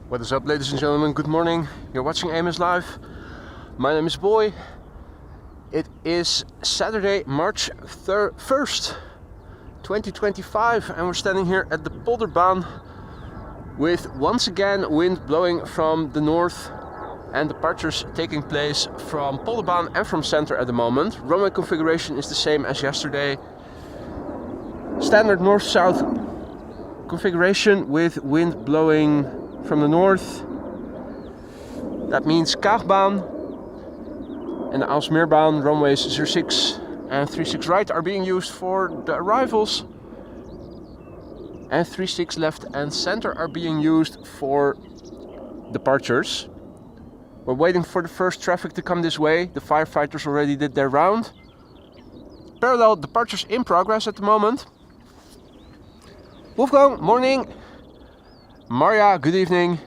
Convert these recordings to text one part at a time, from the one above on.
What is up, ladies and gentlemen? Good morning. You're watching AMS Live. My name is Boy. It is Saturday, March 1st, 2025, and we're standing here at the Polderbaan with once again wind blowing from the north and departures taking place from Polderbaan and from center at the moment. Runway configuration is the same as yesterday. Standard north-south configuration with wind blowing from the north. That means Kaagbaan and the Aalsmeerbaan runways 06 and 36 right are being used for the arrivals, and 36 left and center are being used for departures. We're waiting for the first traffic to come this way. The firefighters already did their round. Parallel departures in progress at the moment. Wolfgang, morning. Marja, good evening.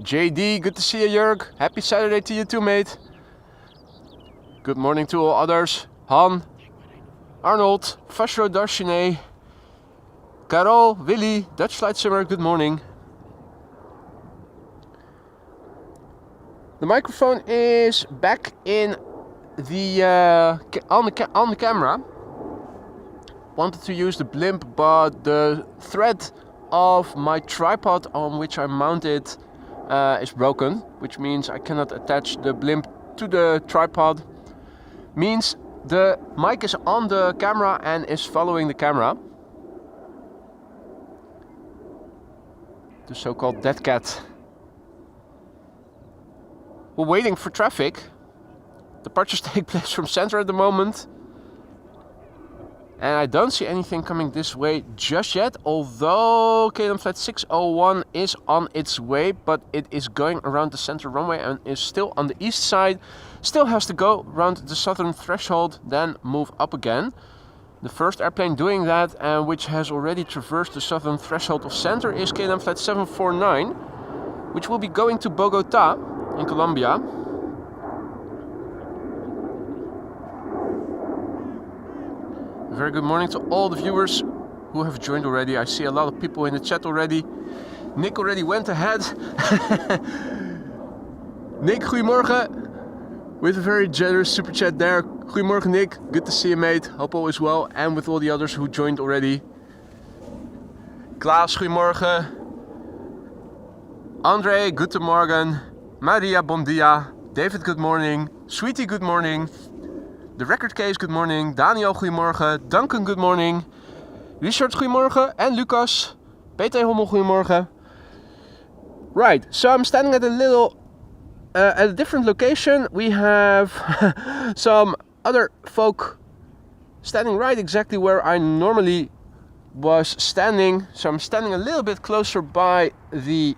JD, good to see you, Jörg. Happy Saturday to you too, mate. Good morning to all others. Han, Arnold, Fashro Darshine, Carol, Willy, Dutch Flight Simmer, good morning. The microphone is back in the on the camera. Wanted to use the blimp, but the thread of my tripod on which I mounted is broken, which means I cannot attach the blimp to the tripod. Means the mic is on the camera and is following the camera. The so-called dead cat. We're waiting for traffic. Departures take place from center at the moment. And I don't see anything coming this way just yet, although KLM Flight 601 is on its way, but it is going around the center runway and is still on the east side. Still has to go around the southern threshold, then move up again. The first airplane doing that, and which has already traversed the southern threshold of center, is KLM Flight 749, which will be going to Bogota in Colombia. Very good morning to all the viewers who have joined already. I see a lot of people in the chat already. Nick already went ahead. Nick, goedemorgen. With a very generous super chat there. Goedemorgen, Nick. Good to see you, mate. Hope all is well. And with all the others who joined already. Klaas, goedemorgen. Andre, guten morgen. Maria, bon dia. David, good morning. Sweetie, good morning. The Record Case, good morning. Daniel, goedemorgen. Duncan, good morning. Richard, goedemorgen. And Lucas. Peter Hommel, goedemorgen. Right, so I'm standing at a different location. We have some other folk standing right exactly where I normally was standing. So I'm standing a little bit closer by the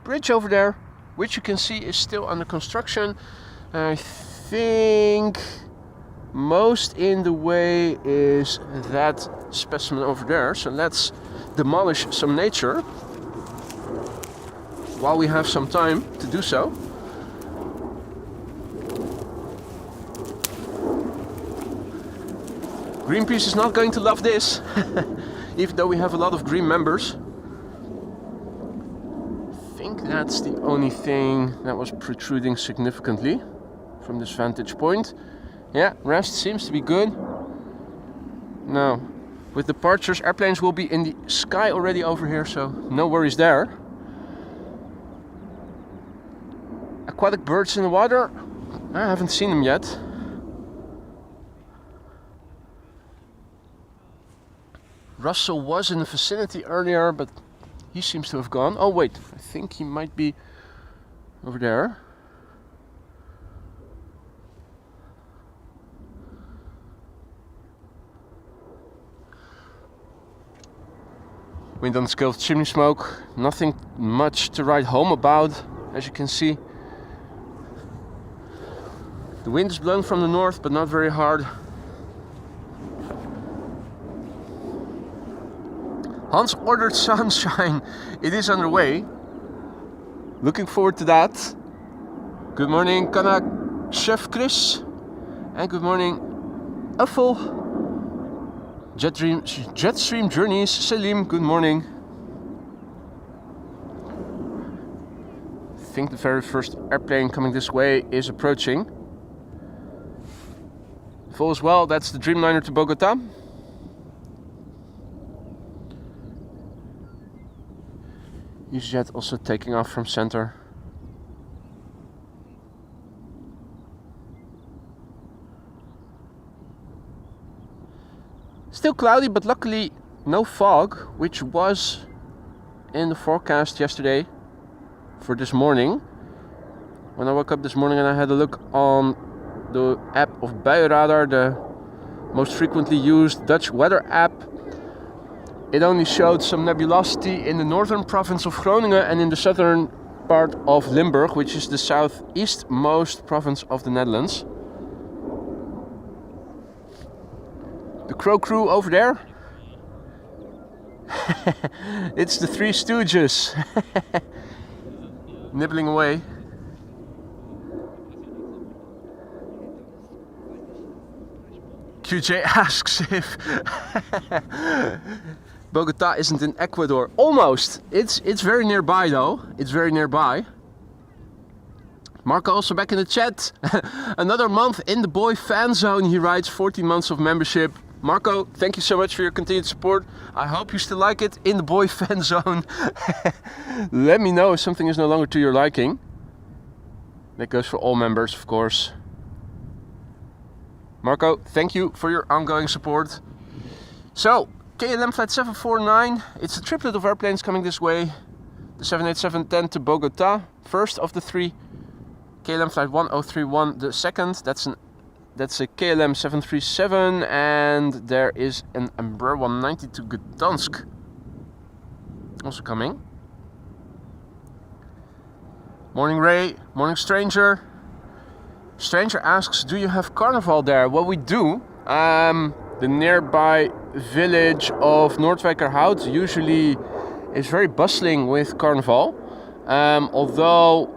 bridge over there, which you can see is still under construction. I think most in the way is that specimen over there, so let's demolish some nature while we have some time to do so. Greenpeace is not going to love this, even though we have a lot of green members. I think that's the only thing that was protruding significantly from this vantage point. Yeah, rest seems to be good. Now, with departures, airplanes will be in the sky already over here, so no worries there. Aquatic birds in the water, I haven't seen them yet. Russell was in the vicinity earlier, but he seems to have gone. Oh wait, I think he might be over there. Wind on the scale of chimney smoke, nothing much to write home about, as you can see. The wind is blowing from the north, but not very hard. Hans ordered sunshine, it is underway. Looking forward to that. Good morning, Kanak Chef Chris. And good morning, Uffel. Jetstream Journeys, Selim, good morning. think the very first airplane coming this way is approaching. Full as well, that's the Dreamliner to Bogota. EasyJet also taking off from center. Still cloudy, but luckily no fog, which was in the forecast yesterday for this morning. When I woke up this morning and I had a look on the app of Buienradar, the most frequently used Dutch weather app, it only showed some nebulosity in the northern province of Groningen and in the southern part of Limburg, which is the southeastmost province of the Netherlands. The Crow crew over there. It's the Three Stooges. Nibbling away. QJ asks if Bogota isn't in Ecuador. Almost. It's very nearby though. It's very nearby. Marco also back in the chat. Another month in the boy fan zone, he writes. 14 months of membership. Marco, thank you so much for your continued support. I hope you still like it in the boy fan zone. Let me know if something is no longer to your liking. That goes for all members, of course. Marco, thank you for your ongoing support. So, KLM flight 749. It's a triplet of airplanes coming this way. The 787-10 to Bogota, first of the three. KLM flight 1031, the second. That's a KLM 737, and there is an Embraer 190 to Gdansk also coming. Morning Ray, morning Stranger. Stranger asks, do you have carnival there? Well, we do. The nearby village of Noordwijkerhout usually is very bustling with carnival. Although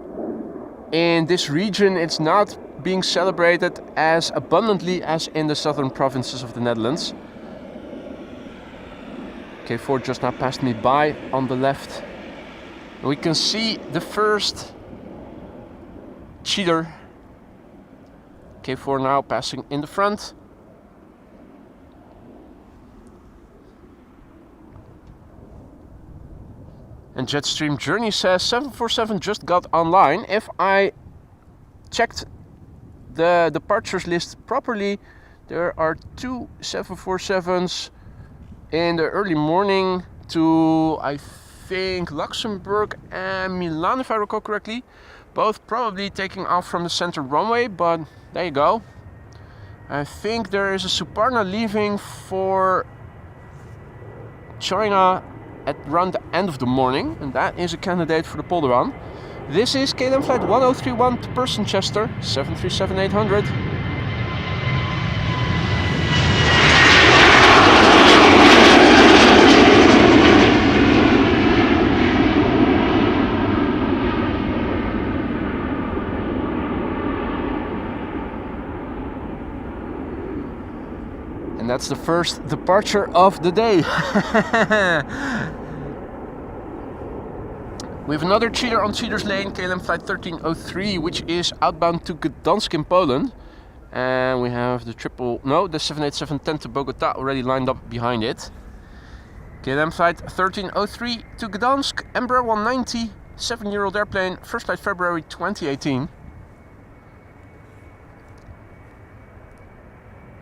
in this region it's not being celebrated as abundantly as in the southern provinces of the Netherlands. K4 just now passed me by on the left. We can see the first cheater. K4 now passing in the front. And Jetstream Journey says 747 just got online. If I checked the departures list properly, there are two 747s in the early morning to, I think, Luxembourg and Milan, if I recall correctly. Both probably taking off from the center runway, but there you go. I think there is a Suparna leaving for China at around the end of the morning, and that is a candidate for the polder run. This is KLM flight 1031 to Persenchester, 737-800. And that's the first departure of the day. We have another cheater on Cheater's Lane, KLM flight 1303, which is outbound to Gdansk in Poland. And we have the 787-10 to Bogota already lined up behind it. KLM flight 1303 to Gdansk, Embraer 190, 7-year-old airplane, first flight February 2018.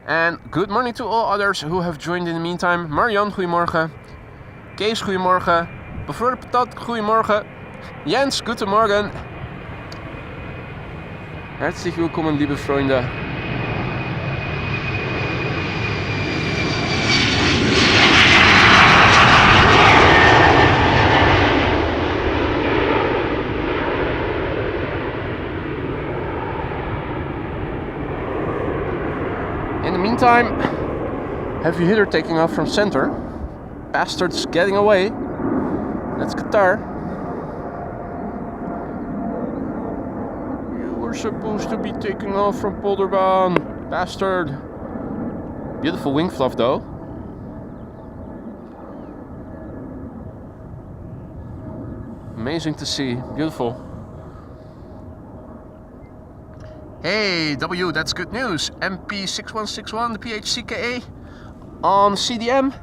And good morning to all others who have joined in the meantime. Marianne, goedemorgen. Kees, goedemorgen. Bevroren Patat, goedemorgen. Jens, guten Morgen. Herzlich willkommen, liebe Freunde. In the meantime, heavy hitter taking off from center. Bastards getting away. That's Qatar. You were supposed to be taking off from Polderbaan, bastard. Beautiful wing fluff though. Amazing to see, beautiful. Hey, W, that's good news. MP6161, the PHCKA on CDM.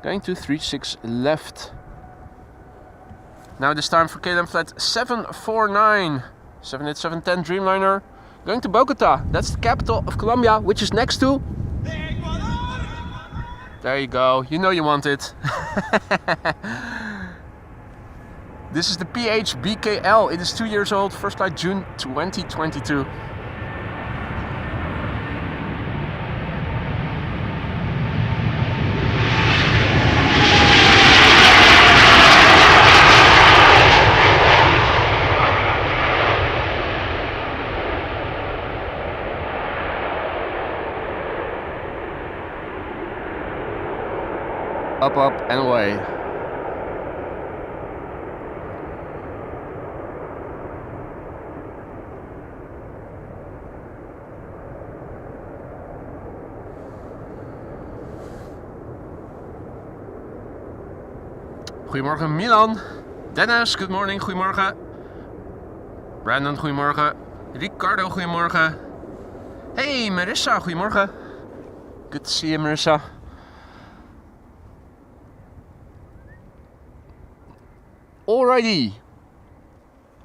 Going to 36 left. Now it is time for KLM flight 749, 78710 Dreamliner. Going to Bogota, that's the capital of Colombia, which is next to... There you go, you know you want it. This is the PHBKL, it is 2 years old, first flight June 2022. Up, up and away. Goedemorgen Milan. Dennis, good morning, goedemorgen. Brandon, goedemorgen. Ricardo, goedemorgen. Hey Marissa, goedemorgen. Good to see you, Marissa. Alrighty,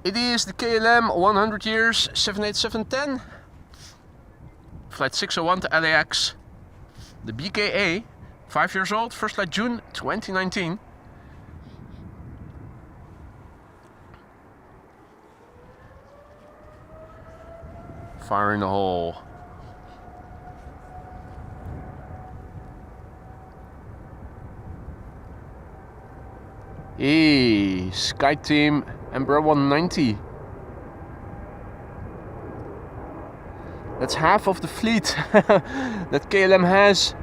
it is the KLM 100 years 78710, flight 601 to LAX, the BKA, 5 years old, first flight June 2019. Fire in the hole. Hey, SkyTeam Embraer 190. That's half of the fleet that KLM has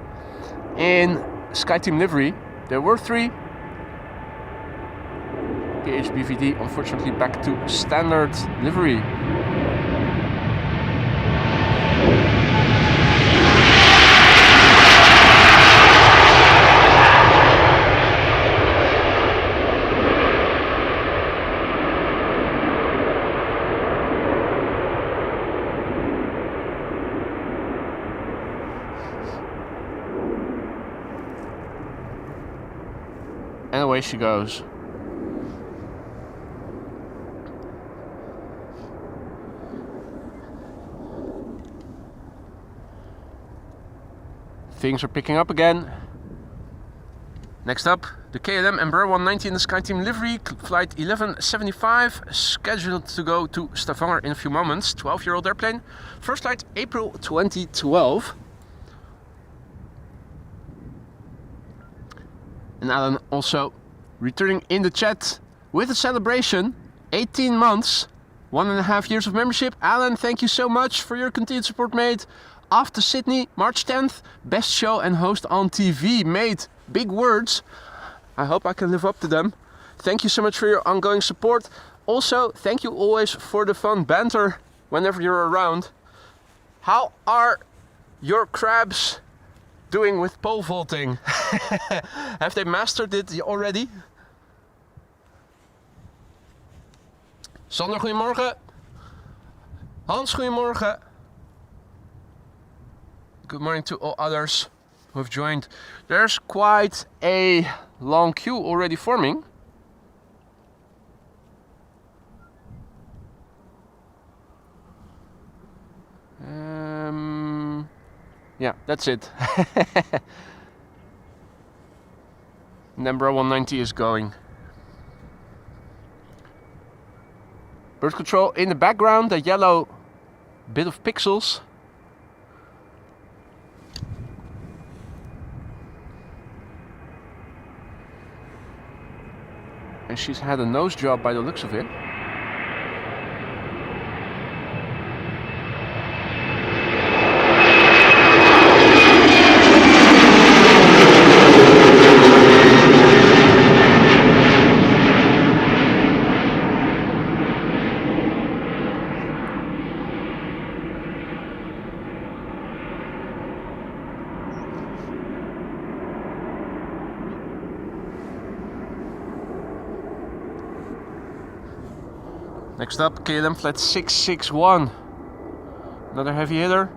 in SkyTeam livery. There were 3. PHBVD unfortunately back to standard livery. And away she goes. Things are picking up again. Next up, the KLM Embraer 190 in the SkyTeam livery, flight 1175, scheduled to go to Stavanger in a few moments. 12-year-old airplane. First flight April 2012. And Alan also returning in the chat with a celebration. 18 months, 1.5 years of membership. Alan, thank you so much for your continued support, mate. After Sydney, March 10th, best show and host on TV, mate. Big words. I hope I can live up to them. Thank you so much for your ongoing support. Also, thank you always for the fun banter whenever you're around. How are your crabs doing with pole vaulting? Have they mastered it already? Sander, goedemorgen. Hans, goedemorgen. Good morning to all others who have joined. There's quite a long queue already forming. Yeah, that's it. Embraer 190 is going. Bird control in the background, a yellow bit of pixels. And she's had a nose job by the looks of it. Next up, KLM flight 661 Another heavy hitter.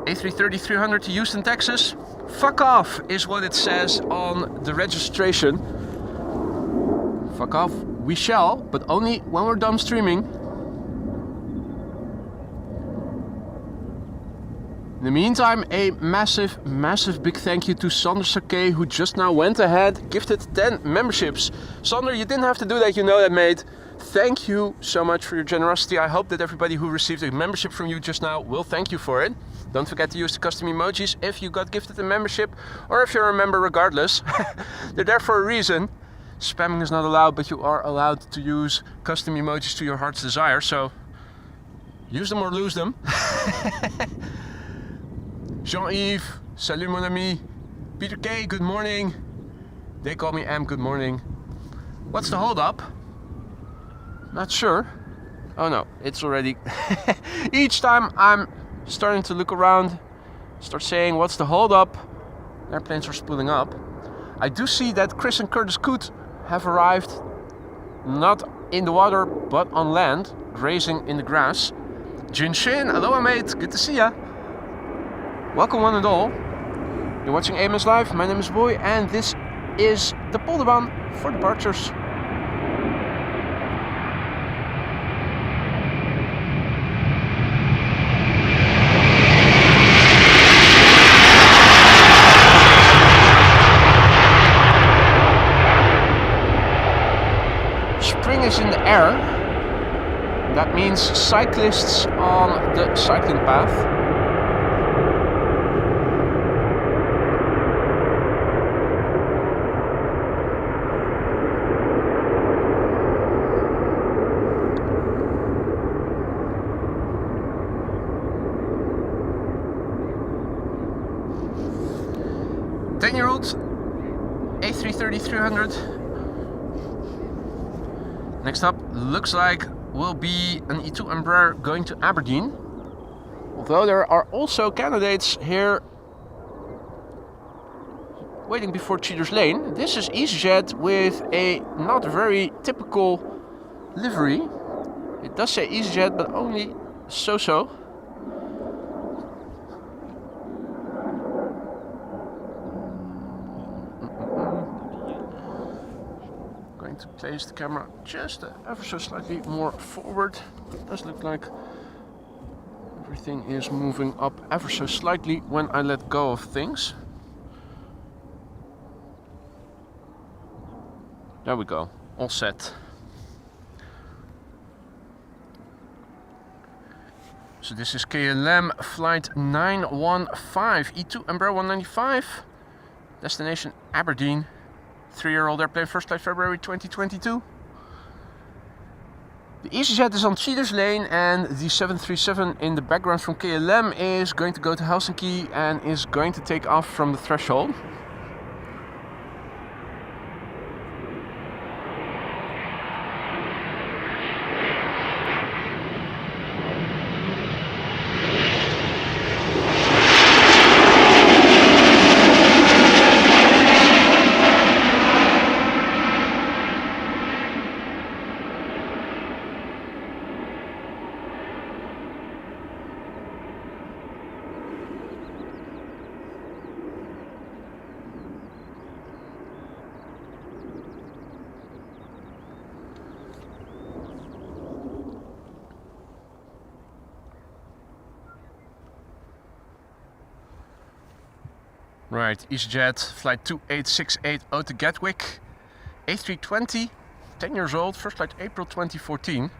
A330-300 to Houston, Texas. Fuck off is what it says on the registration. Fuck off, we shall, but only when we're done streaming. In the meantime, a massive big thank you to Sander Sake, who just now went ahead, gifted 10 memberships. Sander, you didn't have to do that, you know that, mate. Thank you so much for your generosity. I hope that everybody who received a membership from you just now will thank you for it. Don't forget to use the custom emojis if you got gifted a membership, or if you're a member regardless. They're there for a reason. Spamming is not allowed, but you are allowed to use custom emojis to your heart's desire, so use them or lose them. Jean-Yves, salut mon ami. Peter K, good morning. They call me M, good morning. What's the hold up? Not sure. Oh no, it's already... Each time I'm starting to look around, start saying what's the hold up, airplanes are spooling up. I do see that Chris and Curtis Coote have arrived, not in the water, but on land, grazing in the grass. Jin Shin, aloha mate, good to see ya. Welcome one and all. You're watching AMS Live, my name is Boy, and this is the polderbaan for departures. Spring is in the air. That means cyclists on the cycling path. A330-300. Next up, looks like will be an E2 Embraer going to Aberdeen. Although there are also candidates here waiting before Cheaters Lane. This is EasyJet with a not very typical livery. It does say EasyJet, but only so-so. To place the camera just ever so slightly more forward. It does look like everything is moving up ever so slightly when I let go of things. There we go, all set. So this is KLM flight 915, E2 Embraer 195, destination Aberdeen. 3-year-old airplane, first flight February 2022. The EasyJet is on Cheaters Lane, and the 737 in the background from KLM is going to go to Helsinki and is going to take off from the threshold. Right, EasyJet flight 2868 to Gatwick, A320, 10 years old, first flight April 2014.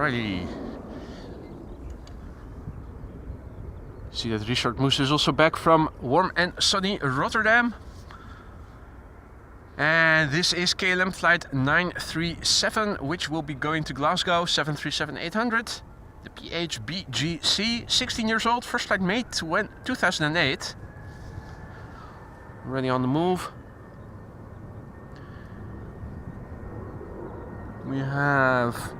Alrighty. See that Richard Moose is also back from warm and sunny Rotterdam. And this is KLM flight 937, which will be going to Glasgow, 737-800. The PHBGC, 16 years old, first flight made 2008. Already on the move. We have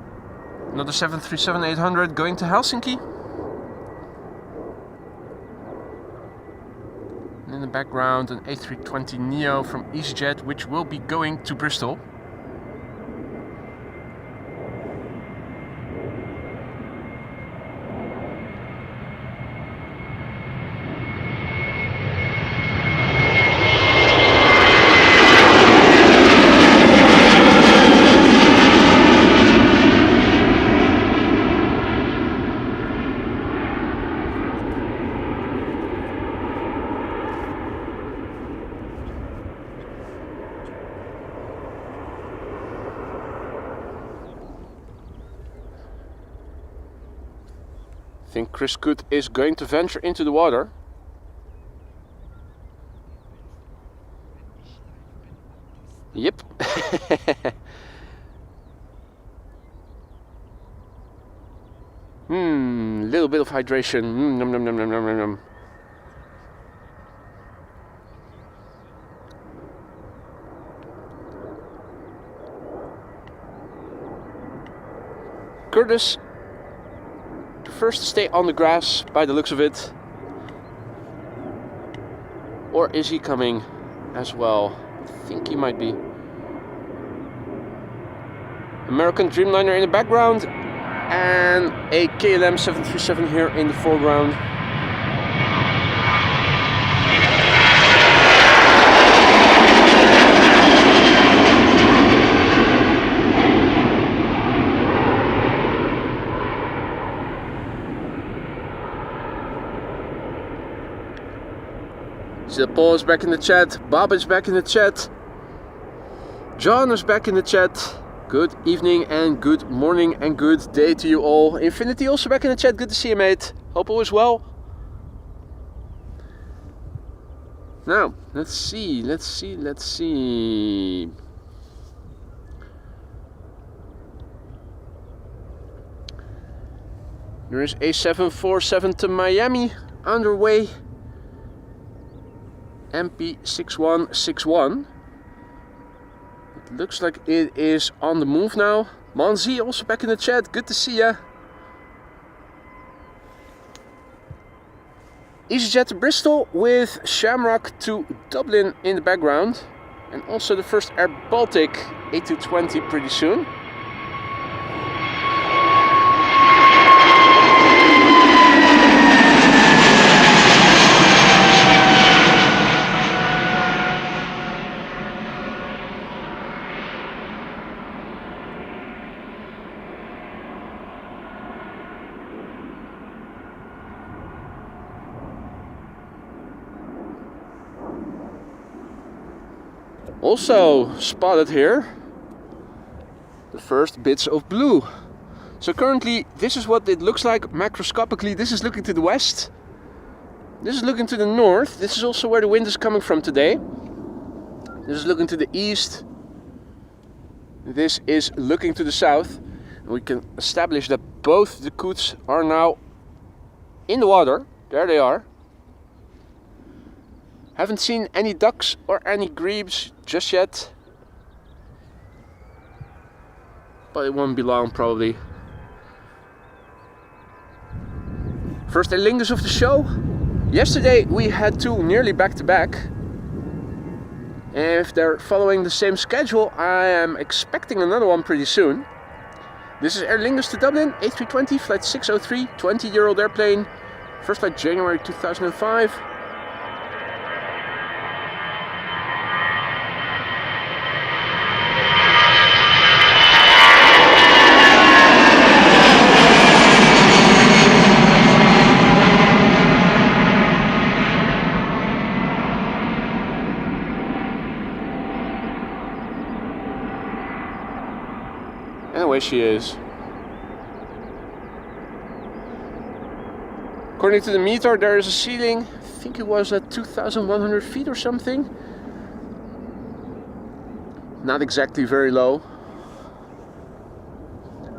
another 737-800 going to Helsinki. And in the background, an A320neo from EasyJet, which will be going to Bristol. I think Chris Good is going to venture into the water. Yep. Little bit of hydration. Nom nom nom nom nom nom nom. Curtis prefers to stay on the grass by the looks of it. Or is he coming as well? I think he might be. American Dreamliner in the background and a KLM 737 here in the foreground. So Paul is back in the chat, Bob is back in the chat, John is back in the chat. Good evening and good morning and good day to you all. Infinity also back in the chat, good to see you, mate. Hope all is well. Now, let's see. There is a 747 to Miami underway. MP6161. It looks like it is on the move now. Monzi also back in the chat. Good to see ya. EasyJet to Bristol with Shamrock to Dublin in the background. And also the first AirBaltic A220 pretty soon. Also spotted here the first bits of blue. So currently this is what it looks like macroscopically. This is looking to the west. This is looking to the north. This is also where the wind is coming from today. This is looking to the east. This is looking to the south. And we can establish that both the coots are now in the water. There they are. Haven't seen any ducks or any grebes just yet. But it won't be long probably. First Aer Lingus of the show. Yesterday we had two nearly back to back. And if they're following the same schedule, I am expecting another one pretty soon. This is Aer Lingus to Dublin, A320, flight 603, 20-year-old airplane. First flight January 2005. And away she is. According to the meter, there is a ceiling. I think it was at 2,100 feet or something. Not exactly very low.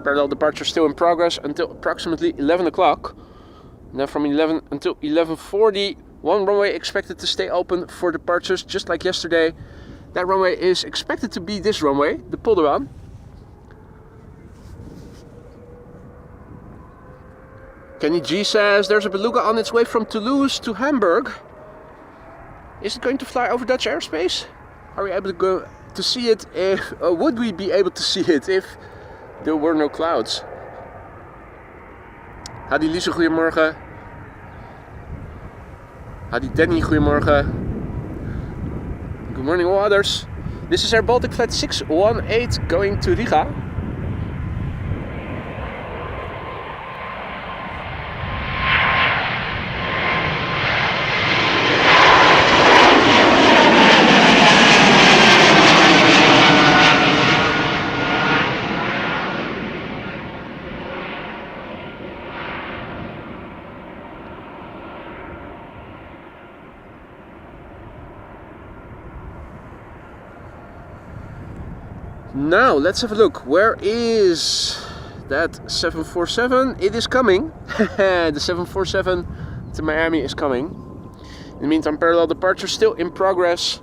Parallel departure still in progress until approximately 11 o'clock. Now from 11 until 11:40, one runway expected to stay open for departures, just like yesterday. That runway is expected to be this runway, the Polderwan. Kenny G says there's a beluga on its way from Toulouse to Hamburg. Is it going to fly over Dutch airspace? Are we able to go to see it? Would we be able to see it if there were no clouds? Hadi Lise, goedemorgen. Hadi Danny, goedemorgen. Good morning all others. This is AirBaltic flight 618 going to Riga. Now let's have a look. Where is that 747? It is coming. The 747 to Miami is coming. In the meantime, parallel departure still in progress.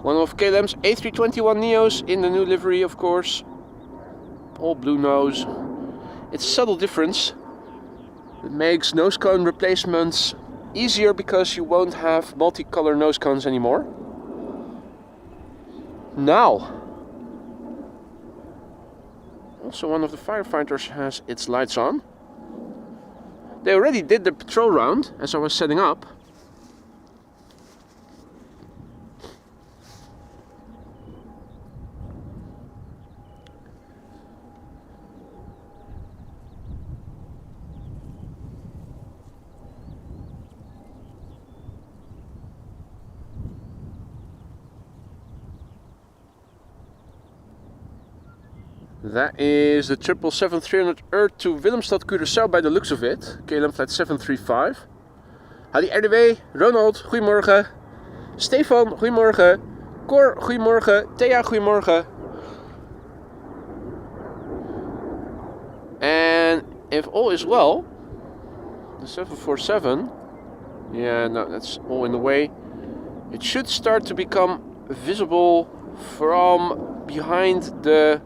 One of KLM's A321neos in the new livery, of course. All blue nose. It's a subtle difference. It makes nose cone replacements easier because you won't have multicolor nose cones anymore. Now, also one of the firefighters has its lights on. They already did the patrol round as I was setting up. That is the 777-300 Earth to Willemstad, Curacao by the looks of it. KLM flight 735. Hadi RDW, Ronald, goedemorgen. Stefan, goedemorgen. Cor, goedemorgen. Thea, goedemorgen. And if all is well, the 747, yeah, no, that's all in the way. It should start to become visible from behind the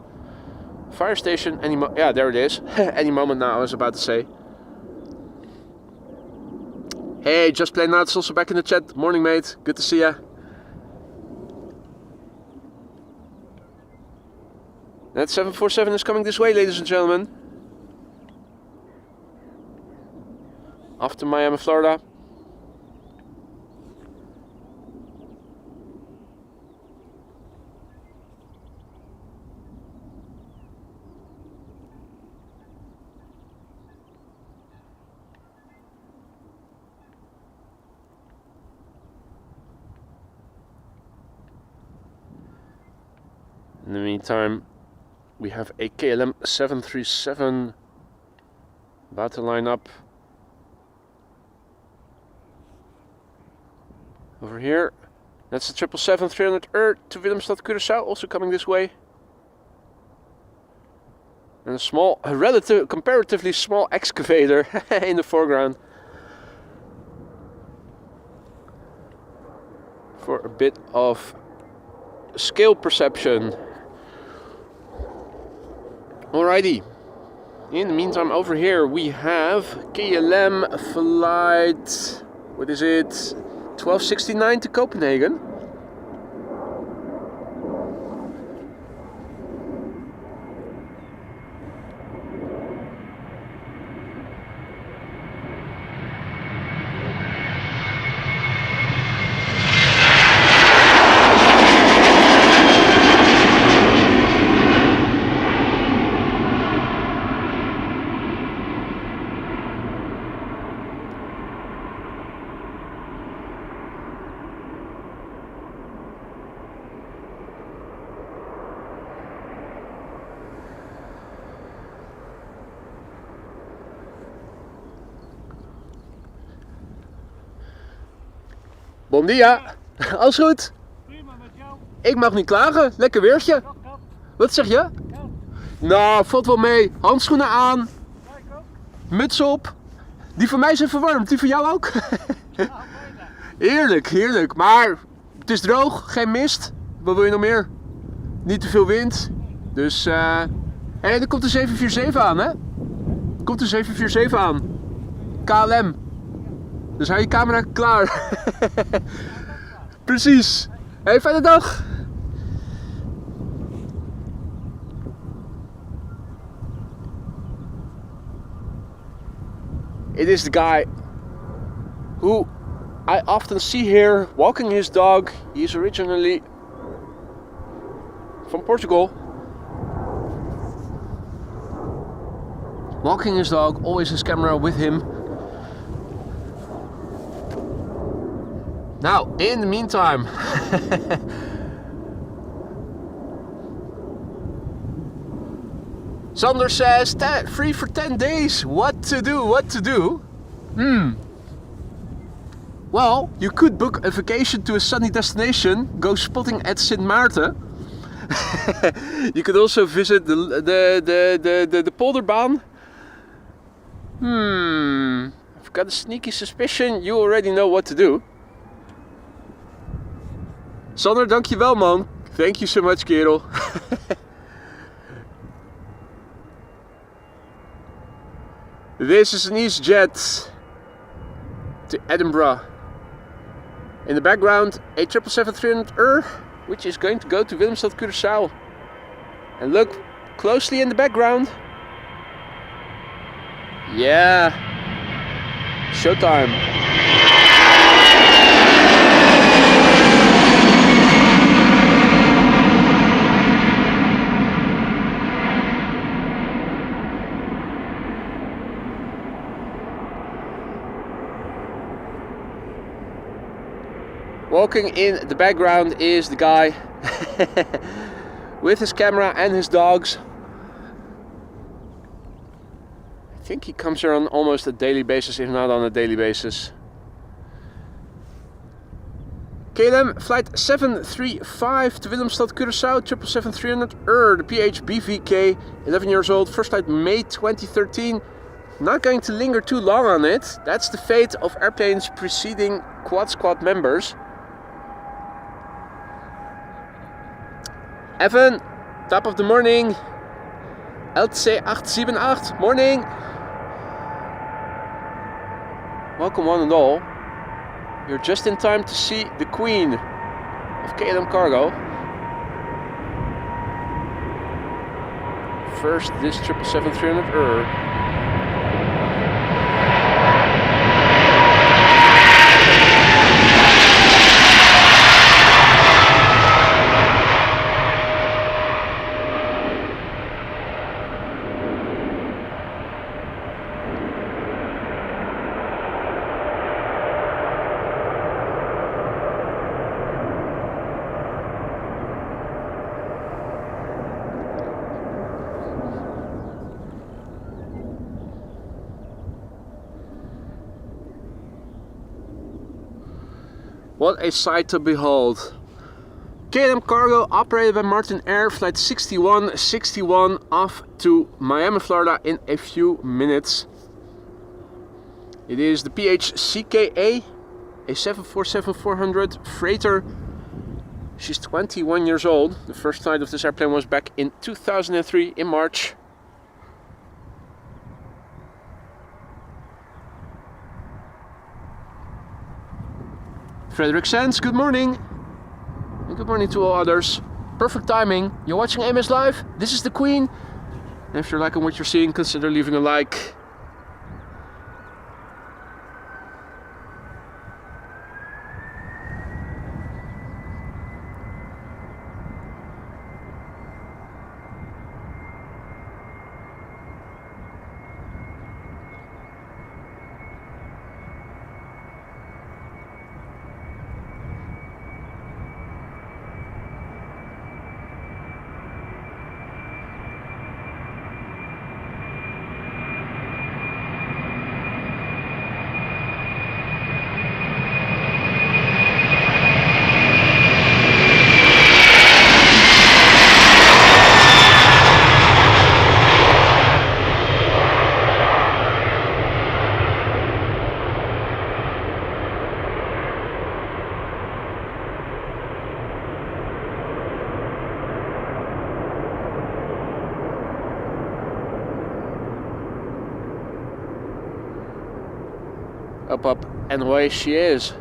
fire station yeah, there it is. Any moment now, I was about to say. Hey, Just Play Now, it's also back in the chat. Morning, mate. Good to see ya. That 747 is coming this way, ladies and gentlemen. Off to Miami, Florida. In the meantime, we have a KLM 737 about to line up over here. That's the 777-300 Earth to Willemstad, Curacao, also coming this way. And a comparatively small excavator in the foreground for a bit of scale perception. Alrighty. In the meantime, over here we have KLM flight, what is it, 1269 to Copenhagen. Bom dia. Alles goed? Prima met jou. Ik mag niet klagen. Lekker weertje. Wat zeg je? Nou, valt wel mee. Handschoenen aan. Muts op. Die van mij zijn verwarmd. Die van jou ook? Heerlijk, heerlijk. Maar het is droog. Geen mist. Wat wil je nog meer? Niet te veel wind. Dus, hé, er komt de 747 aan, hè? Er komt de 747 aan. KLM. Dus hou je camera klaar. Precies. Hey, fijne dag. It is the guy who I often see here walking his dog. He is originally from Portugal. Walking his dog, always his camera with him. Now, in the meantime, Sander says, free for 10 days. What to do? What to do? Well, you could book a vacation to a sunny destination, go spotting at Sint Maarten. You could also visit the polderbaan. I've got a sneaky suspicion you already know what to do. Sander, dankjewel man. Thank you so much, kerel. This is an EasyJet to Edinburgh. In the background, a 777-300 which is going to go to Willemstad, Curacao. And look closely in the background. Yeah, showtime. Walking in the background is the guy with his camera and his dogs. I think he comes here on almost a daily basis, if not on a daily basis. KLM flight 735 to Willemstad, Curacao, 777-300 the PHBVK, 11 years old, first flight May 2013. Not going to linger too long on it. That's the fate of airplanes preceding Quad Squad members. Evan, top of the morning. LC878, morning. Welcome one and all. You're just in time to see the Queen of KLM Cargo. First, this 777-300 What a sight to behold. KLM Cargo operated by Martin Air, flight 6161 off to Miami, Florida in a few minutes. It is the PHCKA, a 747-400 freighter. She's 21 years old. The first flight of this airplane was back in 2003 in March. Frederick Sands, good morning. And good morning to all others. Perfect timing. You're watching AMS Live. This is the Queen. And if you're liking what you're seeing, consider leaving a like. Up, and away she is.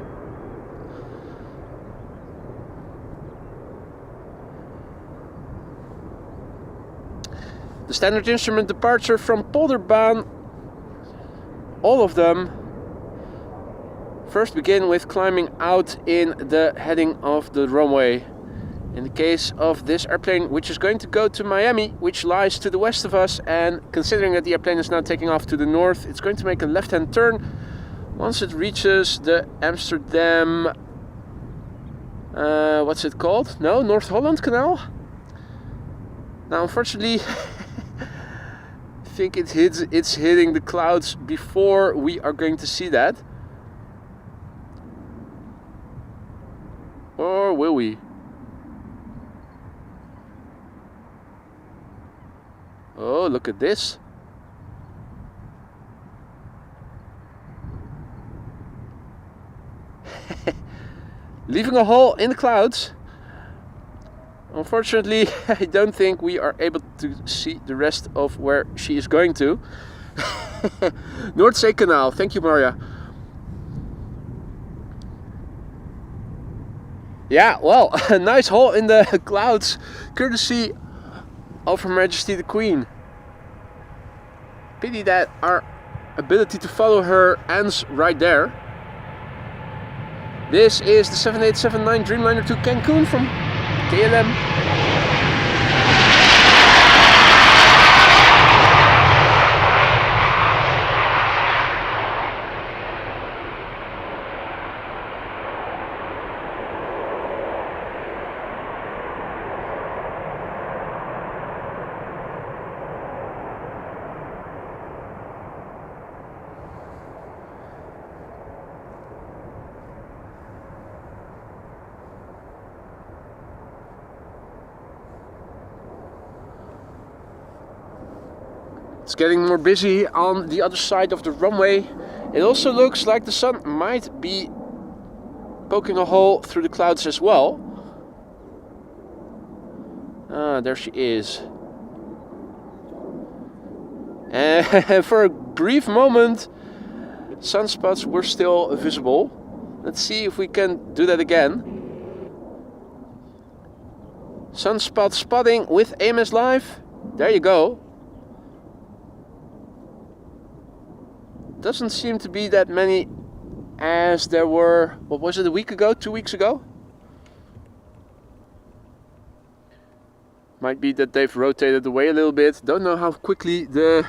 The standard instrument departure from Polderbaan, all of them first begin with climbing out in the heading of the runway. In the case of this airplane, which is going to go to Miami, which lies to the west of us, and considering that the airplane is now taking off to the north, it's going to make a left-hand turn once it reaches the Amsterdam, what's it called? No, North Holland Canal? Now, unfortunately, I think it's hitting the clouds before we are going to see that. Or will we? Oh, look at this. Leaving a hole in the clouds. Unfortunately, I don't think we are able to see the rest of where she is going to. North Sea Canal. Thank you, Maria. Yeah, well, a nice hole in the clouds, courtesy of Her Majesty the Queen. Pity that our ability to follow her ends right there. This is the 7879 Dreamliner to Cancun from KLM. It's getting more busy on the other side of the runway. It also looks like the sun might be poking a hole through the clouds as well. Ah, there she is. And for a brief moment, sunspots were still visible. Let's see if we can do that again. Sunspot spotting with AMS Live. There you go. Doesn't seem to be that many as there were, what was it, a week ago, 2 weeks ago? Might be that they've rotated away a little bit. Don't know how quickly the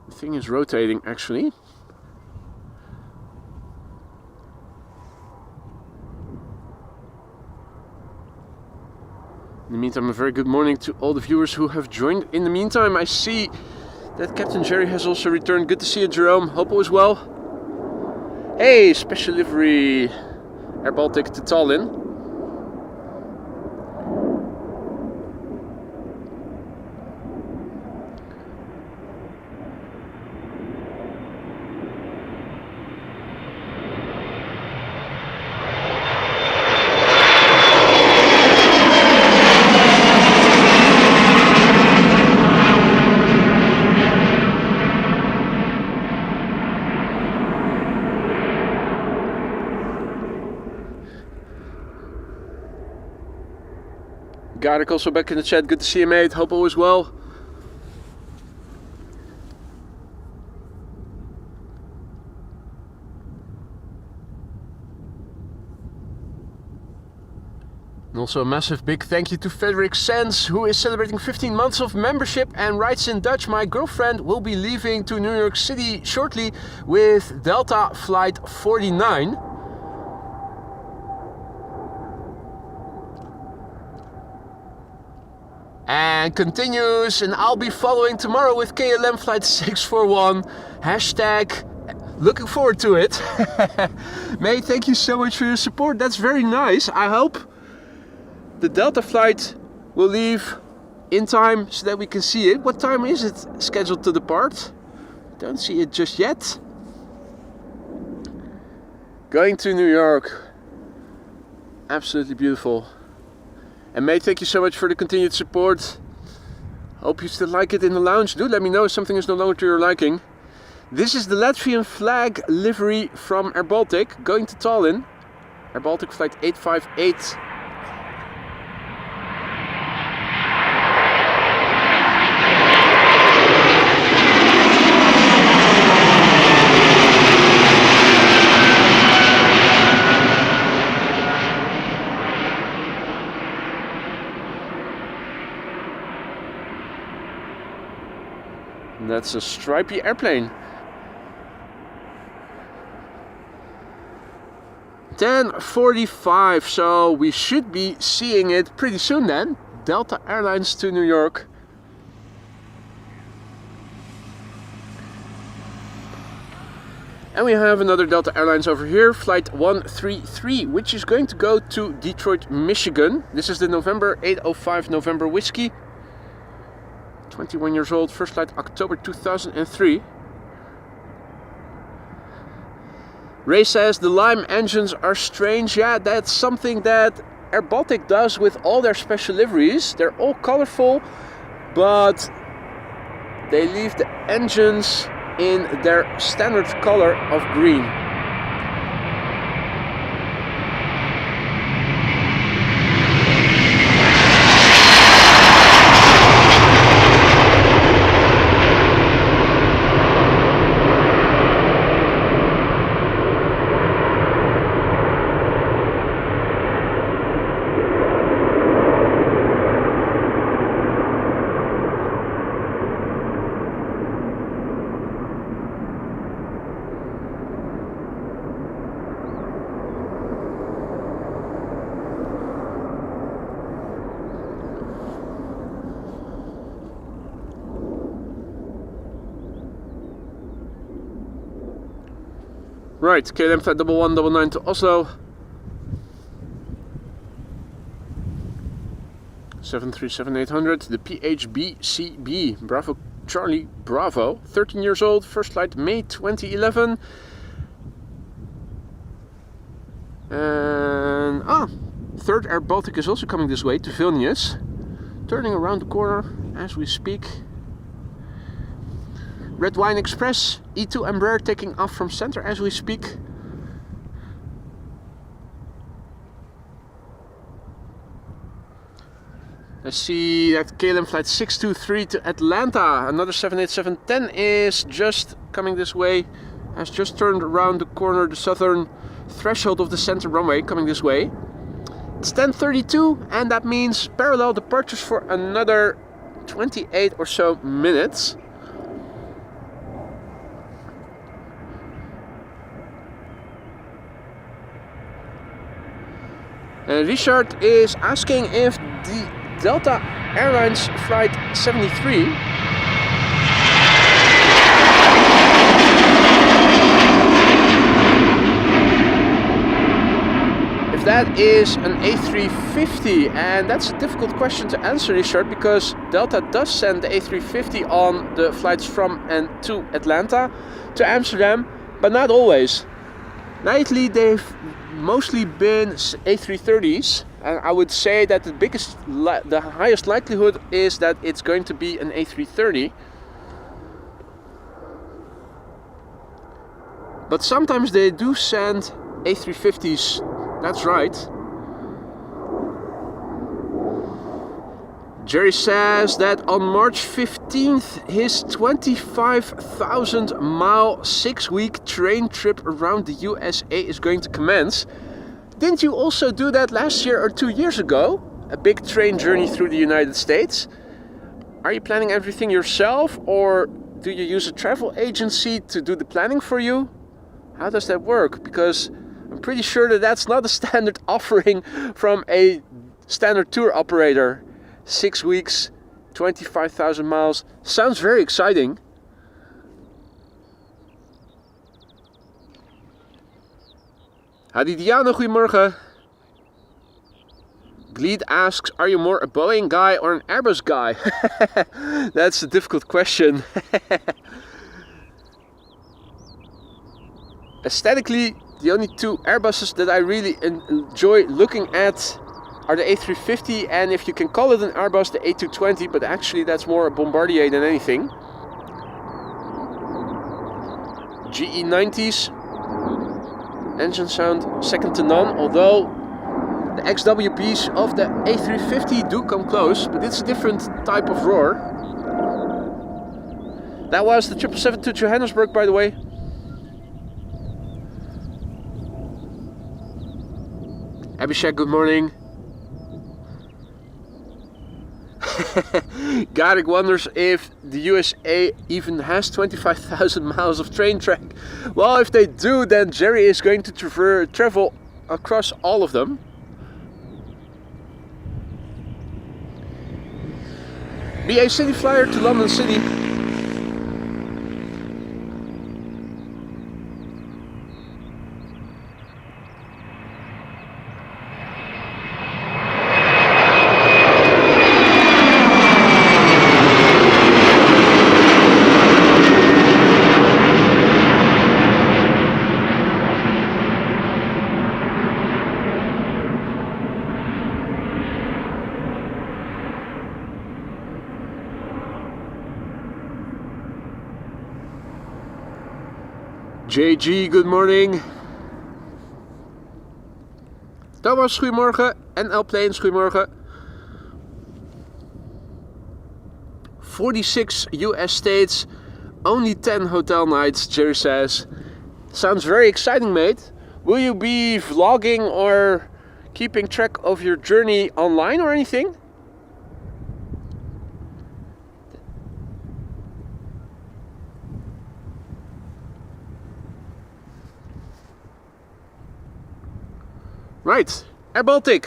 thing is rotating actually. In the meantime, a very good morning to all the viewers who have joined. In the meantime, I see that Captain Jerry has also returned. Good to see you, Jerome. Hope all is well. Hey, special livery AirBaltic to Tallinn. Garuda also back in the chat. Good to see you, mate. Hope all is well. And also a massive big thank you to Frederick Sands, who is celebrating 15 months of membership and writes in Dutch, my girlfriend will be leaving to New York City shortly with Delta Flight 49. And continues, and I'll be following tomorrow with KLM Flight 641. Hashtag looking forward to it. Mate, thank you so much for your support. That's very nice. I hope the Delta flight will leave in time so that we can see it. What time is it scheduled to depart? Don't see it just yet. Going to New York. Absolutely beautiful. And mate, thank you so much for the continued support. Hope you still like it in the lounge. Do let me know if something is no longer to your liking. This is the Latvian flag livery from AirBaltic going to Tallinn. AirBaltic flight 858. That's a stripy airplane. 10:45, so we should be seeing it pretty soon then. Delta Airlines to New York. And we have another Delta Airlines over here, flight 133, which is going to go to Detroit, Michigan. This is the November 805 November Whiskey. 21 years old, first flight October 2003. Ray says the Lime engines are strange. Yeah, that's something that AirBaltic does with all their special liveries. They're all colorful, but they leave the engines in their standard color of green. Right, KLM flight 1199 to Oslo. 737-800, the PHBCB, Bravo Charlie Bravo, 13 years old, first flight May 2011. And third AirBaltic is also coming this way to Vilnius, turning around the corner as we speak. Red Wine Express, E2 Embraer taking off from center as we speak. I see that KLM flight 623 to Atlanta, another 787-10 is just coming this way, has just turned around the corner, the southern threshold of the center runway, coming this way. It's 10:32 and that means parallel departures for another 28 or so minutes. Richard is asking if the Delta Airlines flight 73 if that is an A350, and that's a difficult question to answer, Richard, because Delta does send the A350 on the flights from and to Atlanta to Amsterdam, but not always. Lately they've mostly been A330s, and I would say that the highest likelihood is that it's going to be an A330. But sometimes they do send A350s, that's right. Jerry says that on March 15th his 25,000 mile 6-week train trip around the USA is going to commence. Didn't you also do that last year or 2 years ago? A big train journey through the United States? Are you planning everything yourself, or do you use a travel agency to do the planning for you? How does that work? Because I'm pretty sure that that's not a standard offering from a standard tour operator. 6 weeks, 25,000 miles. Sounds very exciting. Hadi Diana, goedemorgen. Gleed asks, are you more a Boeing guy or an Airbus guy? That's a difficult question. Aesthetically, the only two Airbuses that I really enjoy looking at are the A350, and if you can call it an Airbus, the A220, but actually that's more a Bombardier than anything. GE90s, engine sound second to none, although the XWPs of the A350 do come close, but it's a different type of roar. That was the 777 to Johannesburg, by the way. Abhishek, good morning. Garik wonders if the USA even has 25,000 miles of train track. Well, if they do, then Jerry is going to travel across all of them. BA City Flyer to London City. JG, good morning. Thomas, goedemorgen. NL Planes, goedemorgen. 46 US states, only 10 hotel nights, Jerry says. Sounds very exciting, mate. Will you be vlogging or keeping track of your journey online or anything? Right, AirBaltic,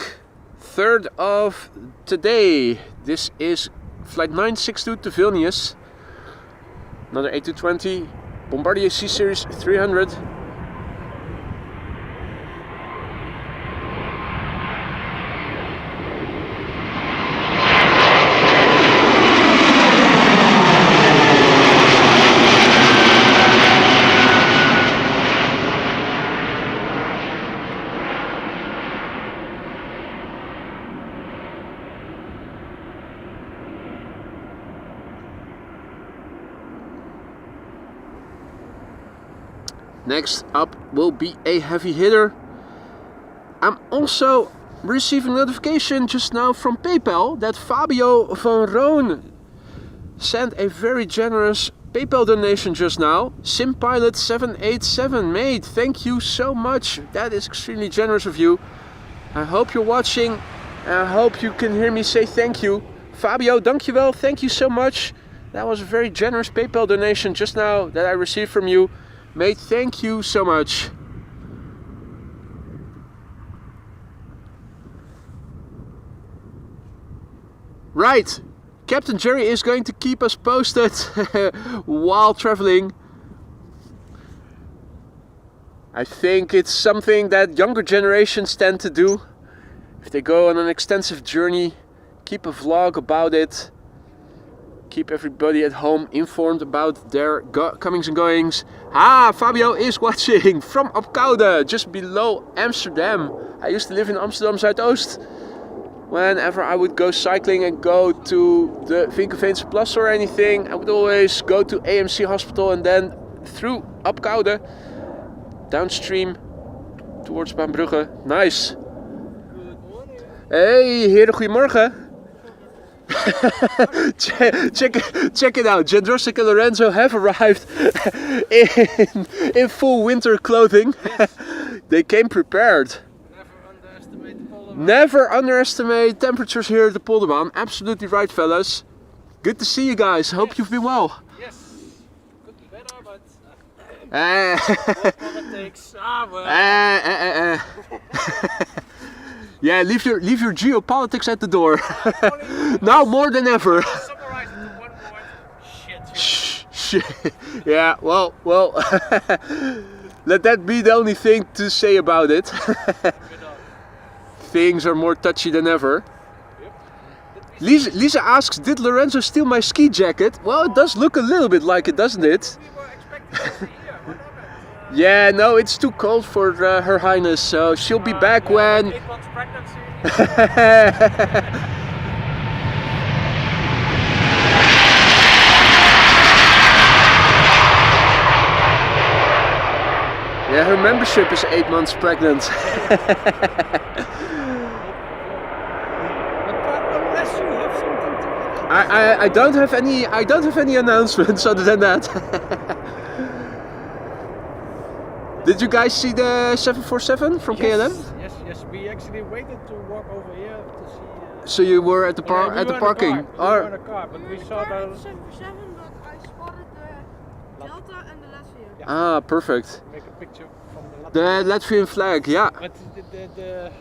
3rd of today. This is flight 962 to Vilnius. Another A220, Bombardier C Series 300. Next up will be a heavy hitter. I'm also receiving notification just now from PayPal that Fabio van Roon sent a very generous PayPal donation just now. SimPilot 787, mate, thank you so much. That is extremely generous of you. I hope you're watching. I hope you can hear me say thank you. Fabio, dankjewel, thank you so much. That was a very generous PayPal donation just now that I received from you. Mate, thank you so much. Right, Captain Jerry is going to keep us posted while traveling. I think it's something that younger generations tend to do. If they go on an extensive journey, keep a vlog about it. Keep everybody at home informed about their comings and goings. Ah, Fabio is watching from Apkoude, just below Amsterdam. I used to live in Amsterdam Zuidoost. Whenever I would go cycling and go to the Vinkenveense Plus or anything, I would always go to AMC Hospital and then through Apkoude, downstream towards Baanbrugge. Nice. Good morning. Hey, heren, goedemorgen. check it out. Jandrosik and Lorenzo have arrived in full winter clothing. Yes. They came prepared. Never underestimate the polar. Never underestimate temperatures here at the Polderbaan. Absolutely right, fellas. Good to see you guys. Hope you've been well. Yes. Could be better, but politics. Well. Yeah, leave your geopolitics at the door. Now more than ever. Summarize it to one word. Shit. Shit. Yeah, well, let that be the only thing to say about it. Things are more touchy than ever. Yep. Lisa asks, did Lorenzo steal my ski jacket? Well, it does look a little bit like it, doesn't it? We were expecting to see here. What happened? Yeah, no, it's too cold for Her Highness, so she'll be back when... 8 months pregnancy. Yeah, her membership is 8 months pregnant. Unless you have something to I don't have any announcements other than that. Did you guys see the 747 from KLM? Yes. We actually waited to walk over here to see. So you were at the we were at the in parking. We were in a car, but we saw the. 747, but I spotted the Delta and the Latvia. Yeah. Ah, perfect. Make a picture from The Latvian flag, yeah. But the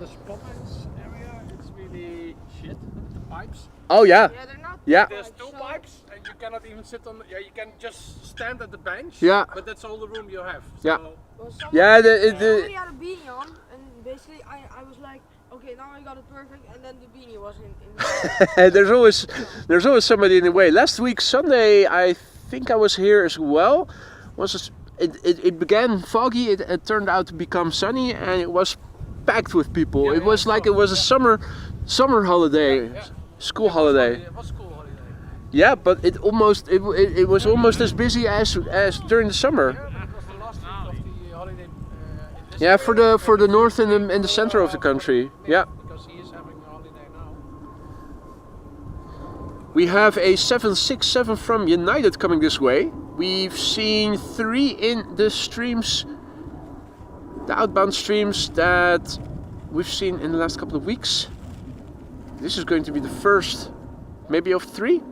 spotlights area, it's really shit. The pipes. Oh yeah, Yeah, they're not. yeah. There's two pipes, and you cannot even sit on. Yeah, you can just stand at the bench. Yeah. But that's all the room you have. Yeah. So, Well, someone Yeah, somebody had a beanie on, and basically I was like, okay, now I got it perfect, and then the beanie was in there's always somebody in the way. Last week Sunday, I think I was here as well. It began foggy. It turned out to become sunny, and it was packed with people. Yeah, it was like it was a summer holiday, yeah. school holiday. It was school holiday. Yeah, but it was almost as busy as during the summer. Yeah, that was the last week of the holiday. In this Yeah, area. for the north and the center of the country. Yeah. Because he is having a holiday now. We have a 767 from United coming this way. We've seen 3 in the streams, the outbound streams that we've seen in the last couple of weeks. This is going to be the first, maybe of 3.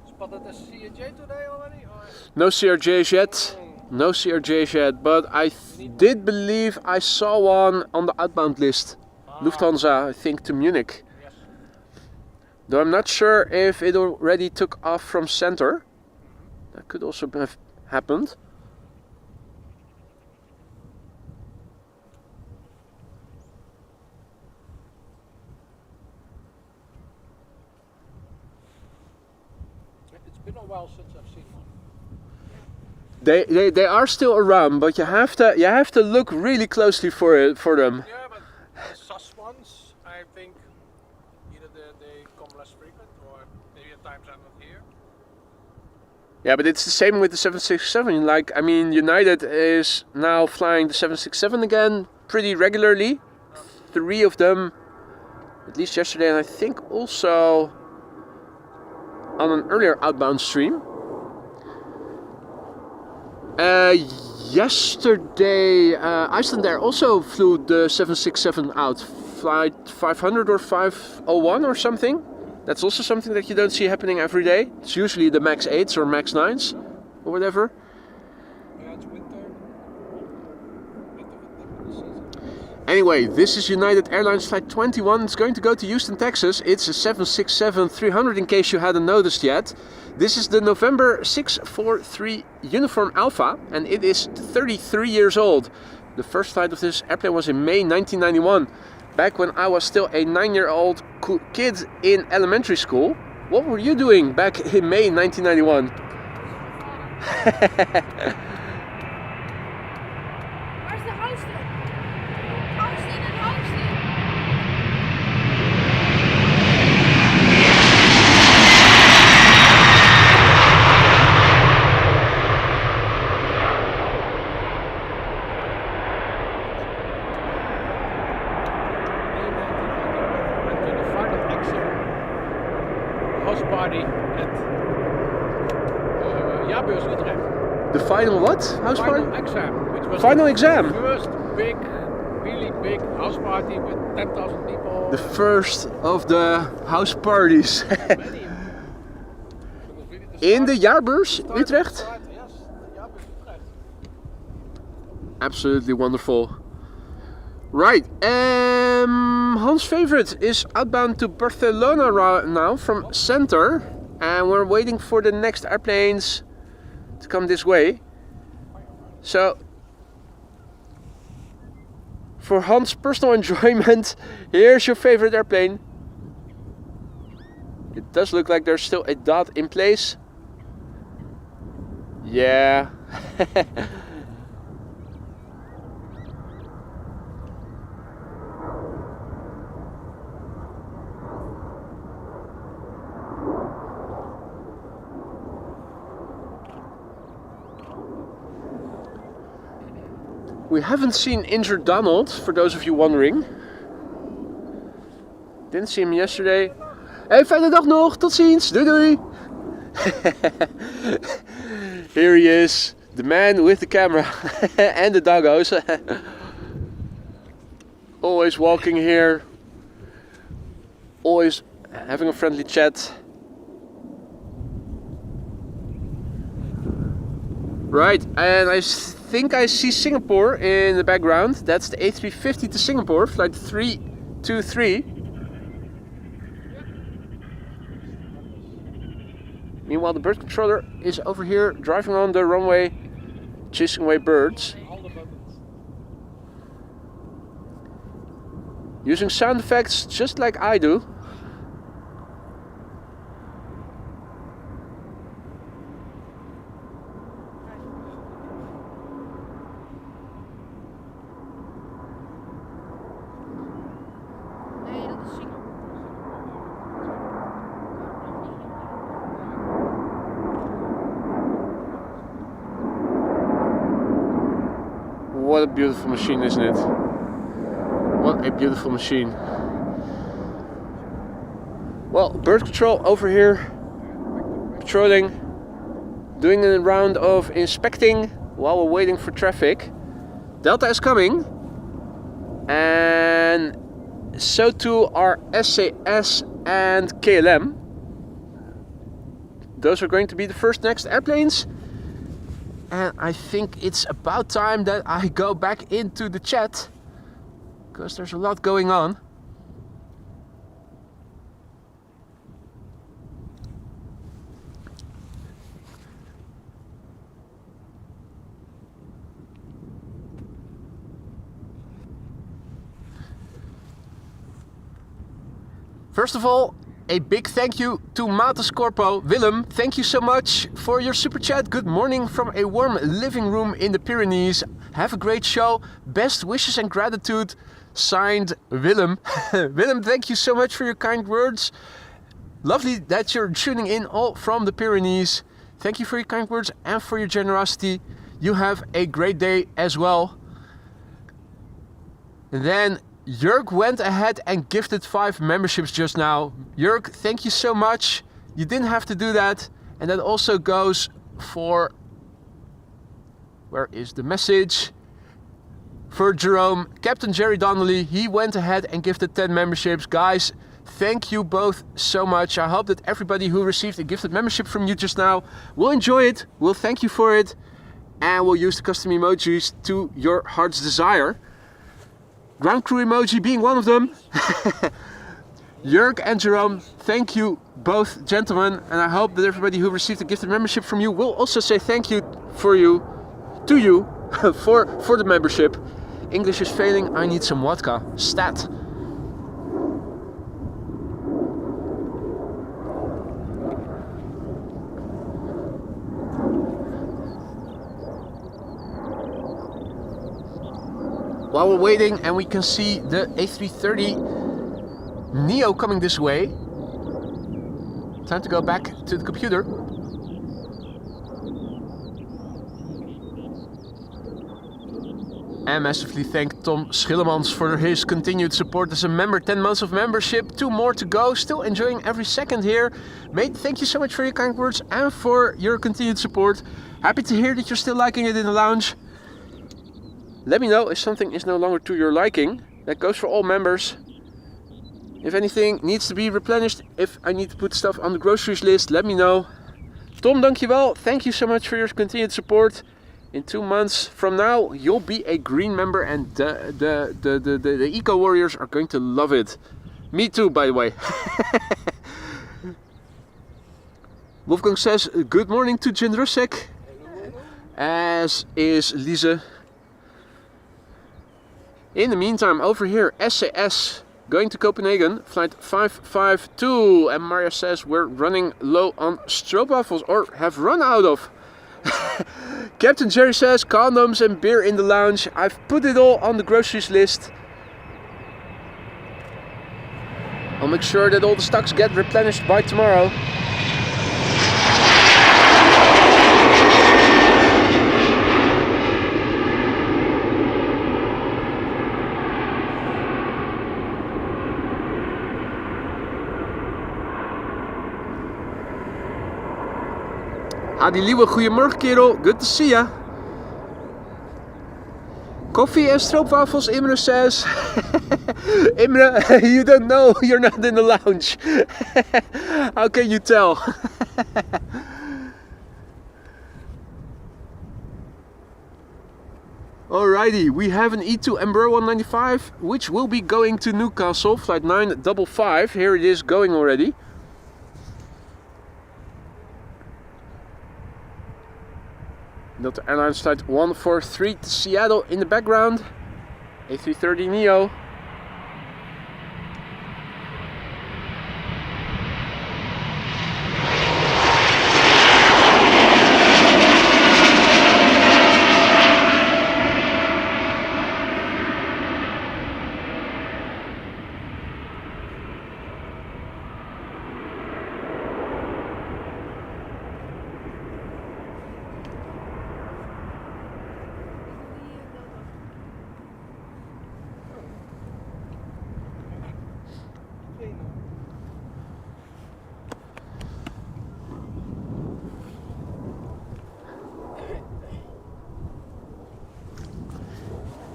Spotted a CJ today already? Or? No CRJs yet. No CRJs yet, but I did believe I saw one on the outbound list. Lufthansa, I think, to Munich. Yes. Though I'm not sure if it already took off from center. That could also have happened. It's been a while since I've seen one. They are still around, but you have to look really closely for them. Yeah, but the sus ones, I think either they come less frequent or maybe at times I'm not here. Yeah, but it's the same with the 767. Like, I mean, United is now flying the 767 again pretty regularly. 3 of them, at least yesterday, and I think also on an earlier outbound stream. Yesterday, Icelandair also flew the 767 out, flight 500 or 501 or something. That's also something that you don't see happening every day. It's usually the MAX 8s or MAX 9s or whatever. Yeah, it's winter. Season. Anyway, this is United Airlines Flight 21. It's going to go to Houston, Texas. It's a 767-300 in case you hadn't noticed yet. This is the November 643 Uniform Alpha, and it is 33 years old. The first flight of this airplane was in May 1991, back when I was still a 9-year-old kid in elementary school. What were you doing back in May 1991? Where's the house then? Houston and Houston. Went to the final exam house party at Jaarbeurs Utrecht. The final what? House Final party? exam, which was Final the exam? first big, really big house party with 10,000 people. The first of the house parties. Many. It was really the In the start- Jaarbeurs, start- Utrecht? start- Yes, the Jaarbeurs Utrecht. Absolutely wonderful. Right, Hans' favorite is outbound to Barcelona now from center, and we're waiting for the next airplanes to come this way. So, For Hans' personal enjoyment, here's your favorite airplane. It does look like there's still a dot in place. Yeah. We haven't seen injured Donald, for those of you wondering. Didn't see him yesterday. Hey, fijne dag nog, tot ziens, doei doei! Here he is, the man with the camera and the doggos. Always walking here, always having a friendly chat. Right, and I think I see Singapore in the background. That's the A350 to Singapore, flight 323. Meanwhile, the bird controller is over here driving on the runway, chasing away birds. Using sound effects just like I do. What a beautiful machine, isn't it? What a beautiful machine. Well, bird control over here, patrolling, doing a round of inspecting while we're waiting for traffic. Delta is coming, and so too are SAS and KLM. Those are going to be the first next airplanes. And I think it's about time that I go back into the chat, because there's a lot going on. First of all, a big thank you to Matus Corpo. Willem, thank you so much for your super chat. Good morning from a warm living room in the Pyrenees. Have a great show. Best wishes and gratitude. Signed, Willem. Willem, thank you so much for your kind words. Lovely that you're tuning in all from the Pyrenees. Thank you for your kind words and for your generosity. You have a great day as well. And then Jörg went ahead and gifted 5 memberships just now. Jörg, thank you so much. You didn't have to do that. And that also goes for... Where is the message? For Jerome, Captain Jerry Donnelly. He went ahead and gifted 10 memberships. Guys, thank you both so much. I hope that everybody who received a gifted membership from you just now will enjoy it, will thank you for it, and will use the custom emojis to your heart's desire. Ground crew emoji being one of them. Jörg and Jerome, thank you both gentlemen, and I hope that everybody who received a gifted membership from you will also say thank you for the membership. English is failing, I need some vodka. Stat. While we're waiting, and we can see the A330 Neo coming this way. Time to go back to the computer. And massively thank Tom Schillemans for his continued support as a member. 10 months of membership, 2 more to go. Still enjoying every second here. Mate, thank you so much for your kind words and for your continued support. Happy to hear that you're still liking it in the lounge. Let me know if something is no longer to your liking. That goes for all members. If anything needs to be replenished, if I need to put stuff on the groceries list, let me know. Tom, dankjewel. Thank you so much for your continued support. In 2 months from now, you'll be a green member, and the Eco Warriors are going to love it. Me too, by the way. Wolfgang says good morning to Jin Rusek, as is Lise. In the meantime, over here, SAS going to Copenhagen, flight 552. And Maria says we're running low on stroopwafels, or have run out of. Captain Jerry says condoms and beer in the lounge. I've put it all on the groceries list. I'll make sure that all the stocks get replenished by tomorrow. Adi Liewe, goedemorgen kerel. Good to see ya. Coffee and stroopwafels, Imre says. Imre, you don't know, you're not in the lounge. How can you tell? Alrighty, we have an E2 Embraer 195, which will be going to Newcastle, flight 955. Here it is going already. Delta Airlines flight 143 to Seattle in the background. A330neo.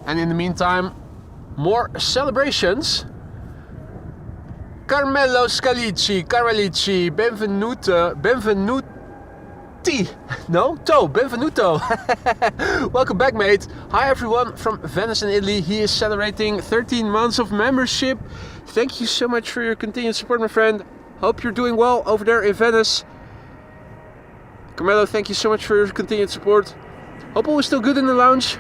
And in the meantime, more celebrations. Carmelo Scalici, Carmelici, benvenuti. No? Benvenuto. Welcome back, mate. Hi everyone from Venice in Italy. He is celebrating 13 months of membership. Thank you so much for your continued support, my friend. Hope you're doing well over there in Venice. Carmelo, thank you so much for your continued support. Hope all is still good in the lounge.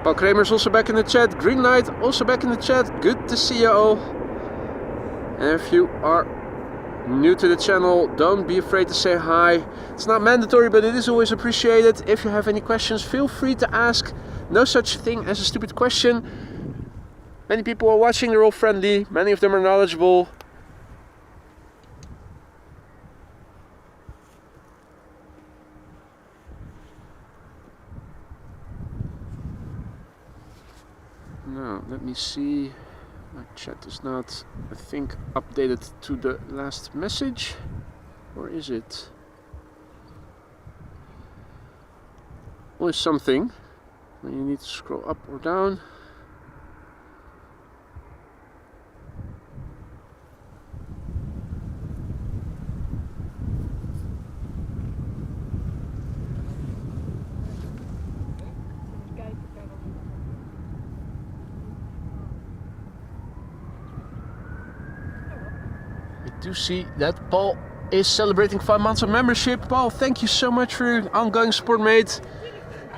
Paul Kramer's also back in the chat. Green Light also back in the chat. Good to see you all. And if you are new to the channel, don't be afraid to say hi. It's not mandatory, but it is always appreciated. If you have any questions, feel free to ask. No such thing as a stupid question. Many people are watching, they're all friendly. Many of them are knowledgeable. Now, let me see. My chat is not, I think, updated to the last message. Or is it? Always something. Then you need to scroll up or down. Do see that Paul is celebrating 5 months of membership. Paul, thank you so much for your ongoing support, mate.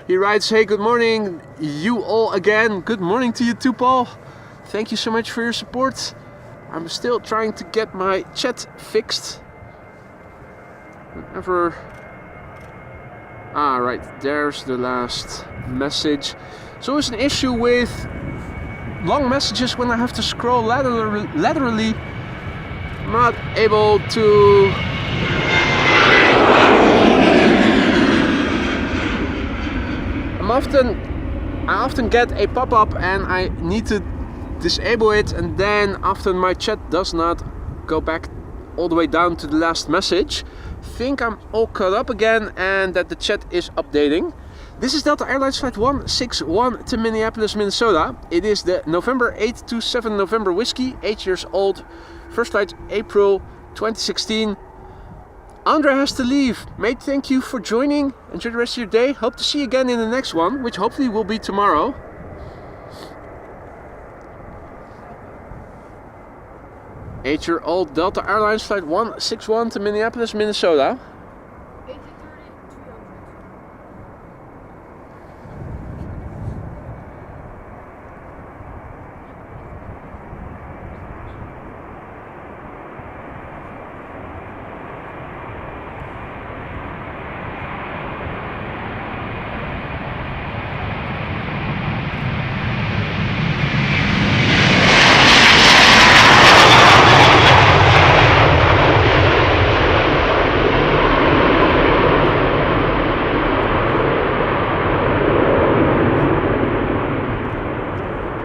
He writes, hey, good morning, you all again. Good morning to you too, Paul. Thank you so much for your support. I'm still trying to get my chat fixed. Whenever... Ah, right, there's the last message. It's always an issue with long messages when I have to scroll laterally. Not able to I often get a pop-up and I need to disable it, and then often my chat does not go back all the way down to the last message. Think I'm all caught up again and that the chat is updating. This is Delta Airlines flight 161 to Minneapolis, Minnesota. It is the November 827 November whiskey, 8 years old. First flight April 2016. Andre has to leave. Mate, thank you for joining. Enjoy the rest of your day. Hope to see you again in the next one, which hopefully will be tomorrow. Eight-year-old Delta Airlines flight 161 to Minneapolis, Minnesota.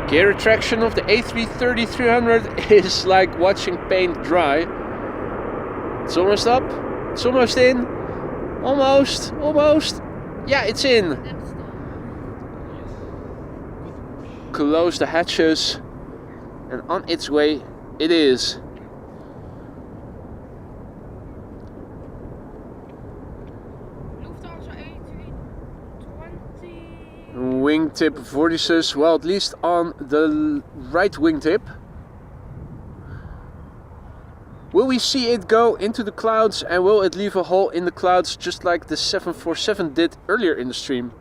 Gear traction of the A330-300 is like watching paint dry. It's almost up. It's almost in. Almost. Almost. Yeah, it's in. Close the hatches. And on its way it is. Wingtip vortices, well, at least on the right wingtip. Will we see it go into the clouds, and will it leave a hole in the clouds just like the 747 did earlier in the stream?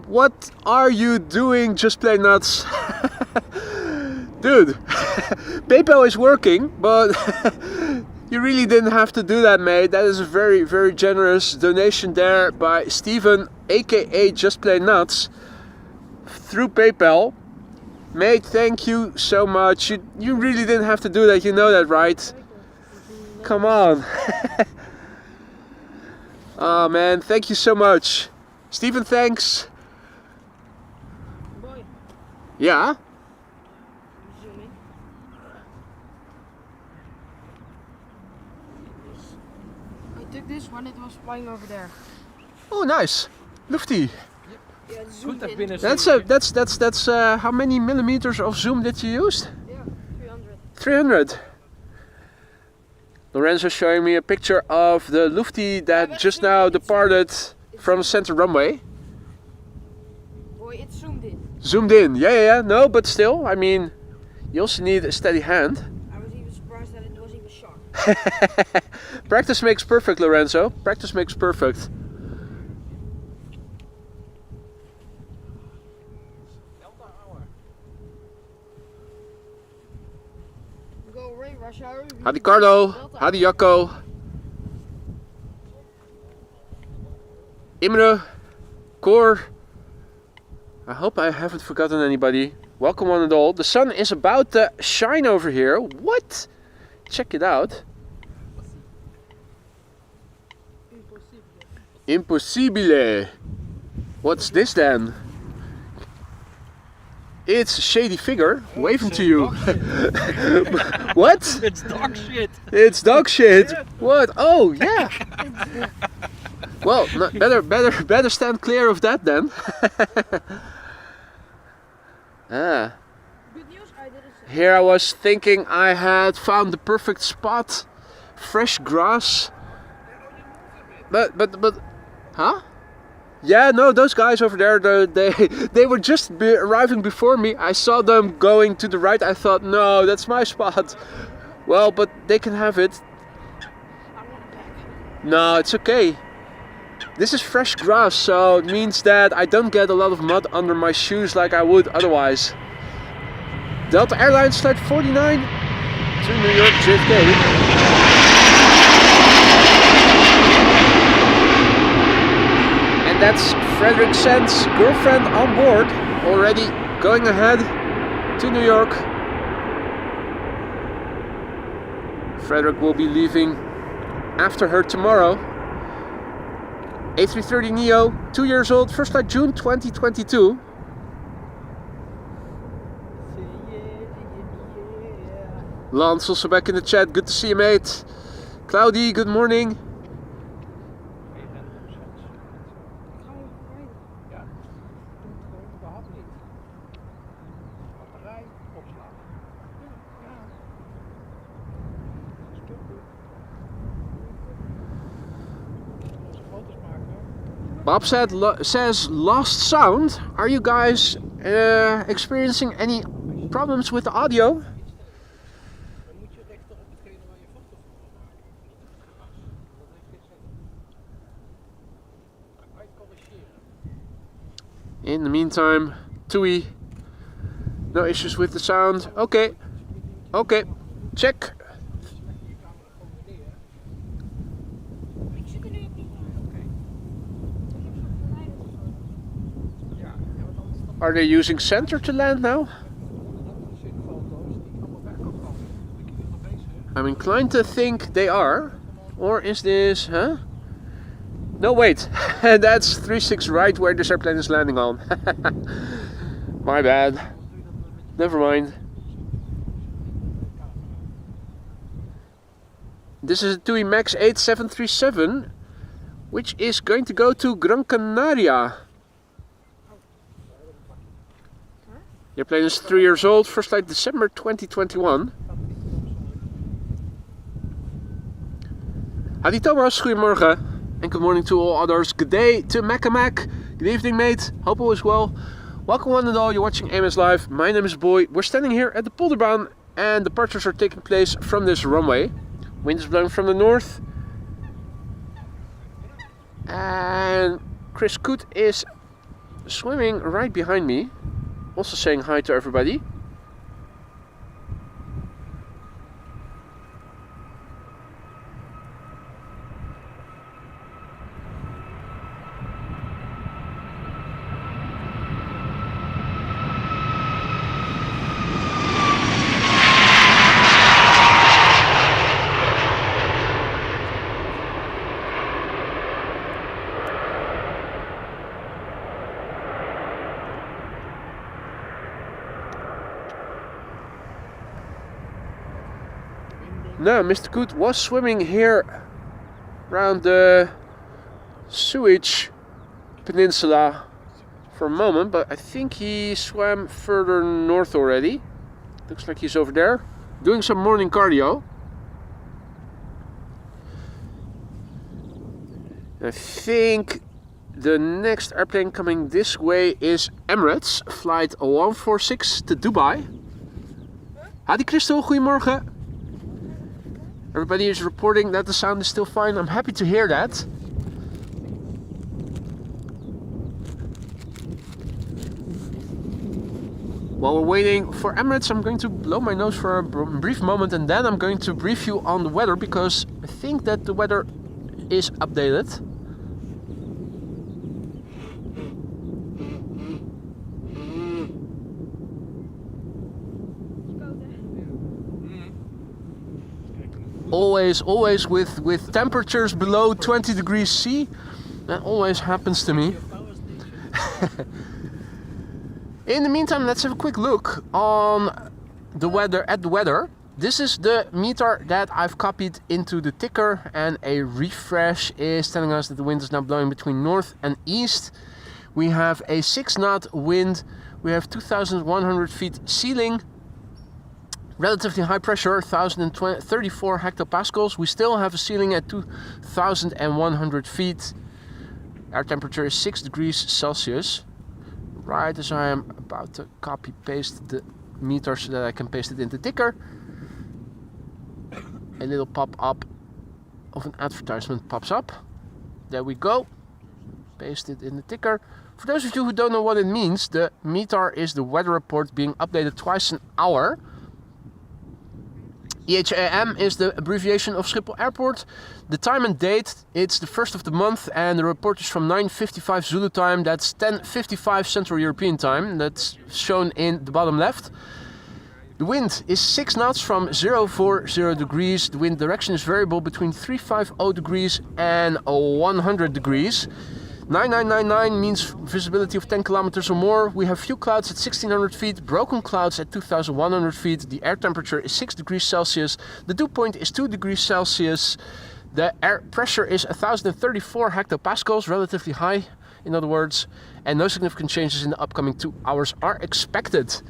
What are you doing? Just play nuts. Dude, PayPal is working, but you really didn't have to do that, mate. That is a very, very generous donation there by Steven, aka Just Play Nuts, through PayPal. Mate, thank you so much. You really didn't have to do that, you know that, right? Come on. Oh man, thank you so much. Steven, thanks. Boy. Yeah? This when it was flying over there. Oh, nice, lofty. Yeah, Could have been a That's how many millimeters of zoom did you use? Yeah, 300. 300. Lorenzo showing me a picture of the lofty that just now departed from center runway. Boy, it zoomed in. Zoomed in. Yeah. No, but still, I mean, you also need a steady hand. I was even surprised that it was even sharp. Practice makes perfect, Lorenzo. Practice makes perfect. Go away, rush hour. Howdy Carlo. Howdy Jacco. Imre. Cor. I hope I haven't forgotten anybody. Welcome one and all. The sun is about to shine over here. What? Check it out. Impossibile. What's this then? It's a shady figure waving to you. What? It's dog shit. It's dog shit. What? Oh yeah. Well, no, better stand clear of that then. Ah. Good news, I didn't say. Here I was thinking I had found the perfect spot, fresh grass. But, huh? Yeah, no, those guys over there, they were just arriving before me. I saw them going to the right. I thought, no, that's my spot. Well, but they can have it. No, it's okay. This is fresh grass, so it means that I don't get a lot of mud under my shoes like I would otherwise. Delta Airlines flight 49 to New York JFK. And that's Frederick Sand's girlfriend on board, already going ahead to New York. Frederick will be leaving after her tomorrow. A330neo, 2 years old, first flight June 2022. Lance also back in the chat, good to see you mate. Cloudy, good morning. Bob says lost sound. Are you guys experiencing any problems with the audio? Dan moet je rechter op hetgene waar je foto van wil maken. Dat heeft geen zin. Dan kan je het corrigeren. In the meantime, TUI, no issues with the sound. Okay, okay, check. Ik zit er nu ook niet aan. Are they using center to land now? I'm inclined to think they are. Or is this, huh? No, wait. That's 36 right where this airplane is landing on. My bad. Never mind. This is a TUI Max 8737, which is going to go to Gran Canaria. The airplane is 3 years old, first flight December 2021. Howdy Thomas, goedemorgen. And good morning to all others. Good day to Mac. Good evening, mate. Hope all is well. Welcome one and all, you're watching AMS Live. My name is Boy. We're standing here at the Polderbaan and departures are taking place from this runway. Wind is blowing from the north. And Chris Koot is swimming right behind me. Also saying hi to everybody. No, Mr. Koot was swimming here around the Suez Peninsula for a moment, but I think he swam further north already. Looks like he's over there doing some morning cardio. I think the next airplane coming this way is Emirates, flight 146 to Dubai. Hadi Crystal, goedemorgen. Everybody is reporting that the sound is still fine. I'm happy to hear that. While we're waiting for Emirates, I'm going to blow my nose for a brief moment and then I'm going to brief you on the weather because I think that the weather is updated. Always with temperatures below 20 degrees C. That always happens to me. In the meantime, let's have a quick look on the weather. This is the meter that I've copied into the ticker, and a refresh is telling us that the wind is now blowing between north and east. We have a 6-knot wind. We have 2,100 feet ceiling. Relatively high pressure, 1,034 hectopascals. We still have a ceiling at 2,100 feet. Air temperature is 6 degrees Celsius. Right as I am about to copy paste the meter so that I can paste it in the ticker, a little pop-up of an advertisement pops up. There we go. Paste it in the ticker. For those of you who don't know what it means, the meter is the weather report being updated twice an hour. EHAM is the abbreviation of Schiphol Airport. The time and date, it's the 1st of the month and the report is from 9:55 Zulu time. That's 10:55 Central European time. That's shown in the bottom left. The wind is 6 knots from 040 degrees. The wind direction is variable between 350 degrees and 100 degrees. 9999 means visibility of 10 kilometers or more. We have few clouds at 1600 feet, broken clouds at 2100 feet. The air temperature is 6 degrees Celsius. The dew point is 2 degrees Celsius. The air pressure is 1034 hectopascals, relatively high in other words. And no significant changes in the upcoming 2 hours are expected.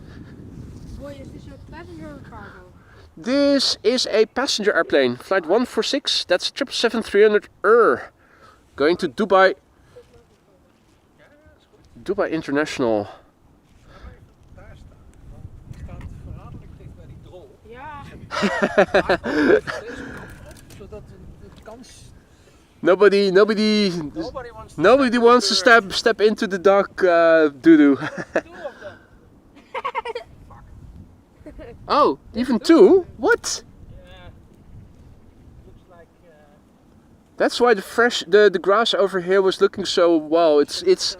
Boy, is this a passenger or cargo? This is a passenger airplane, flight 146. That's 777-300 going to Dubai. Dubai International. Daar staat verraderlijk dicht bij die drol. Ja. Deze kant op, zodat de kans... Nobody wants to step into the dark doo-doo. 2 of them. Oh, even 2? What? Yeah. Looks like... That's why the grass over here was looking so wow. It's it's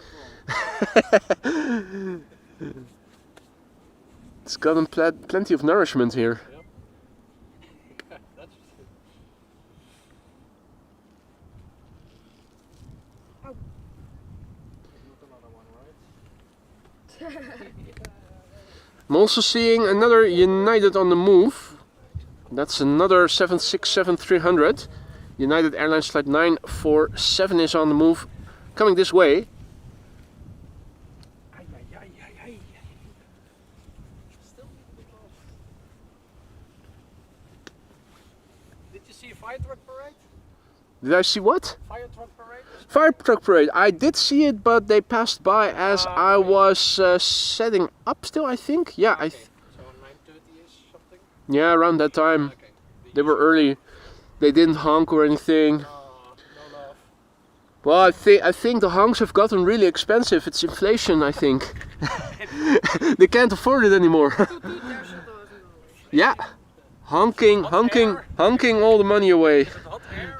gotten plenty of nourishment here. Yep. That's... Oh. Not another one, right? I'm also seeing another United on the move. That's another 767-300. United Airlines flight 947 is on the move, coming this way. Still a bit lost. Did you see a fire truck parade? Did I see what? Fire truck parade? Fire truck parade. I did see it, but they passed by as I okay. was setting up still, I think. Yeah, Okay. So 9:30ish something? yeah, around that time. Okay. They were early. They didn't honk or anything. No love. Well, I think the honks have gotten really expensive. It's inflation, I think. They can't afford it anymore. Yeah, honking all the money away. Hot air.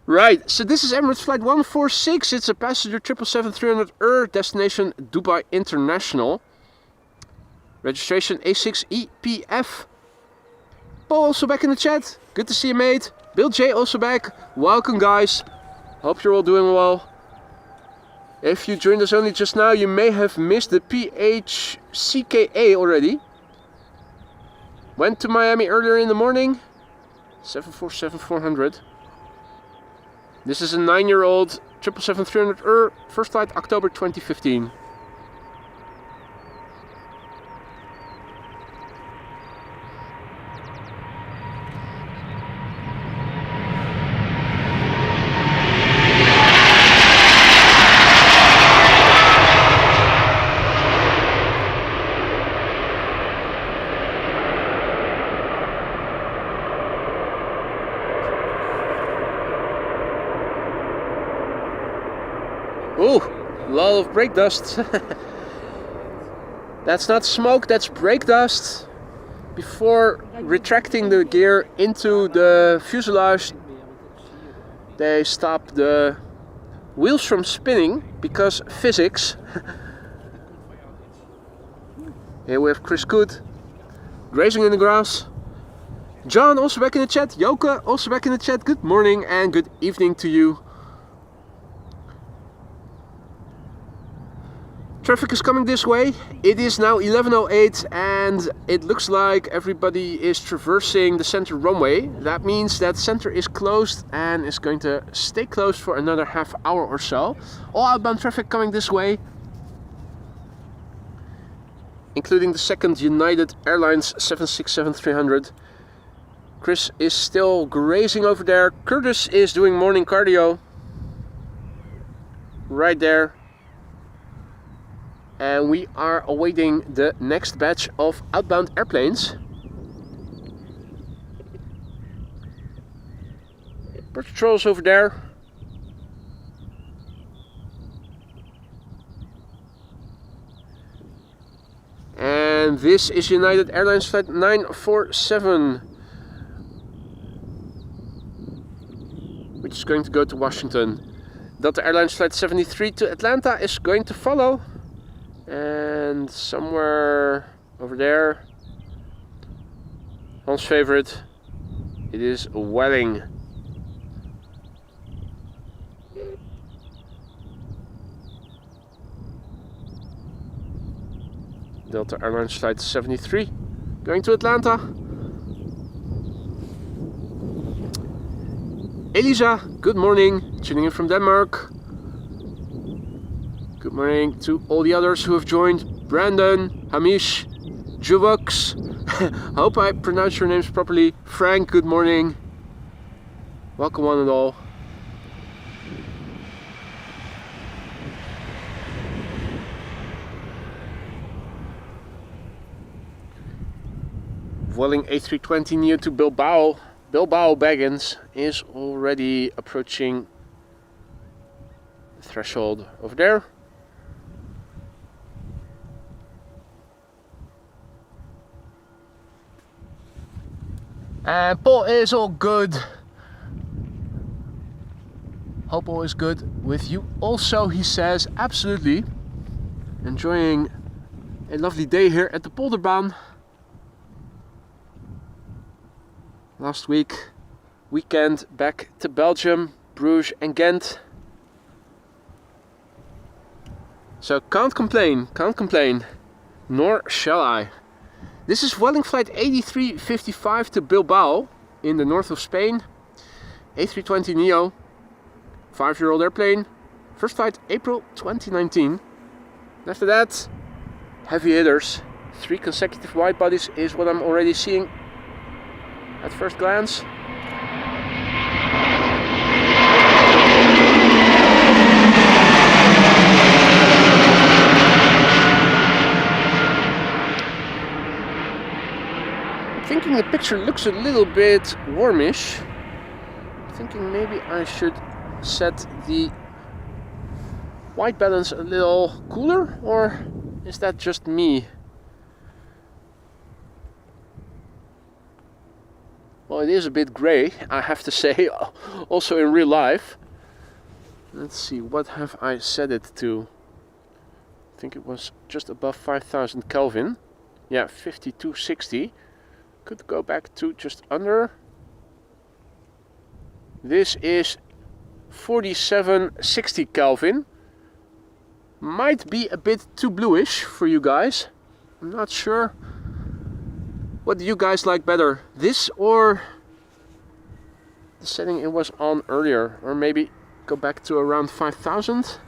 Right, so this is Emirates flight 146. It's a passenger 777-300 destination Dubai International. Registration A6EPF. Paul also back in the chat. Good to see you, mate. Bill J also back. Welcome, guys. Hope you're all doing well. If you joined us only just now, you may have missed the PHCKA already. Went to Miami earlier in the morning. 747-400. This is a 9-year-old 777-300 first flight October 2015. Ooh, a lot of brake dust. That's not smoke, that's brake dust. Before retracting the gear into the fuselage, they stop the wheels from spinning because physics. Here we have Chris Good grazing in the grass. John also back in the chat. Joke also back in the chat. Good morning and good evening to you. Traffic is coming this way. It is now 11:08 and it looks like everybody is traversing the center runway. That means that center is closed and is going to stay closed for another half hour or so. All outbound traffic coming this way, including the second United Airlines 767-300. Chris is still grazing over there. Curtis is doing morning cardio right there. And we are awaiting the next batch of outbound airplanes. Bird Patrol's over there. And this is United Airlines flight 947, which is going to go to Washington. Delta Airlines flight 73 to Atlanta is going to follow. And somewhere over there, Hans' favorite, it is Welling. Delta Airlines flight 73 going to Atlanta. Elisa, good morning, tuning in from Denmark. Good morning to all the others who have joined. Brandon, Hamish, Juvux. Hope I pronounced your names properly. Frank, good morning. Welcome one and all. Vueling A320neo to Bilbao. Bilbao Baggins is already approaching the threshold over there. And Paul is all good. Hope all is good with you also, he says. Absolutely. Enjoying a lovely day here at the Polderbaan. Last weekend back to Belgium, Bruges and Ghent. So can't complain, nor shall I. This is Vueling flight 8355 to Bilbao in the north of Spain. A320neo, 5-year-old airplane. First flight April 2019. After that, heavy hitters. 3 consecutive wide bodies is what I'm already seeing at first glance. Thinking the picture looks a little bit warmish. Thinking maybe I should set the white balance a little cooler, or is that just me? Well, it is a bit grey, I have to say, also in real life. Let's see, what have I set it to? I think it was just above 5000 Kelvin. Yeah, 5260. Could go back to just under. This is 4760 Kelvin. Might be a bit too bluish for you guys. I'm not sure. What do you guys like better? This or the setting it was on earlier? Or maybe go back to around 5000?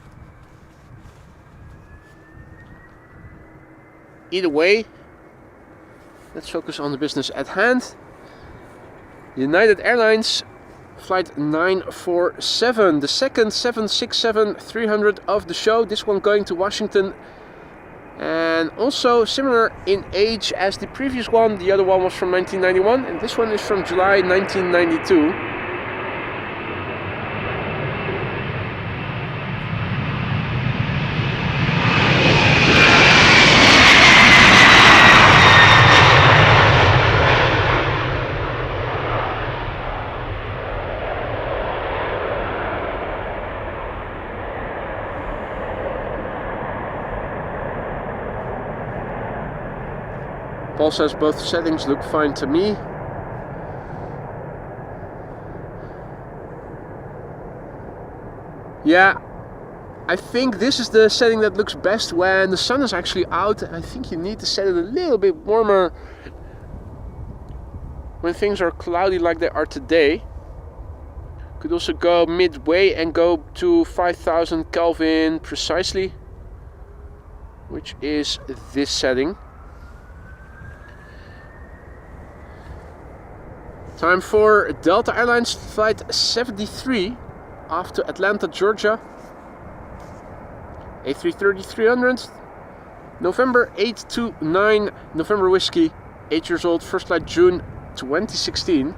Either way, let's focus on the business at hand. United Airlines flight 947, the second 767-300 of the show. This one going to Washington, and also similar in age as the previous one. The other one was from 1991 and this one is from July 1992. Paul says both settings look fine to me. Yeah, I think this is the setting that looks best when the sun is actually out. I think you need to set it a little bit warmer when things are cloudy like they are today. Could also go midway and go to 5000 Kelvin precisely, which is this setting. Time for Delta Airlines flight 73 off to Atlanta, Georgia. A330-300, November 8 to 9, November Whiskey, 8 years old, first flight June 2016.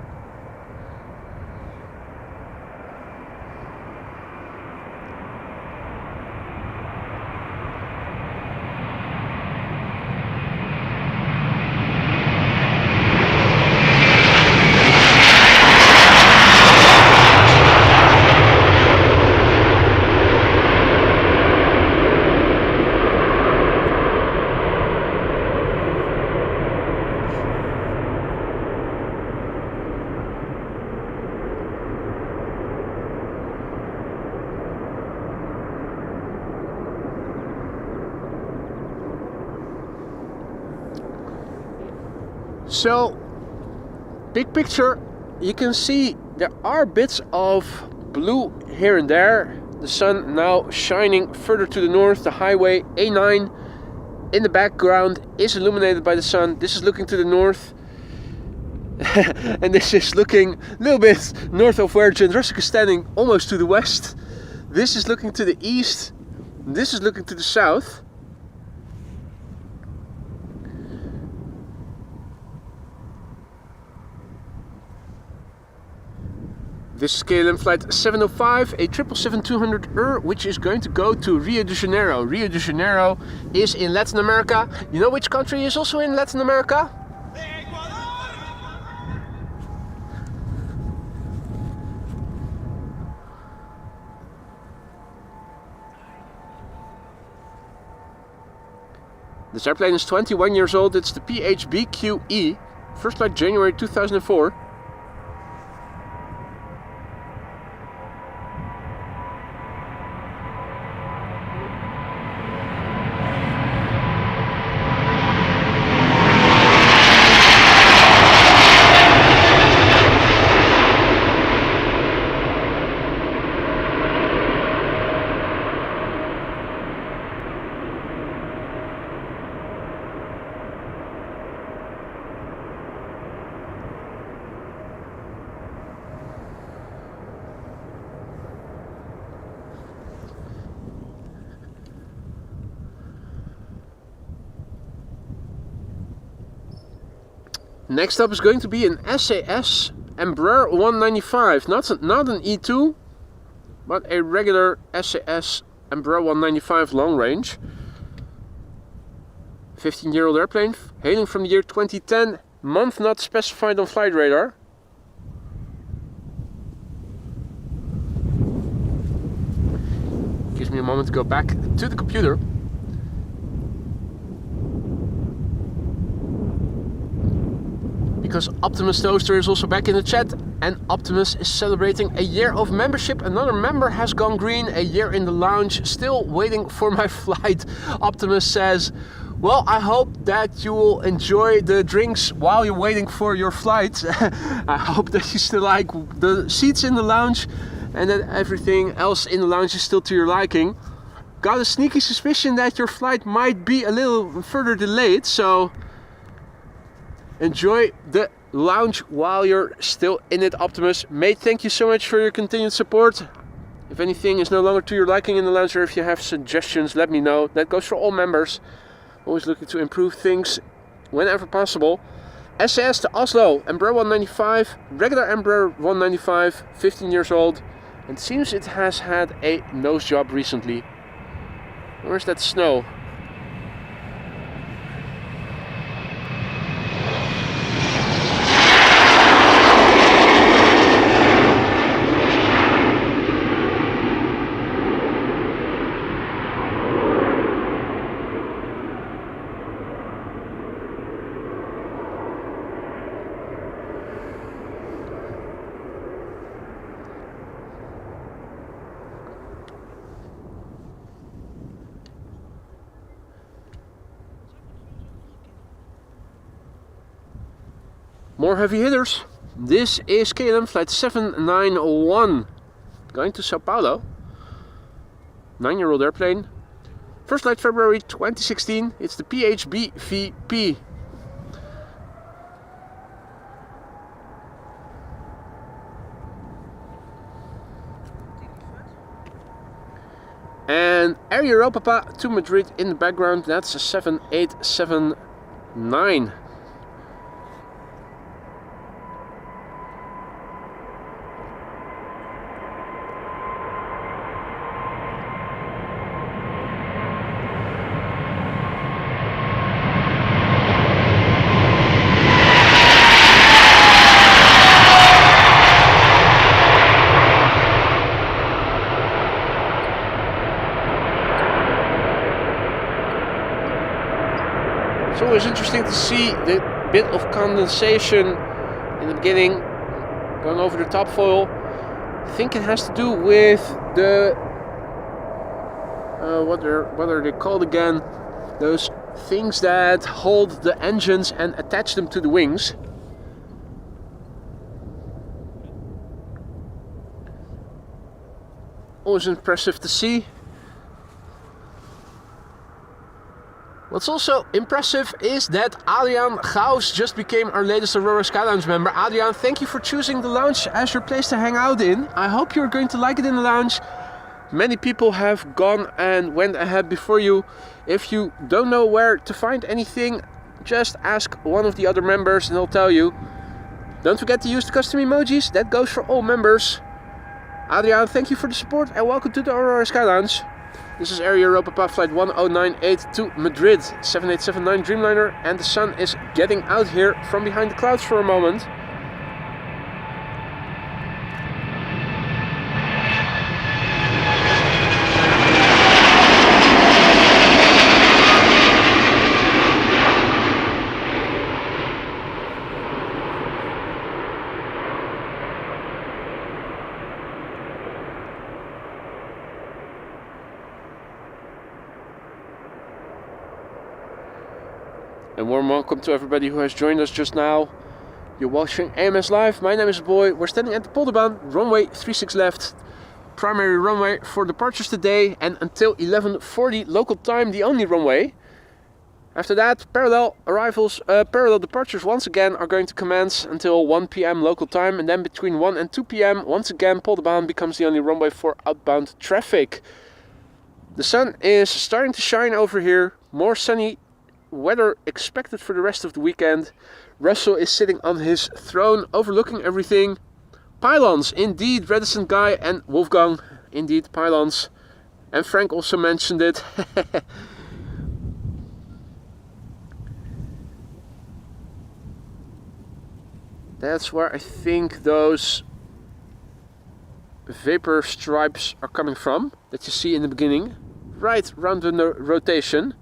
So, big picture, you can see there are bits of blue here and there. The sun now shining further to the north. The highway A9 in the background is illuminated by the sun. This is looking to the north. And this is looking a little bit north of where Jędrzejczyk is standing, almost to the west. This is looking to the east. This is looking to the south. This is KLM flight 705, a 777-200ER, which is going to go to Rio de Janeiro. Rio de Janeiro is in Latin America. You know which country is also in Latin America? This airplane is 21 years old. It's the PHBQE. First flight January 2004. Next up is going to be an SAS Embraer 195, not an E2, but a regular SAS Embraer 195 long range. 15-year-old airplane, hailing from the year 2010, month not specified on flight radar. Gives me a moment to go back to the computer. Because Optimus Toaster is also back in the chat, and Optimus is celebrating a year of membership. Another member has gone green, a year in the lounge, still waiting for my flight. Optimus says, well, I hope that you will enjoy the drinks while you're waiting for your flight. I hope that you still like the seats in the lounge and that everything else in the lounge is still to your liking. Got a sneaky suspicion that your flight might be a little further delayed, so enjoy the lounge while you're still in it, Optimus. Mate, thank you so much for your continued support. If anything is no longer to your liking in the lounge, or if you have suggestions, let me know. That goes for all members. Always looking to improve things whenever possible. SAS to Oslo, Embraer 195, regular Embraer 195, 15 years old. And seems it has had a nose job recently. Where's that snow? More heavy hitters. This is KLM flight 791 going to Sao Paulo. 9-year-old airplane. First flight February 2016. It's the PHBVP. And Air Europa to Madrid in the background. That's a 7879. It's always interesting to see the bit of condensation in the beginning going over the top foil. I think it has to do with the what are they called again? Those things that hold the engines and attach them to the wings. Always impressive to see. What's also impressive is that Adrian Gauss just became our latest Aurora Sky Lounge member. Adrian, thank you for choosing the lounge as your place to hang out in. I hope you're going to like it in the lounge. Many people have gone and went ahead before you. If you don't know where to find anything, just ask one of the other members and they'll tell you. Don't forget to use the custom emojis. That goes for all members. Adrian, thank you for the support and welcome to the Aurora Sky Lounge. This is Air Europa Papa flight 1098 to Madrid, 7879 Dreamliner, and the sun is getting out here from behind the clouds for a moment. A warm welcome to everybody who has joined us just now. You're watching AMS Live. My name is Boy. We're standing at the Polderbaan, runway 36 left. Primary runway for departures today and until 11:40 local time, the only runway. After that, parallel departures once again are going to commence until 1 p.m. local time, and then between 1 and 2 p.m. once again Polderbaan becomes the only runway for outbound traffic. The sun is starting to shine over here. More sunny weather expected for the rest of the weekend. Russell is sitting on his throne overlooking everything. Pylons, indeed, Reticent Guy and Wolfgang, indeed, pylons. And Frank also mentioned it. That's where I think those vapor stripes are coming from, that you see in the beginning, right round the rotation.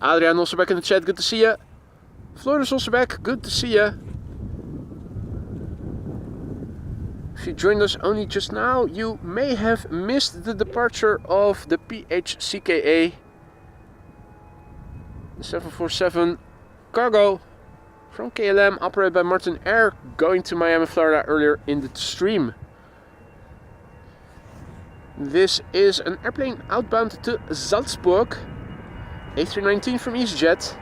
Adrian also back in the chat, good to see you. Floris also back, good to see you. If you joined us only just now, you may have missed the departure of the PHCKA, the 747 Cargo from KLM, operated by Martin Air, going to Miami, Florida earlier in the stream. This is an airplane outbound to Salzburg. A319 from EasyJet.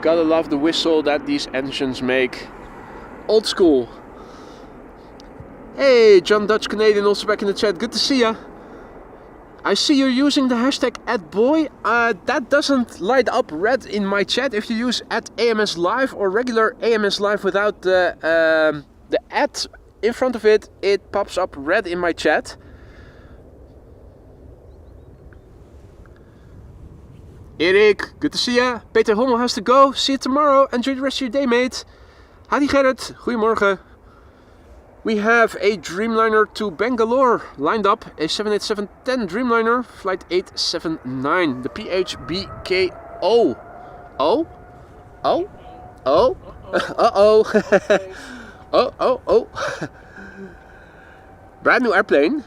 Gotta love the whistle that these engines make. Old school. Hey, John Dutch Canadian also back in the chat. Good to see ya. I see you're using the hashtag @boy. That doesn't light up red in my chat. If you use @AMS Live or regular AMS Live without the @ in front of it, it pops up red in my chat. Erik, good to see ya. Peter Hommel has to go. See you tomorrow. Enjoy the rest of your day, mate. Hadi Gerrit, goedemorgen. We have a Dreamliner to Bangalore lined up, a 787-10 Dreamliner, flight 879, the PHBKO. Oh? Oh? Oh? Uh-oh. Oh. Brand new airplane.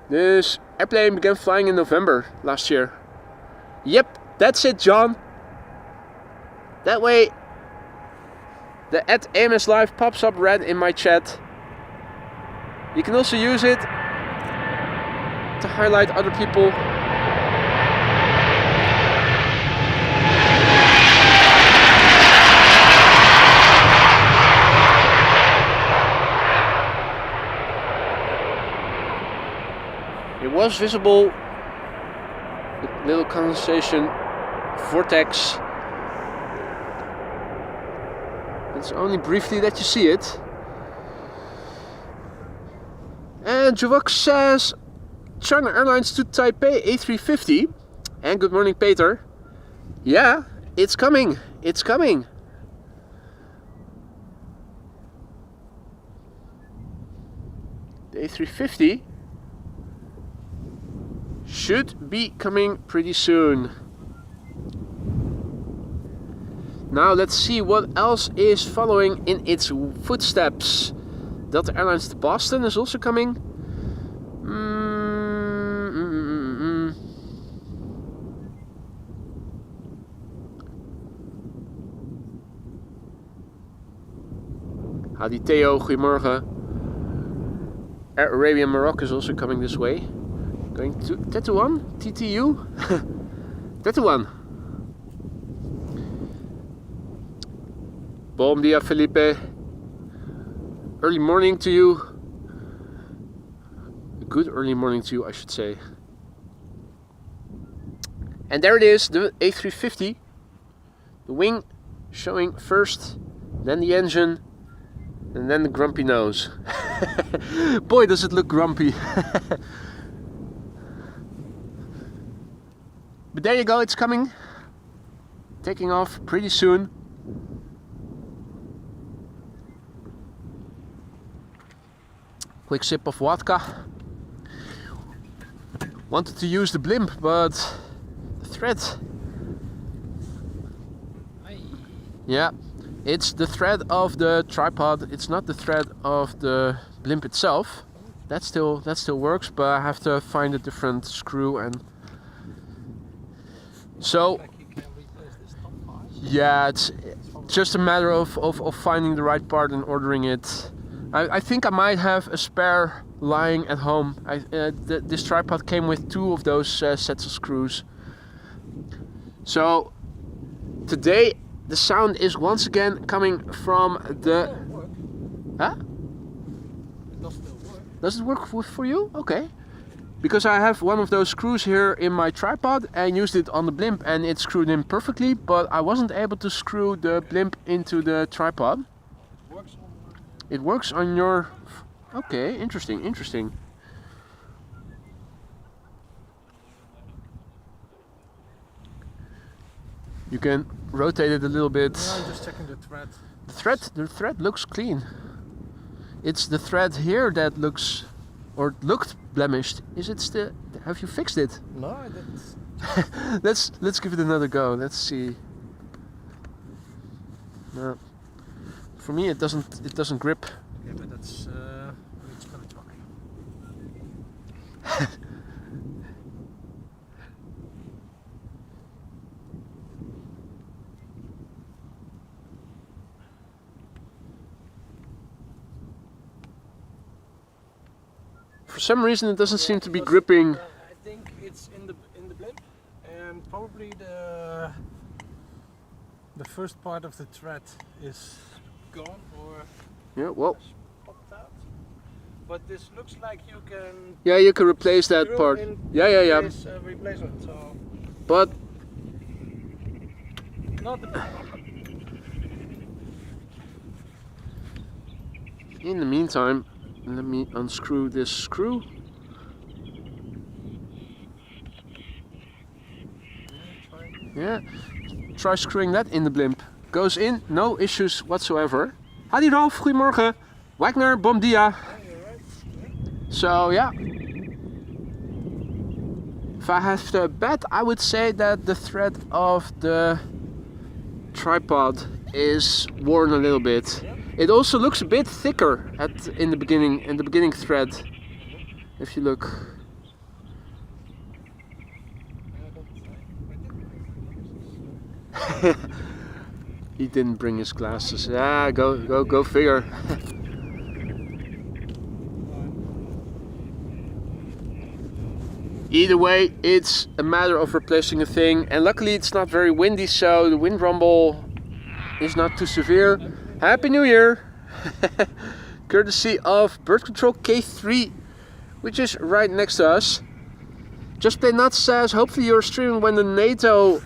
This airplane began flying in November last year. Yep, that's it, John. That way, the @AMS Live pops up red in my chat. You can also use it to highlight other people. It was visible, the little condensation vortex. It's only briefly that you see it. And Javok says, China Airlines to Taipei A350. And good morning, Peter. Yeah, it's coming. It's coming. The A350 should be coming pretty soon. Now let's see what else is following in its footsteps. Delta Airlines to Boston is also coming. Hadi Theo, goedemorgen. Air Arabian Morocco is also coming this way. Going to Tetuan, TTU. That's the one. Bom dia, Felipe. Early morning to you. A good early morning to you, I should say. And there it is, the A350. The wing showing first, then the engine, and then the grumpy nose. Boy, does it look grumpy. But there you go, it's coming. Taking off pretty soon. Quick sip of vodka. Wanted to use the blimp, but the thread. Yeah, it's the thread of the tripod. It's not the thread of the blimp itself. That still works, but I have to find a different screw and. So. Yeah, it's just a matter of finding the right part and ordering it. I think I might have a spare lying at home. This tripod came with 2 of those sets of screws. So today the sound is once again coming from the... Huh? It does still work. Does it work for you? Okay. Because I have one of those screws here in my tripod and used it on the blimp and it screwed in perfectly, but I wasn't able to screw the blimp into the tripod. It works on your... Okay, interesting, interesting. You can rotate it a little bit. No, I'm just checking the thread. The thread looks clean. It's the thread here that looks, or looked blemished. Is it still? Have you fixed it? No, I didn't. Let's give it another go. Let's see. No, for me it doesn't grip. Yeah, but that's it's gonna talk. For some reason it doesn't seem to be gripping. I think it's in the blimp, and probably the first part of the thread is gone or Yeah, well. popped out. But this looks like you can. Yeah, you can replace that screw part. in Yeah. This replacement. So. But Not the. in the meantime, let me unscrew this screw. Yeah, try screwing that in the blimp. Goes in, no issues whatsoever. Hadi Rolf, goedemorgen. Wagner, bom dia. So yeah, if I have to bet, I would say that the thread of the tripod is worn a little bit. It also looks a bit thicker in the beginning thread. If you look. He didn't bring his glasses. Ah, go figure. Either way, it's a matter of replacing a thing, and luckily it's not very windy, so the wind rumble is not too severe. Happy New Year! Courtesy of Bird Control K3, which is right next to us. Just Play Nuts says, hopefully you're streaming when the NATO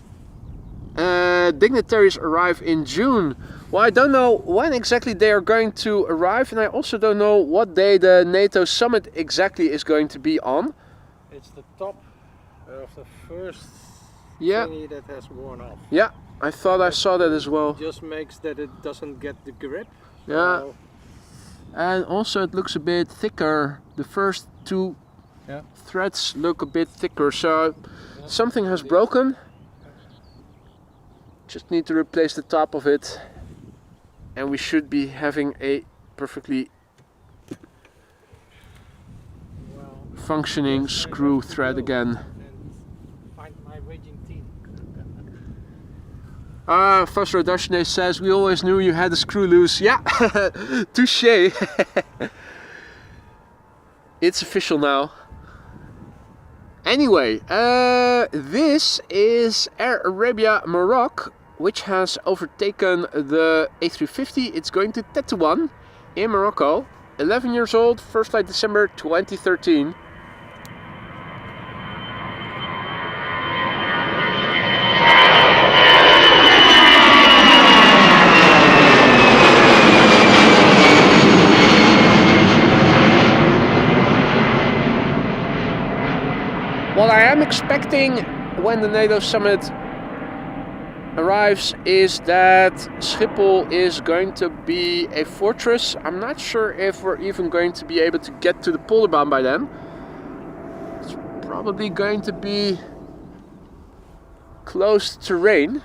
dignitaries arrive in June. Well, I don't know when exactly they are going to arrive, and I also don't know what day the NATO summit exactly is going to be on. It's the top of the first Yeah. thingy that has worn off. Yeah, I thought I saw that as well. Just makes that it doesn't get the grip. Yeah. So, And also it looks a bit thicker. The first 2 yeah. threads look a bit thicker, so something has broken. Just need to replace the top of it, and we should be having a perfectly functioning screw thread again. And find my raging team. Fosro Dashne says, we always knew you had a screw loose. Yeah, touche. It's official now. Anyway, this is Air Arabia Morocco, which has overtaken the A350. It's going to Tetuan in Morocco. 11 years old, first flight December 2013. What I am expecting when the NATO summit arrives is that Schiphol is going to be a fortress. I'm not sure if we're even going to be able to get to the Polderbaan by then. It's probably going to be closed terrain.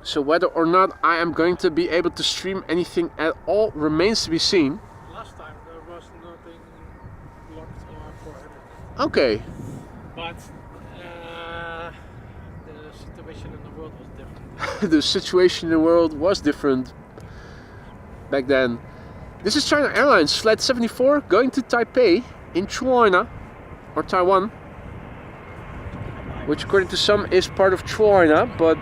So whether or not I am going to be able to stream anything at all remains to be seen. Last time there was nothing locked or prohibited. Okay. But the situation in the world was different. The situation in the world was different back then. This is China Airlines flight 74 going to Taipei in China or Taiwan, which according to some is part of China, but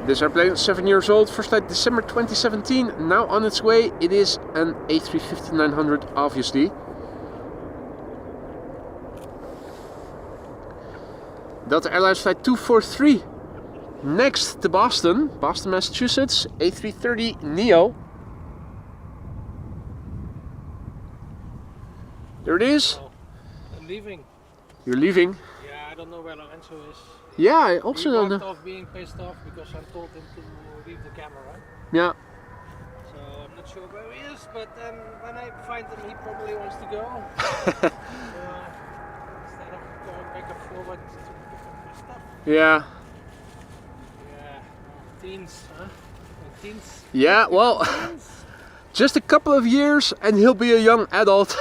this airplane, 7 years old, first flight December 2017, now on its way. It is an A350-900, obviously. Delta Airlines flight 243, next to Boston, Massachusetts, A330neo. There it is. So, I'm leaving. You're leaving? Yeah, I don't know where Lorenzo is. Yeah, I also He don't walked know. off being pissed off because I told him to leave the camera. Yeah. So I'm not sure where he is, but when I find him, he probably wants to go. So, instead of going back and forward to different stuff. Yeah. Yeah, teens, huh? Teens. Yeah, well, Teens. just a couple of years and he'll be a young adult.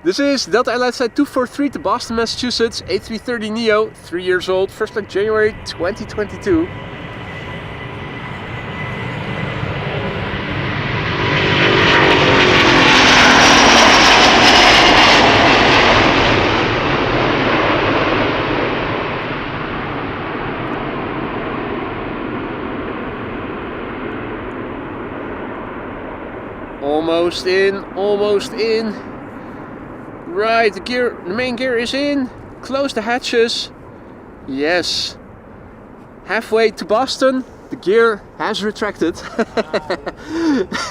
This is Delta Airlines flight 243 to Boston, Massachusetts, A330neo, 3 years old, first flight January 2022. Almost in, almost in. Right, the main gear is in. Close the hatches. Yes. Halfway to Boston, the gear has retracted.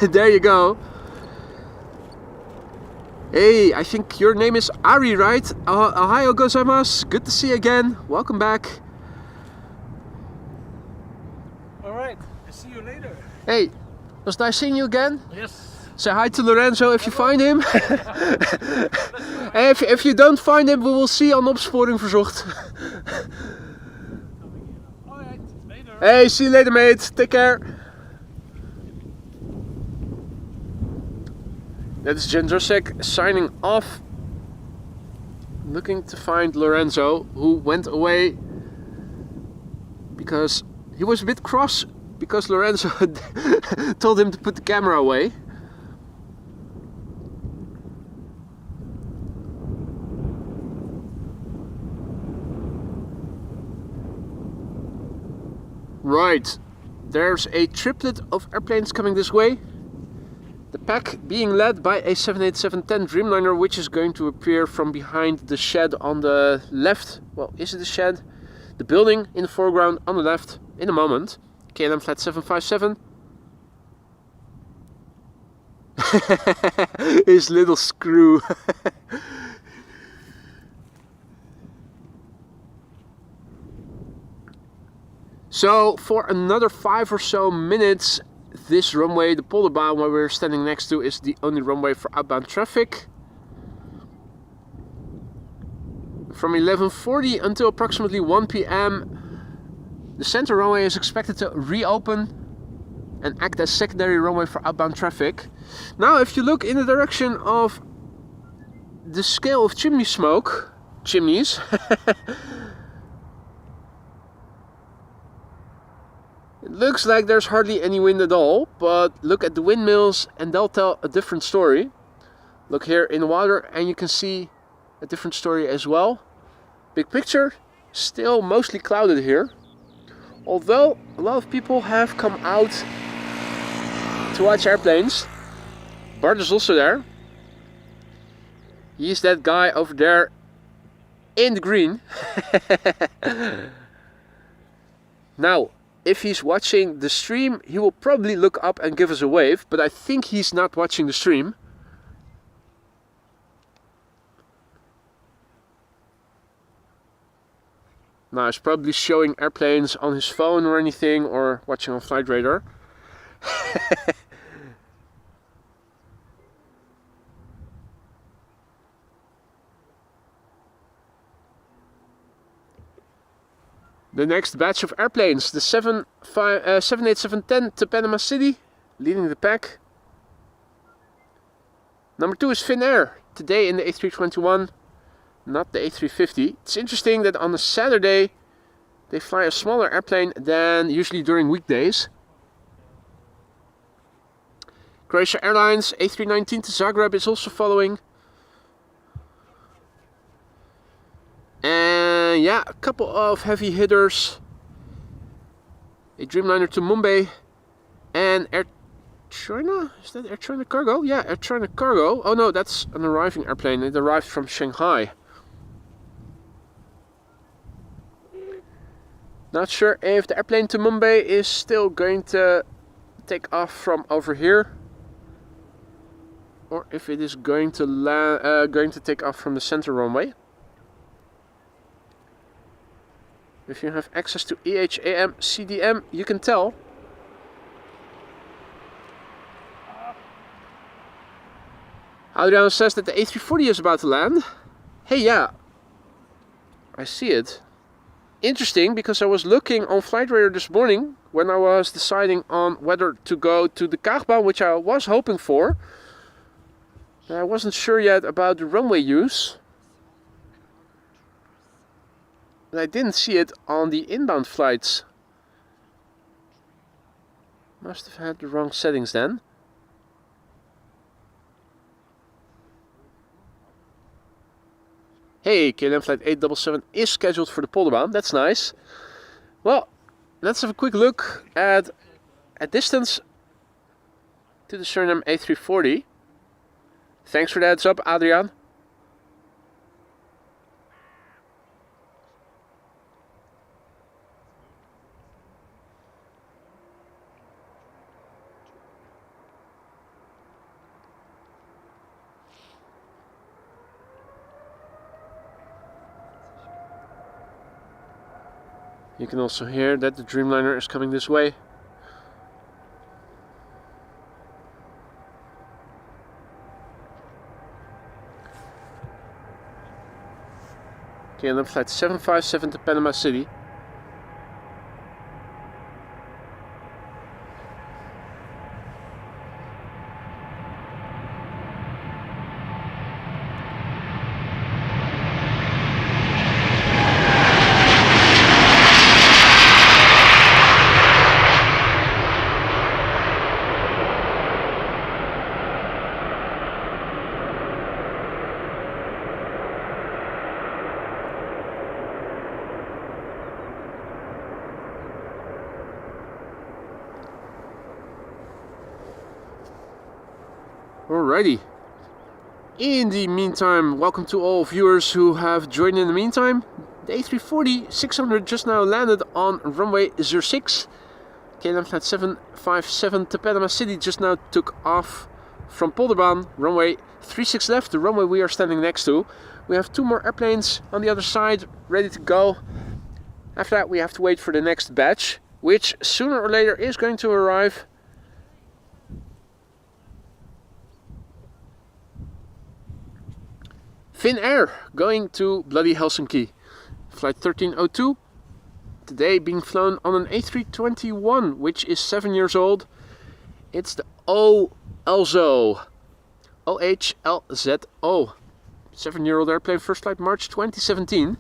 There you go. Hey, I think your name is Ari, right? Ohio gozaimasu. Good to see you again. Welcome back. Alright, I see you later. Hey, was nice seeing you again. Yes. Say hi to Lorenzo if you find him. And if you don't find him, we will see on opsporing verzocht. Alright, later. Hey, see you later, mate. Take care. That is Jędrzejczyk signing off. Looking to find Lorenzo, who went away because he was a bit cross because Lorenzo told him to put the camera away. Right, there's a triplet of airplanes coming this way. The pack being led by a 787-10 Dreamliner, which is going to appear from behind the shed on the left. Well, is it a shed? The building in the foreground on the left in a moment. KLM flight 757. His little screw. So for another 5 or so minutes, this runway, the Polderbaan where we're standing next to, is the only runway for outbound traffic. From 11:40 until approximately 1 p.m. the center runway is expected to reopen and act as secondary runway for outbound traffic. Now if you look in the direction of the scale of chimneys, it looks like there's hardly any wind at all, but look at the windmills and they'll tell a different story. Look here in the water and you can see a different story as well. Big picture, still mostly clouded here. Although a lot of people have come out to watch airplanes. Bart is also there. He's that guy over there in the green. Now, if he's watching the stream, he will probably look up and give us a wave, but I think he's not watching the stream. Now he's probably showing airplanes on his phone or anything, or watching on Flight Radar. The next batch of airplanes, the 787-10 to Panama City, leading the pack. Number 2 is Finnair, today in the A321, not the A350. It's interesting that on a Saturday they fly a smaller airplane than usually during weekdays. Croatia Airlines, A319 to Zagreb is also following. And yeah, a couple of heavy hitters. A Dreamliner to Mumbai and Air China? Is that Air China Cargo? Yeah, Air China Cargo. Oh no, that's an arriving airplane. It arrived from Shanghai. Not sure if the airplane to Mumbai is still going to take off from over here, or if it is going to take off from the center runway. If you have access to EHAM CDM, you can tell. Adrian says that the A340 is about to land. Hey, yeah, I see it. Interesting, because I was looking on Flight Radar this morning when I was deciding on whether to go to the Kaagbaan, which I was hoping for. I wasn't sure yet about the runway use. And I didn't see it on the inbound flights. Must have had the wrong settings then. Hey, KLM flight 877 is scheduled for the Polderbaan. That's nice. Well, let's have a quick look at a distance to the Suriname A340. Thanks for the heads up, Adrian. You can also hear that the Dreamliner is coming this way. KLM flight 757 to Panama City. Alrighty. In the meantime, welcome to all viewers who have joined in the meantime. The A340-600 just now landed on runway 06. KLM flight 757 to Panama City just now took off from Polderbaan. Runway 36 left, the runway we are standing next to. We have 2 more airplanes on the other side ready to go. After that we have to wait for the next batch, which sooner or later is going to arrive. Finnair going to bloody Helsinki. Flight 1302. Today being flown on an A321, which is 7 years old. It's the OHLZO. OHLZO. 7-year-old airplane, first flight March 2017.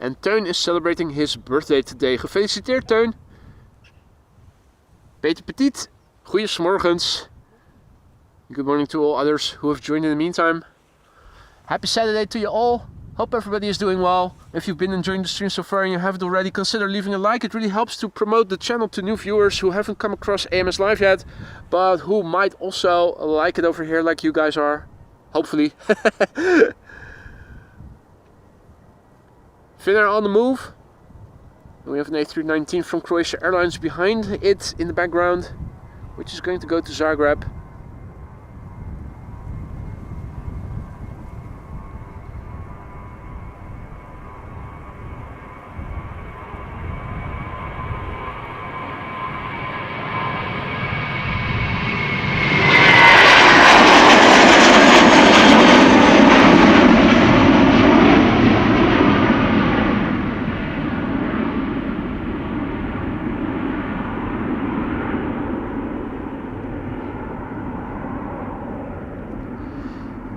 And Teun is celebrating his birthday today. Gefeliciteerd Teun. Peter Petit, goeiemorgens. Good morning to all others who have joined in the meantime. Happy Saturday to you all. Hope everybody is doing well. If you've been enjoying the stream so far and you haven't already, consider leaving a like. It really helps to promote the channel to new viewers who haven't come across AMS Live yet, but who might also like it over here like you guys are. Hopefully. Finnair on the move. We have an A319 from Croatia Airlines behind it in the background, which is going to go to Zagreb.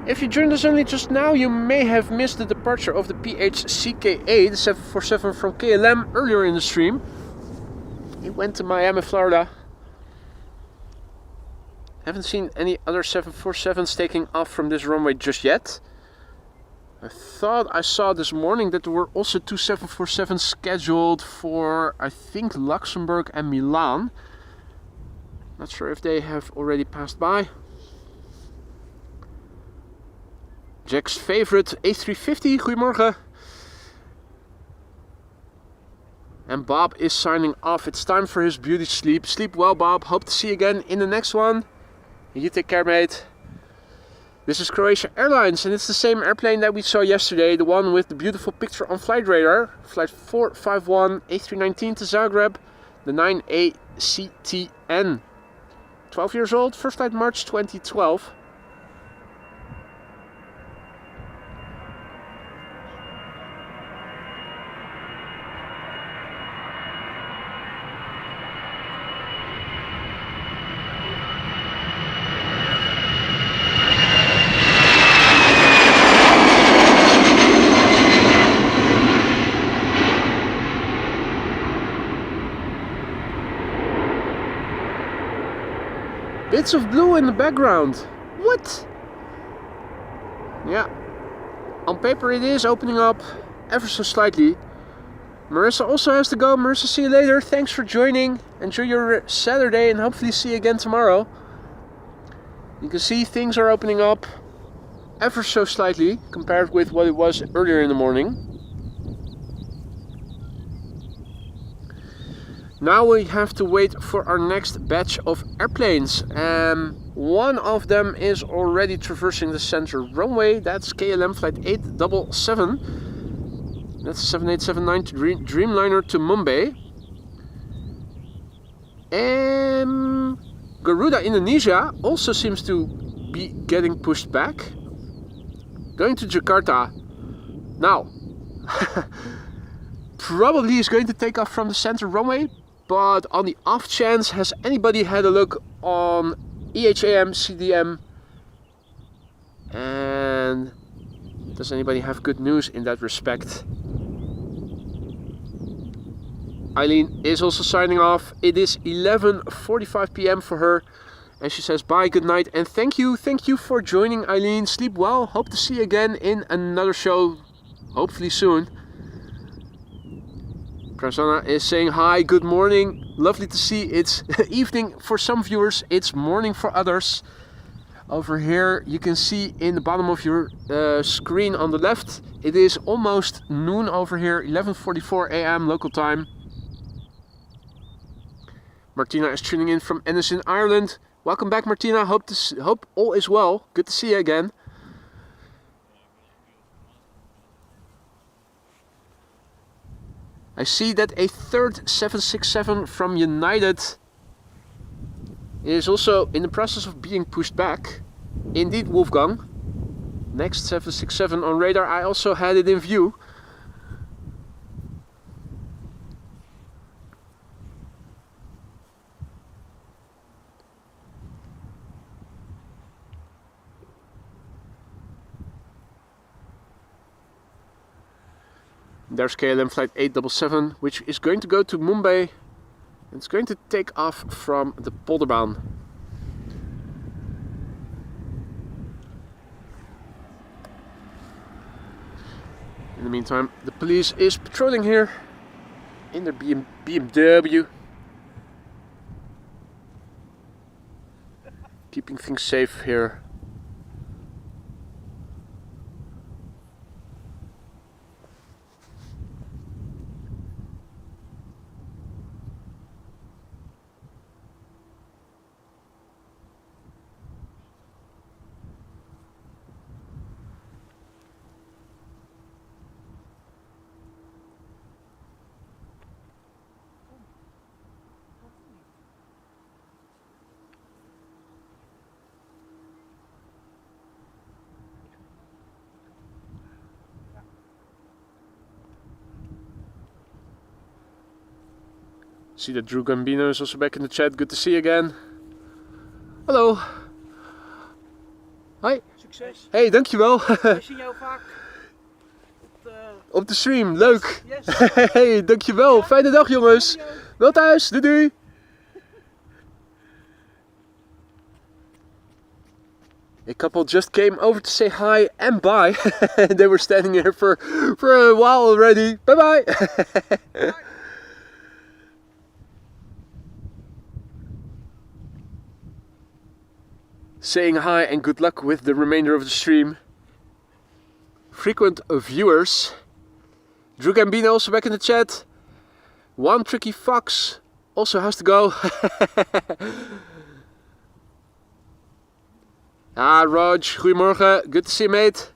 If you joined us only just now, you may have missed the departure of the PHCK-A, the 747 from KLM, earlier in the stream. It went to Miami, Florida. Haven't seen any other 747s taking off from this runway just yet. I thought I saw this morning that there were also 2 747s scheduled for, I think, Luxembourg and Milan. Not sure if they have already passed by. Jack's favorite A350, goedemorgen. And Bob is signing off. It's time for his beauty sleep. Sleep well, Bob. Hope to see you again in the next one. You take care, mate. This is Croatia Airlines, and it's the same airplane that we saw yesterday. The one with the beautiful picture on flight radar. Flight 451, A319 to Zagreb. The 9ACTN. 12 years old, first flight March 2012. Bits of blue in the background. What? Yeah. On paper it is opening up ever so slightly. Marissa also has to go. Marissa, see you later. Thanks for joining. Enjoy your Saturday and hopefully see you again tomorrow. You can see things are opening up ever so slightly compared with what it was earlier in the morning. Now we have to wait for our next batch of airplanes. One of them is already traversing the center runway. That's KLM flight 877. That's 7879 to Dreamliner to Mumbai. And Garuda Indonesia also seems to be getting pushed back. Going to Jakarta. Now, probably is going to take off from the center runway. But on the off chance, has anybody had a look on EHAM, CDM? And does anybody have good news in that respect? Eileen is also signing off. It is 11:45 p.m. for her. And she says bye, good night, and thank you. Thank you for joining, Eileen. Sleep well. Hope to see you again in another show, hopefully soon. Prasanna is saying hi, good morning. Lovely to see. It's evening for some viewers, it's morning for others. Over here you can see in the bottom of your screen on the left, it is almost noon over here, 11:44 a.m. local time. Martina is tuning in from Ennis in Ireland. Welcome back, Martina. Hope all is well. Good to see you again. I see that a third 767 from United is also in the process of being pushed back. Indeed, Wolfgang. Next 767 on radar. I also had it in view. There's KLM flight 877, which is going to go to Mumbai. It's going to take off from the Polderbaan. In the meantime, the police is patrolling here in their BMW. Keeping things safe here. See that Drew Gambino is also back in the chat. Good to see you again. Hallo. Hoi. Succes. Hey, dankjewel. Wij zien jou vaak Op de stream, leuk. Yes. Hey, dankjewel. Fijne dag jongens. Wel thuis, doei doei. A couple just came over to say hi and bye. They were standing here for a while already. Bye bye. Bye. Saying hi and good luck with the remainder of the stream. Frequent viewers. Drew Gambino also back in the chat. One Tricky Fox also has to go. Rog, goedemorgen. Good to see you, mate.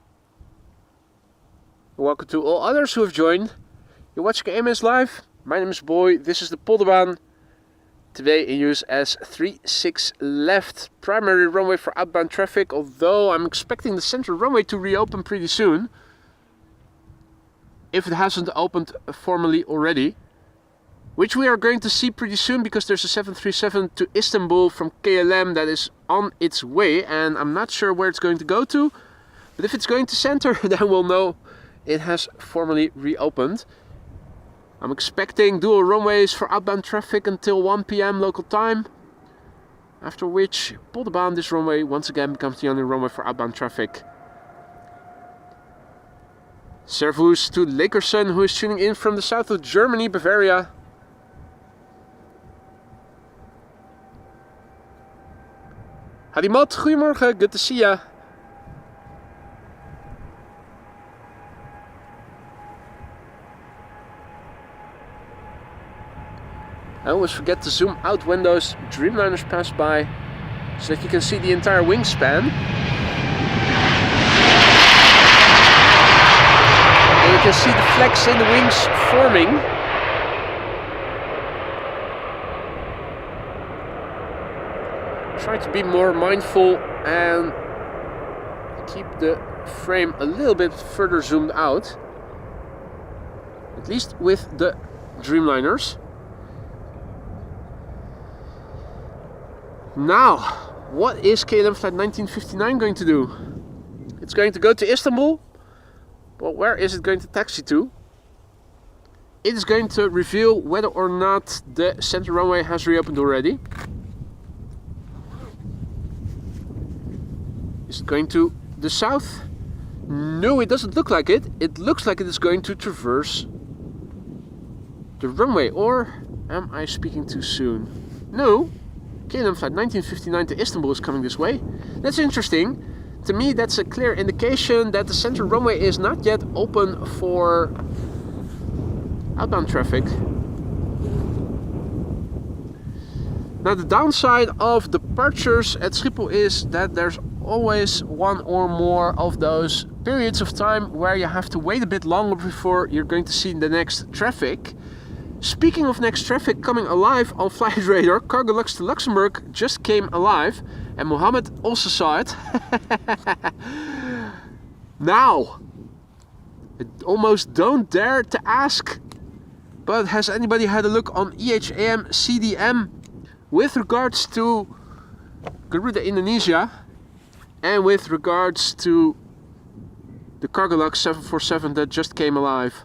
Welcome to all others who have joined. You're watching AMS Live. My name is Boy. This is the Polderbaan. Today in use as 36 left. Primary runway for outbound traffic, although I'm expecting the central runway to reopen pretty soon. If it hasn't opened formally already. Which we are going to see pretty soon, because there's a 737 to Istanbul from KLM that is on its way. And I'm not sure where it's going to go to. But if it's going to center, then we'll know it has formally reopened. I'm expecting dual runways for outbound traffic until 1 PM local time. After which, Polderbaan, this runway once again becomes the only runway for outbound traffic. Servus to Lakerson, who is tuning in from the south of Germany, Bavaria. Hadimat, goedemorgen, good to see ya. I always forget to zoom out when those Dreamliners pass by, so that you can see the entire wingspan. And you can see the flex in the wings forming. Try to be more mindful and keep the frame a little bit further zoomed out. At least with the Dreamliners. Now, what is KLM flight 1959 going to do? It's going to go to Istanbul, but where is it going to taxi to? It is going to reveal whether or not the center runway has reopened already. Is it going to the south? No, it doesn't look like it. It looks like it is going to traverse the runway. Or am I speaking too soon? No. KLM flight 1959 to Istanbul is coming this way. That's interesting. To me, that's a clear indication that the central runway is not yet open for outbound traffic. Now, the downside of departures at Schiphol is that there's always one or more of those periods of time where you have to wait a bit longer before you're going to see the next traffic. Speaking of next traffic coming alive on Flight Radar, Cargo Lux to Luxembourg just came alive, and Mohammed also saw it. Now, I almost don't dare to ask, but has anybody had a look on EHAM CDM with regards to Garuda Indonesia and with regards to the Cargo Lux 747 that just came alive?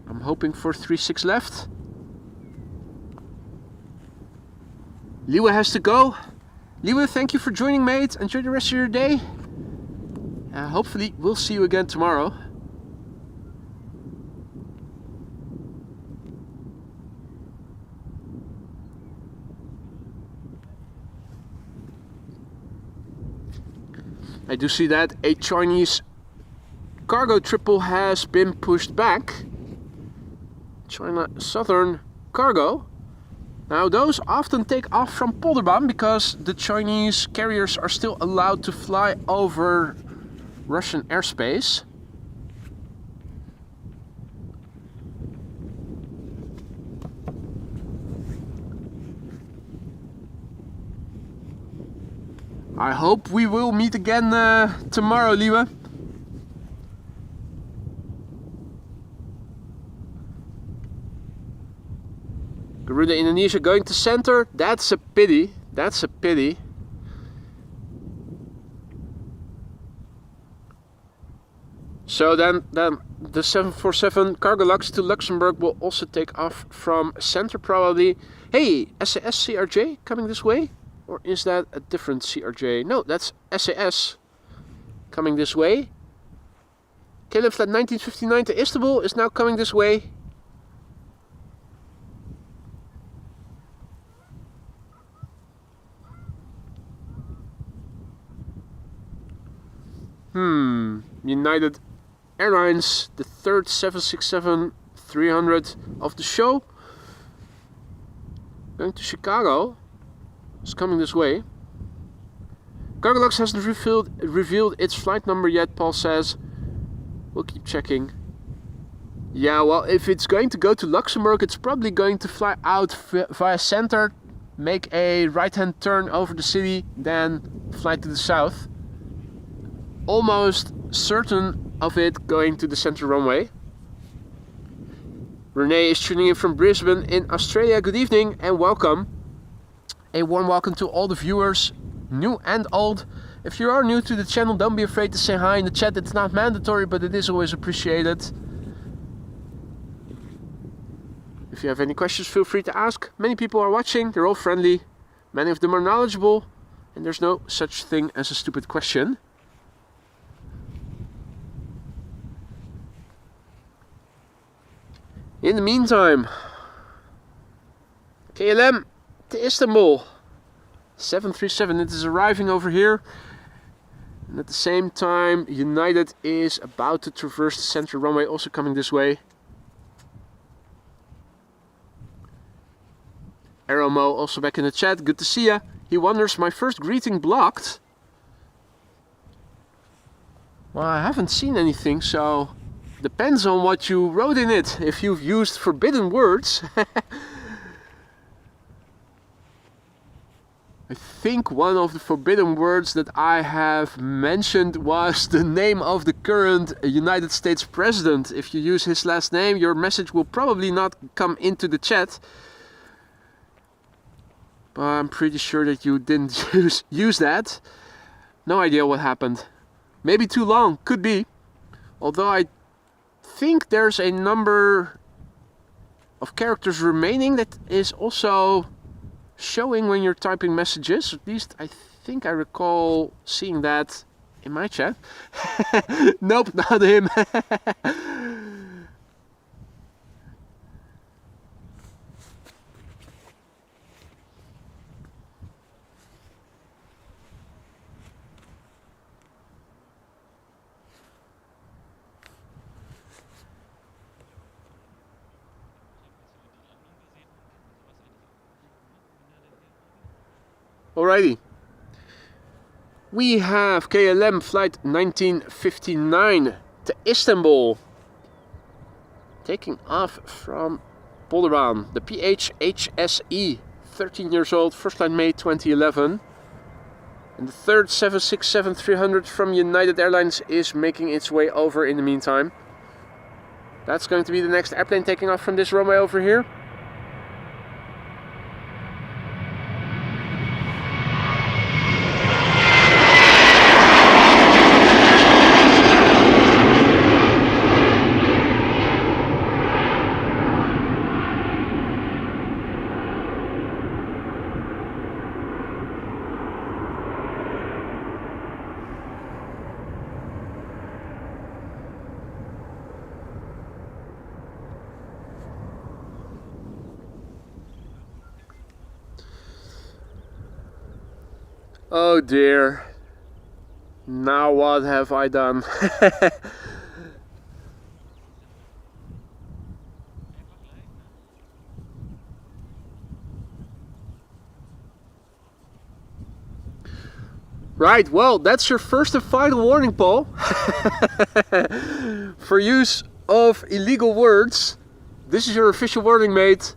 I'm hoping for 36 left. Liwe has to go. Liwe, thank you for joining, mate. Enjoy the rest of your day. Hopefully we'll see you again tomorrow. I do see that a Chinese cargo triple has been pushed back. China Southern Cargo. Now those often take off from Polderban because the Chinese carriers are still allowed to fly over Russian airspace. I hope we will meet again tomorrow, Liwe. Garuda Indonesia going to center. That's a pity. That's a pity. So then the 747 Cargo Lux to Luxembourg will also take off from center probably. Hey, SAS CRJ coming this way? Or is that a different CRJ? No, that's SAS coming this way. KLM flight 1959 to Istanbul is now coming this way. United Airlines, the third 767-300 of the show, going to Chicago, is coming this way. Cargo Lux hasn't revealed its flight number yet, Paul says. We'll keep checking. Yeah, well, if it's going to go to Luxembourg, it's probably going to fly out via center, make a right-hand turn over the city, then fly to the south. Almost certain of it going to the center runway. Renee is tuning in from Brisbane in Australia. Good evening and welcome. A warm welcome to all the viewers, new and old. If you are new to the channel, don't be afraid to say hi in the chat. It's not mandatory, but it is always appreciated. If you have any questions, feel free to ask. Many people are watching, they're all friendly. Many of them are knowledgeable, and there's no such thing as a stupid question. In the meantime, KLM to Istanbul, 737, it is arriving over here. And at the same time, United is about to traverse the center runway, also coming this way. Aeromo also back in the chat, good to see ya. He wonders, my first greeting blocked? Well, I haven't seen anything, so depends on what you wrote in it. If you've used forbidden words. I think one of the forbidden words that I have mentioned was the name of the current United States President. If you use his last name, your message will probably not come into the chat. But I'm pretty sure that you didn't use that. No idea what happened. Maybe too long, could be. Although I think there's a number of characters remaining that is also showing when you're typing messages. At least I think I recall seeing that in my chat. Nope, not him. Alrighty, we have KLM flight 1959 to Istanbul, taking off from Polderban, the PHHSE, 13 years old, first flight May 2011. And the third 767-300 from United Airlines is making its way over in the meantime. That's going to be the next airplane taking off from this runway over here. Oh dear, now what have I done? Right, well, that's your first and final warning, Paul. For use of illegal words. This is your official warning, mate.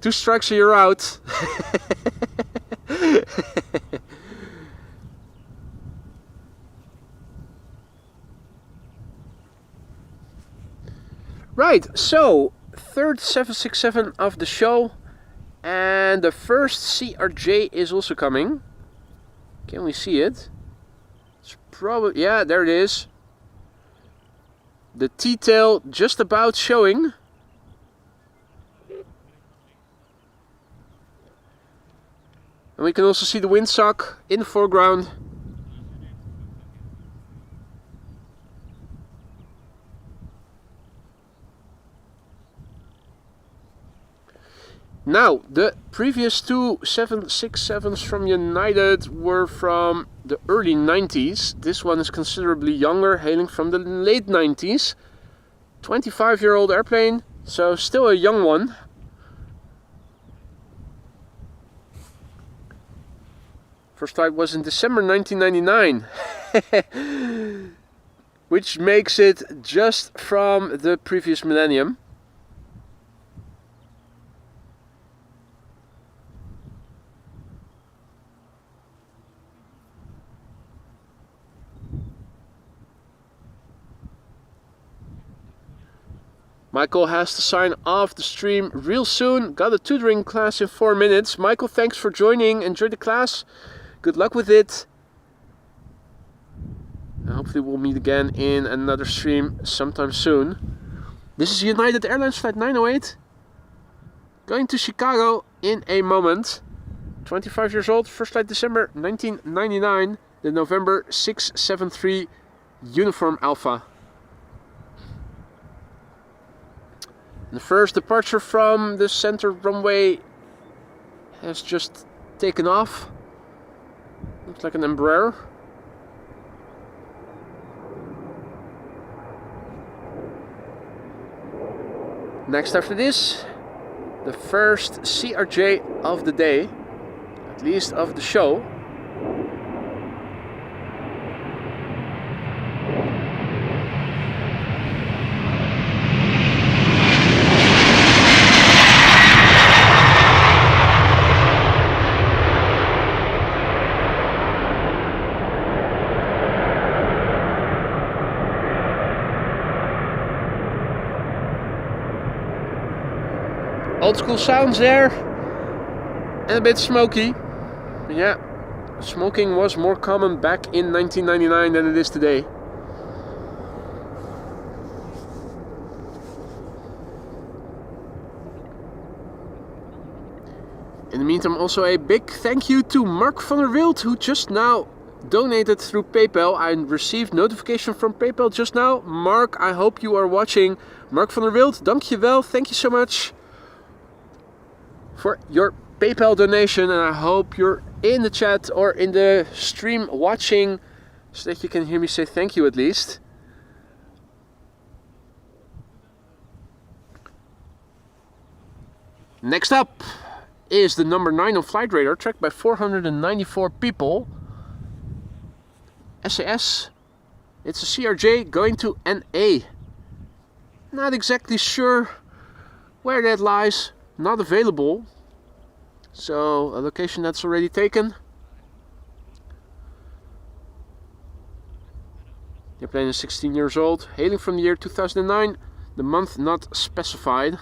2 strikes and you're out. Right, so third 767 of the show, and the first CRJ is also coming. Can we see it? It's probably, yeah, there it is. The T-tail just about showing. And we can also see the windsock in the foreground. Now, the previous 2 767s from United were from the early 90s. This one is considerably younger, hailing from the late 90s. 25-year-old airplane, so still a young one. First flight was in December 1999, which makes it just from the previous millennium. Michael has to sign off the stream real soon. Got a tutoring class in 4 minutes. Michael, thanks for joining. Enjoy the class. Good luck with it. And hopefully we'll meet again in another stream sometime soon. This is United Airlines flight 908. Going to Chicago in a moment. 25 years old. First flight December 1999. The November 673 Uniform Alpha. The first departure from the center runway has just taken off. Looks like an Embraer. Next after this, the first CRJ of the day, at least of the show. Old school sounds there, and a bit smoky. Yeah, smoking was more common back in 1999 than it is today. In the meantime, also a big thank you to Mark van der Wild, who just now donated through PayPal. I received notification from PayPal just now. Mark, I hope you are watching. Mark van der Wild, dankjewel, thank you so much for your PayPal donation, and I hope you're in the chat or in the stream watching so that you can hear me say thank you at least. Next up is the number 9 on Flight Radar, tracked by 494 people. SAS. It's a CRJ going to NA. Not exactly sure where that lies. Not available, so a location that's already taken. The plane is 16 years old, hailing from the year 2009, the month not specified.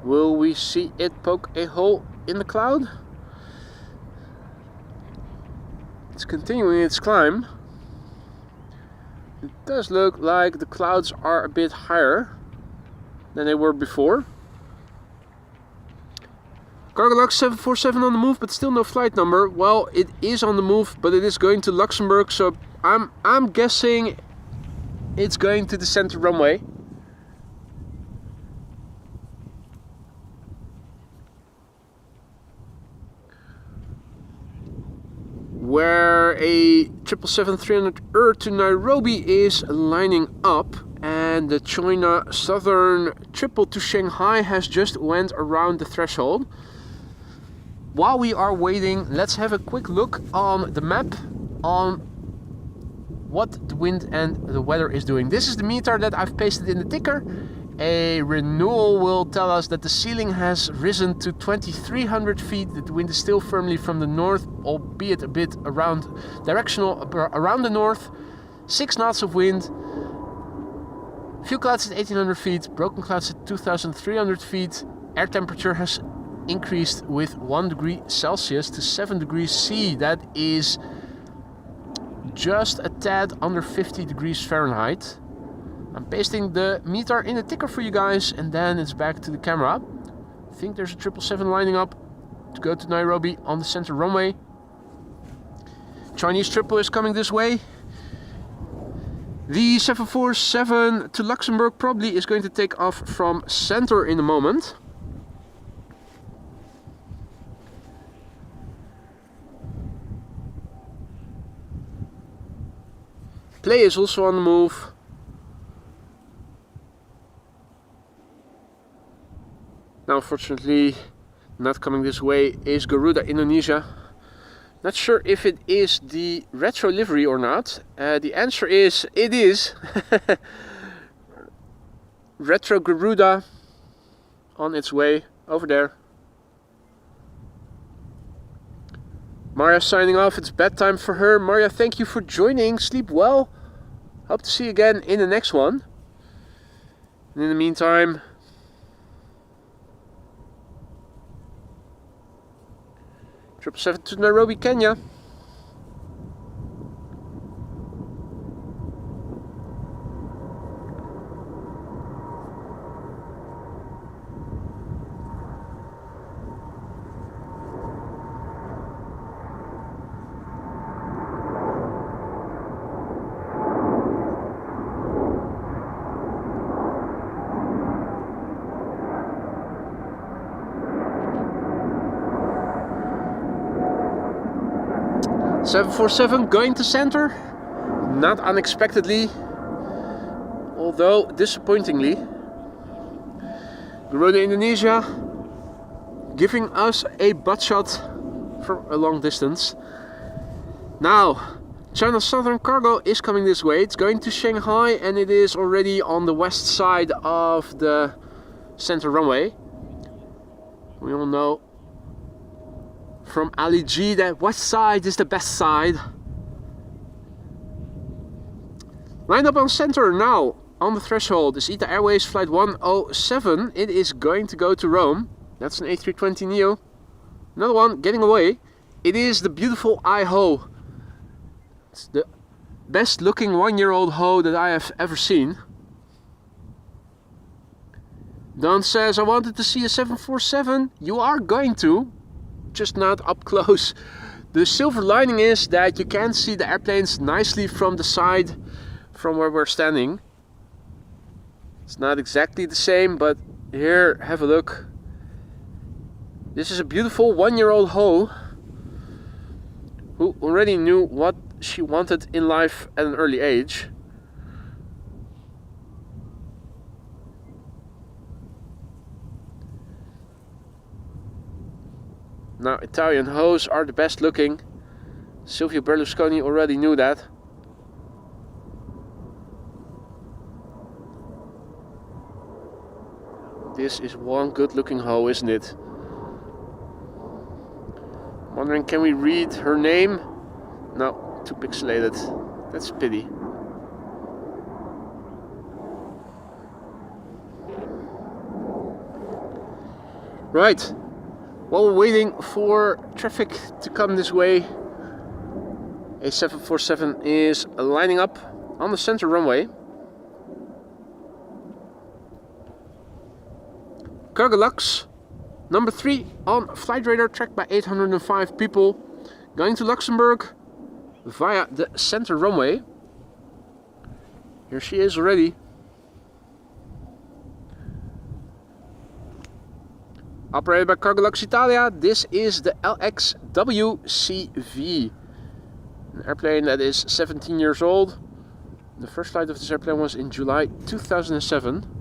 Will we see it poke a hole in the cloud? It's continuing its climb. It does look like the clouds are a bit higher than they were before. Cargo Lux 747 on the move, but still no flight number. Well, it is on the move, but it is going to Luxembourg, so I'm guessing it's going to the center runway. Where a 777-300 to Nairobi is lining up, and the China Southern triple to Shanghai has just went around the threshold. While we are waiting, let's have a quick look on the map on what the wind and the weather is doing. This is the meter that I've pasted in the ticker. A renewal will tell us that the ceiling has risen to 2,300 feet. The wind is still firmly from the north, albeit a bit around directional around the north. 6 knots of wind. Few clouds at 1,800 feet. Broken clouds at 2,300 feet. Air temperature has increased with 1 degree Celsius to 7 degrees C. That is just a tad under 50 degrees Fahrenheit. I'm pasting the meter in the ticker for you guys, and then it's back to the camera. I think there's a 777 lining up to go to Nairobi on the center runway. Chinese triple is coming this way. The 747 to Luxembourg probably is going to take off from center in a moment. Play is also on the move. Now, unfortunately, not coming this way is Garuda Indonesia. Not sure if it is the retro livery or not. The answer is it is. Retro Garuda on its way over there. Maria signing off. It's bedtime for her. Maria, thank you for joining. Sleep well. Hope to see you again in the next one. And in the meantime, 777 to Nairobi, Kenya. Seven 747 going to center, not unexpectedly, although disappointingly. Garuda Indonesia giving us a butt shot from a long distance. Now, China Southern Cargo is coming this way. It's going to Shanghai, and it is already on the west side of the center runway. We all know from Ali G that west side is the best side. Line up on center now. on the threshold is ITA Airways flight 107. It is going to go to Rome. That's an A320neo. Another one getting away. It is the beautiful IHO. It's the best looking 1-year-old Ho that I have ever seen. Don says, I wanted to see a 747. You are going to, just not up close. The silver lining is that you can see the airplanes nicely from the side, from where we're standing. It's not exactly the same, but here, have a look. This is a beautiful 1-year-old Ho who already knew what she wanted in life at an early age. Now, Italian Ho's are the best looking. Silvio Berlusconi already knew that. This is one good looking Ho, isn't it? I'm wondering, can we read her name? No, too pixelated. That's a pity. Right. While we're waiting for traffic to come this way, a 747 is lining up on the center runway. Cargo Lux, number 3 on flight radar, tracked by 805 people, going to Luxembourg via the center runway. Here she is already. Operated by Cargo Lux Italia, this is the LXWCV. An airplane that is 17 years old. The first flight of this airplane was in July 2007.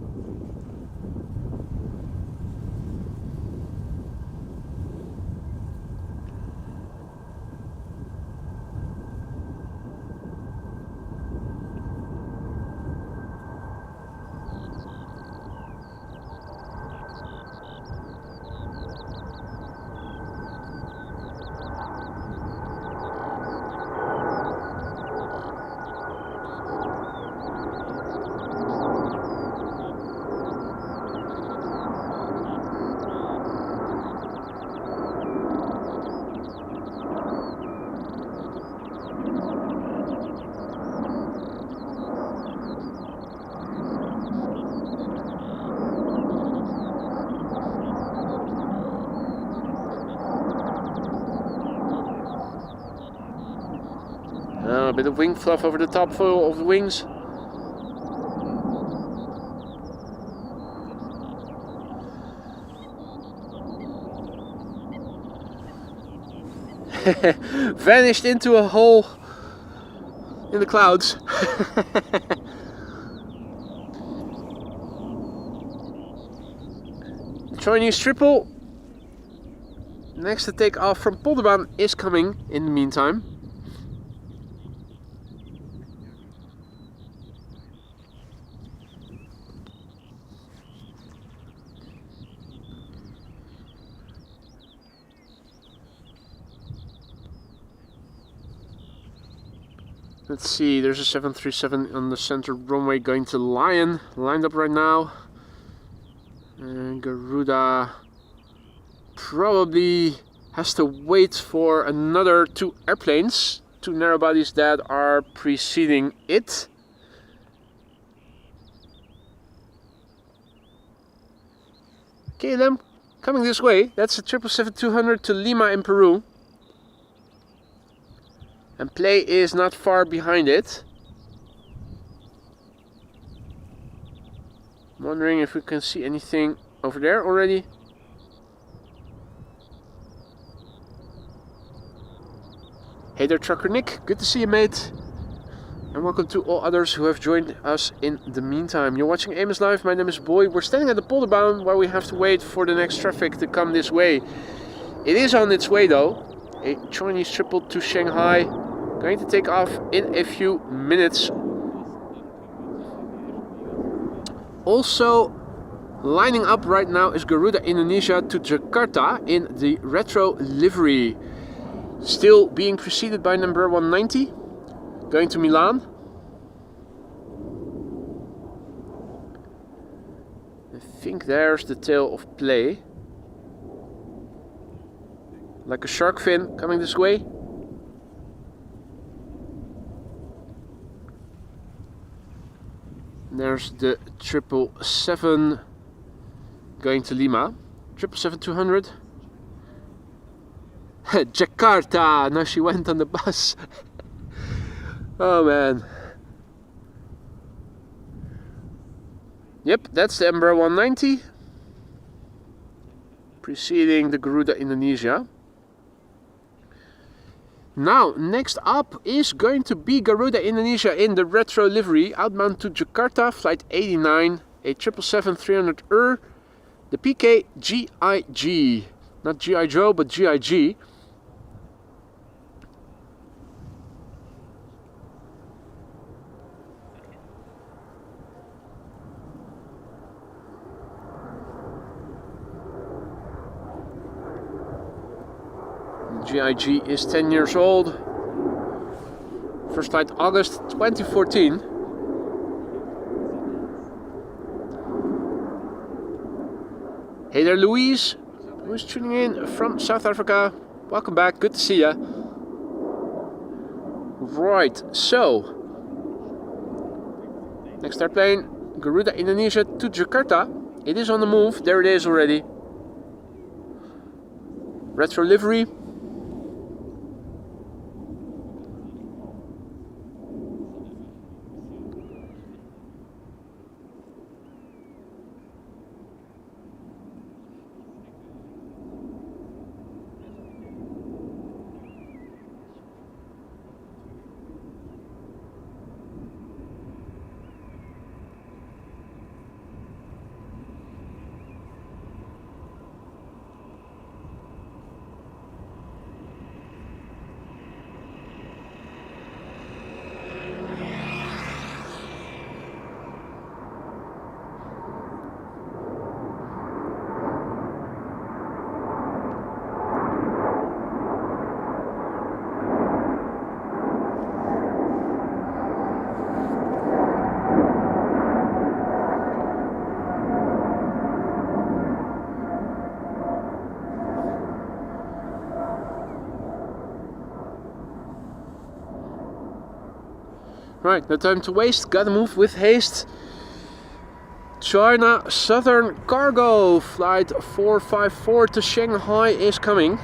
A bit of wing fluff over the top of the wings. Vanished into a hole in the clouds. Chinese triple, next to take off from Polderbaan, is coming in the meantime. Let's see, there's a 737 on the center runway going to Lion, lined up right now. And Garuda probably has to wait for another 2 airplanes, 2 narrow bodies that are preceding it. KLM coming this way, that's a 777-200 to Lima in Peru. And play is not far behind it. I'm wondering if we can see anything over there already. Hey there, Trucker Nick. Good to see you, mate. And welcome to all others who have joined us in the meantime. You're watching Amos Live. My name is Boy. We're standing at the Polderbaan where we have to wait for the next traffic to come this way. It is on its way though. A Chinese triple to Shanghai. Going to take off in a few minutes. Also lining up right now is Garuda Indonesia to Jakarta in the retro livery. Still being preceded by number 190. Going to Milan. think there's the tail of play. Like a shark fin coming this way. There's the 777 going to Lima. 777-200. Jakarta! Now she went on the bus. Oh man. Yep, that's the Embraer 190. Preceding the Garuda Indonesia. Now, next up is going to be Garuda Indonesia in the retro livery, outbound to Jakarta, flight 89, a 777-300ER, the PK GIG. Not G.I. Joe, but GIG. GIG is 10 years old. First flight August 2014. Hey there, Louise, who's tuning in from South Africa. Welcome back, good to see ya. Right, so next airplane, Garuda Indonesia to Jakarta. It is on the move, there it is already. Retro livery. Right, no time to waste, gotta move with haste. China Southern Cargo flight 454 to Shanghai is coming.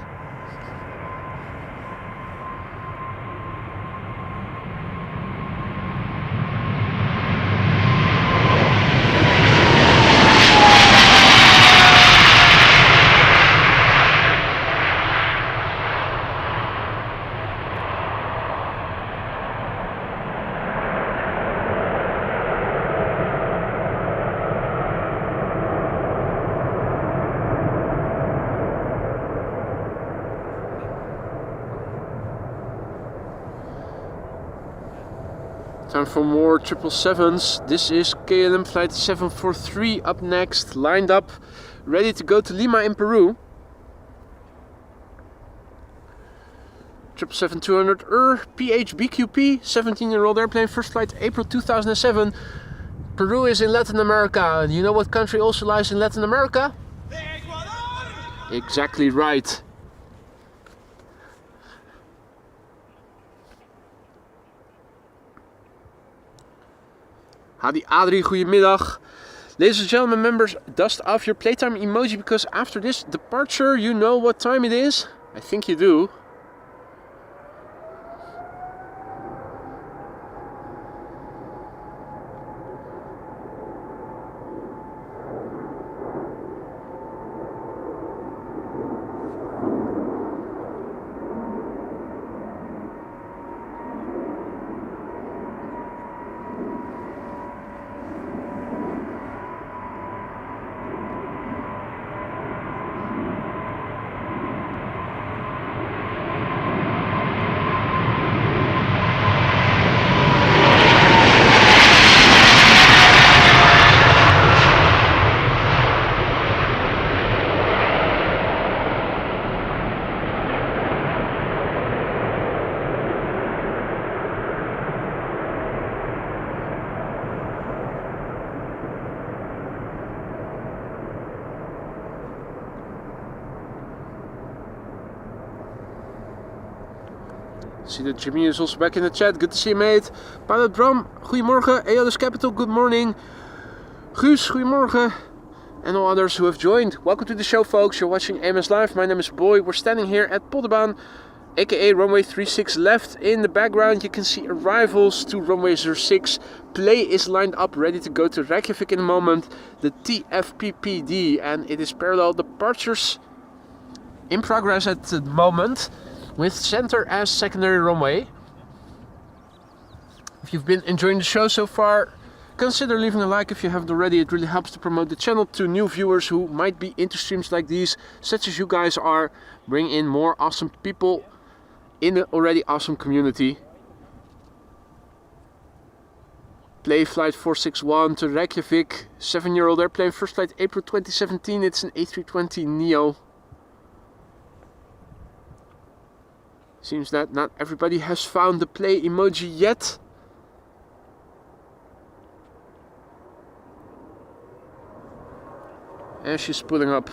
Time for more 777s. This is KLM flight 743 up next, lined up, ready to go to Lima in Peru. 777-200ER, PHBQP, 17-year-old airplane, first flight April 2007. Peru is in Latin America. You know what country also lies in Latin America? Ecuador! Exactly right. Hadi Adri, goedemiddag. Ladies and gentlemen, members, dust off your playtime emoji because after this departure you know what time it is? I think you do. See that Jimmy is also back in the chat. Good to see you, mate. Pilot Bram, goedemorgen. Aeolus Capital, good morning. Guus, goedemorgen. And all others who have joined. Welcome to the show, folks. You're watching AMS Live. My name is Boy. We're standing here at Polderbaan, aka runway 36 left. In the background, you can see arrivals to runway 06. Play is lined up, ready to go to Reykjavik in a moment. The TFPPD, and it is parallel departures in progress at the moment, with center as secondary runway. If you've been enjoying the show so far, consider leaving a like if you haven't already. It really helps to promote the channel to new viewers who might be into streams like these, such as you guys are. Bring in more awesome people in the already awesome community. Play flight 461 to Reykjavik, 7-year-old airplane, first flight April 2017. It's an A320neo. Seems that not everybody has found the play emoji yet. And she's pulling up.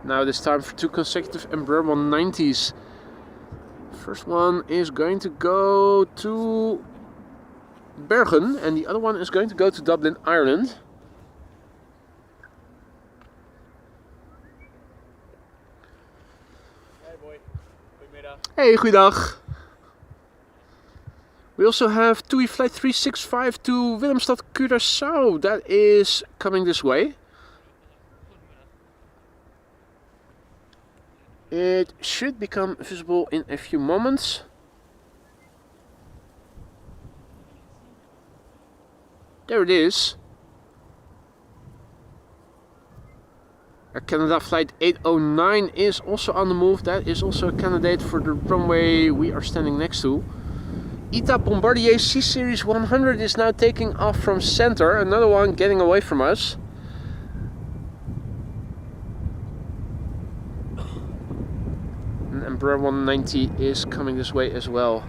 Now it is time for 2 consecutive Embraer 190s. First one is going to go to Bergen and the other one is going to go to Dublin, Ireland. Hey boy, goedemiddag. Hey, goeiedag. We also have TUI flight 365 to Willemstad, Curacao. That is coming this way. It should become visible in a few moments. There it is. Air Canada flight 809 is also on the move. That is also a candidate for the runway we are standing next to. ITA Bombardier C Series 100 is now taking off from center. Another one getting away from us. Embraer 190 is coming this way as well.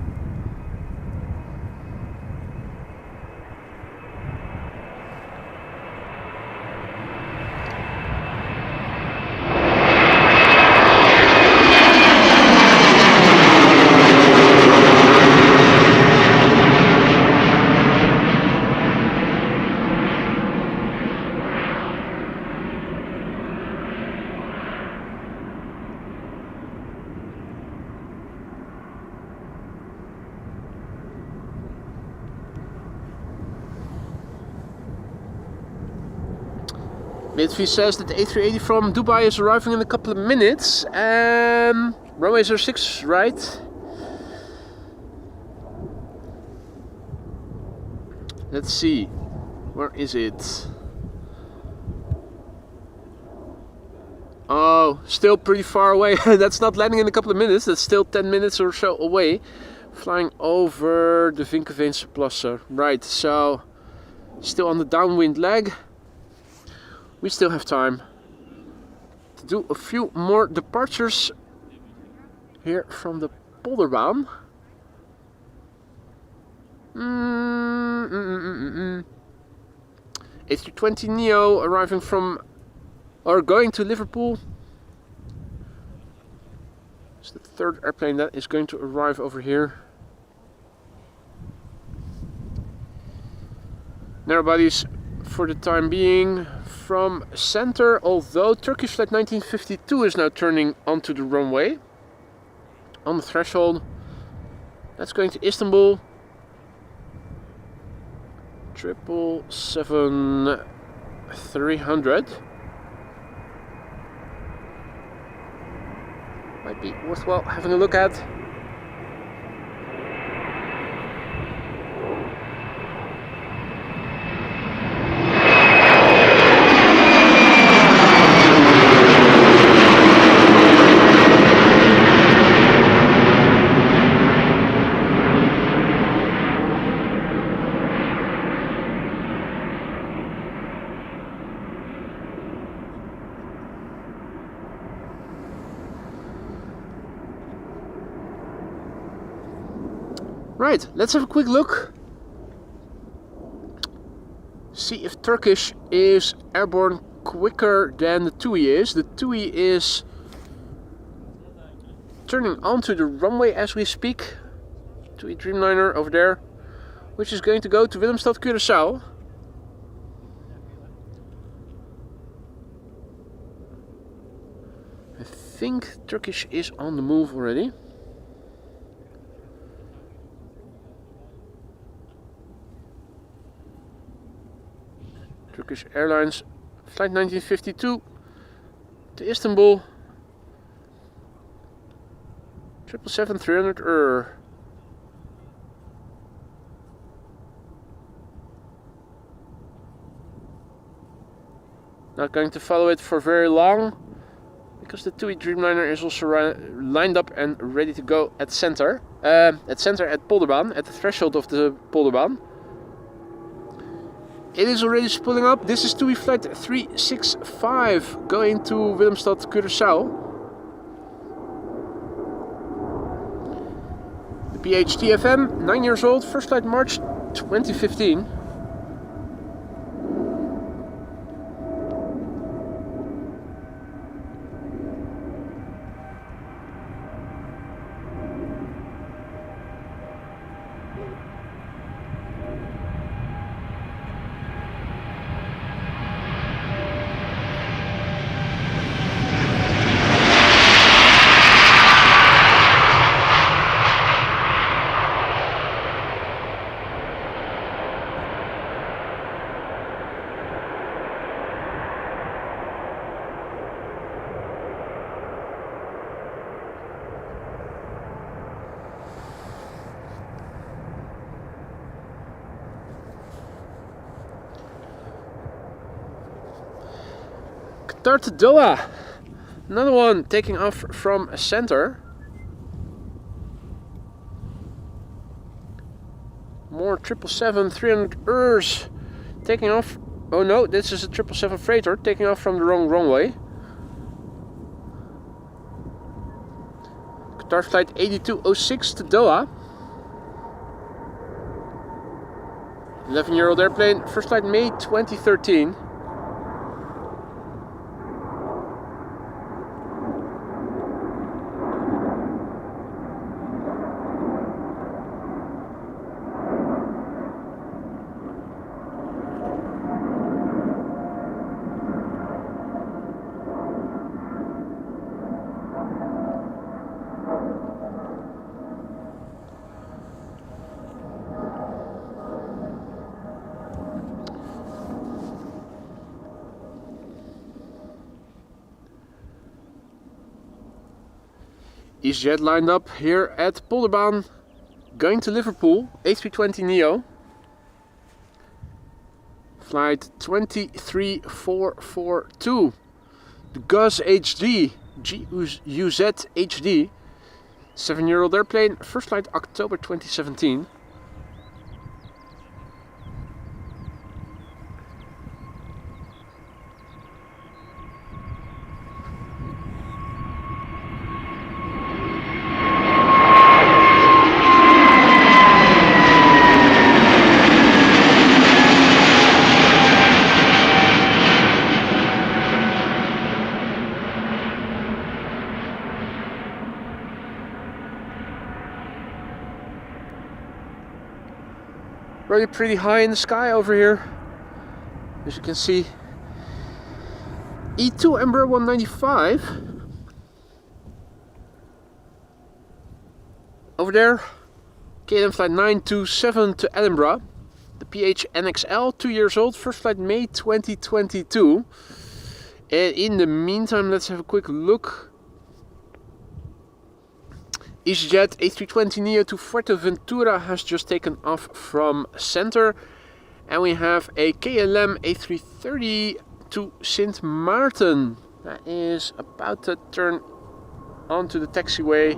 Midvi says that the A380 from Dubai is arriving in a couple of minutes. Runway 06, right? Let's see. Where is it? Oh, still pretty far away. That's not landing in a couple of minutes. That's still 10 minutes or so away. Flying over the Vinkenveense Plassen. Right, so still on the downwind leg. We still have time to do a few more departures here from the Polderbaan. A320neo arriving from or going to Liverpool. It's the third airplane that is going to arrive over here. Narrow bodies for the time being from center, although Turkish flight 1952 is now turning onto the runway on the threshold. That's going to Istanbul. 777-300. Might be worthwhile having a look at. Right, let's have a quick look. See if Turkish is airborne quicker than the TUI is. The TUI is turning onto the runway as we speak. TUI Dreamliner over there, which is going to go to Willemstad, Curacao. I think Turkish is on the move already. Turkish Airlines flight 1952 to Istanbul. 777-300 Not going to follow it for very long because the TUI Dreamliner is also lined up and ready to go at center. At Polderbaan, at the threshold of the Polderbaan. It is already spooling up. This is TUI flight 365 going to Willemstad, Curacao. The PHTFM, 9 years old, first flight March 2015. Qatar to Doha, another one taking off from center. More 777-300 taking off. Oh no, this is a 777 freighter taking off from the wrong runway. Qatar flight 8206 to Doha. 11-year-old airplane, first flight May 2013. EasyJet lined up here at Polderbaan, going to Liverpool, A320neo. Flight 23442. The GUZ HD, GUZ HD. 7-year-old airplane, first flight October 2017. Really pretty high in the sky over here, as you can see. E2 Embraer 195 over there. KLM flight 927 to Edinburgh. The PH NXL, 2 years old, first flight May 2022. And in the meantime, let's have a quick look. EasyJet A320neo to Fuerteventura has just taken off from center. And we have a KLM A330 to Sint Maarten. That is about to turn onto the taxiway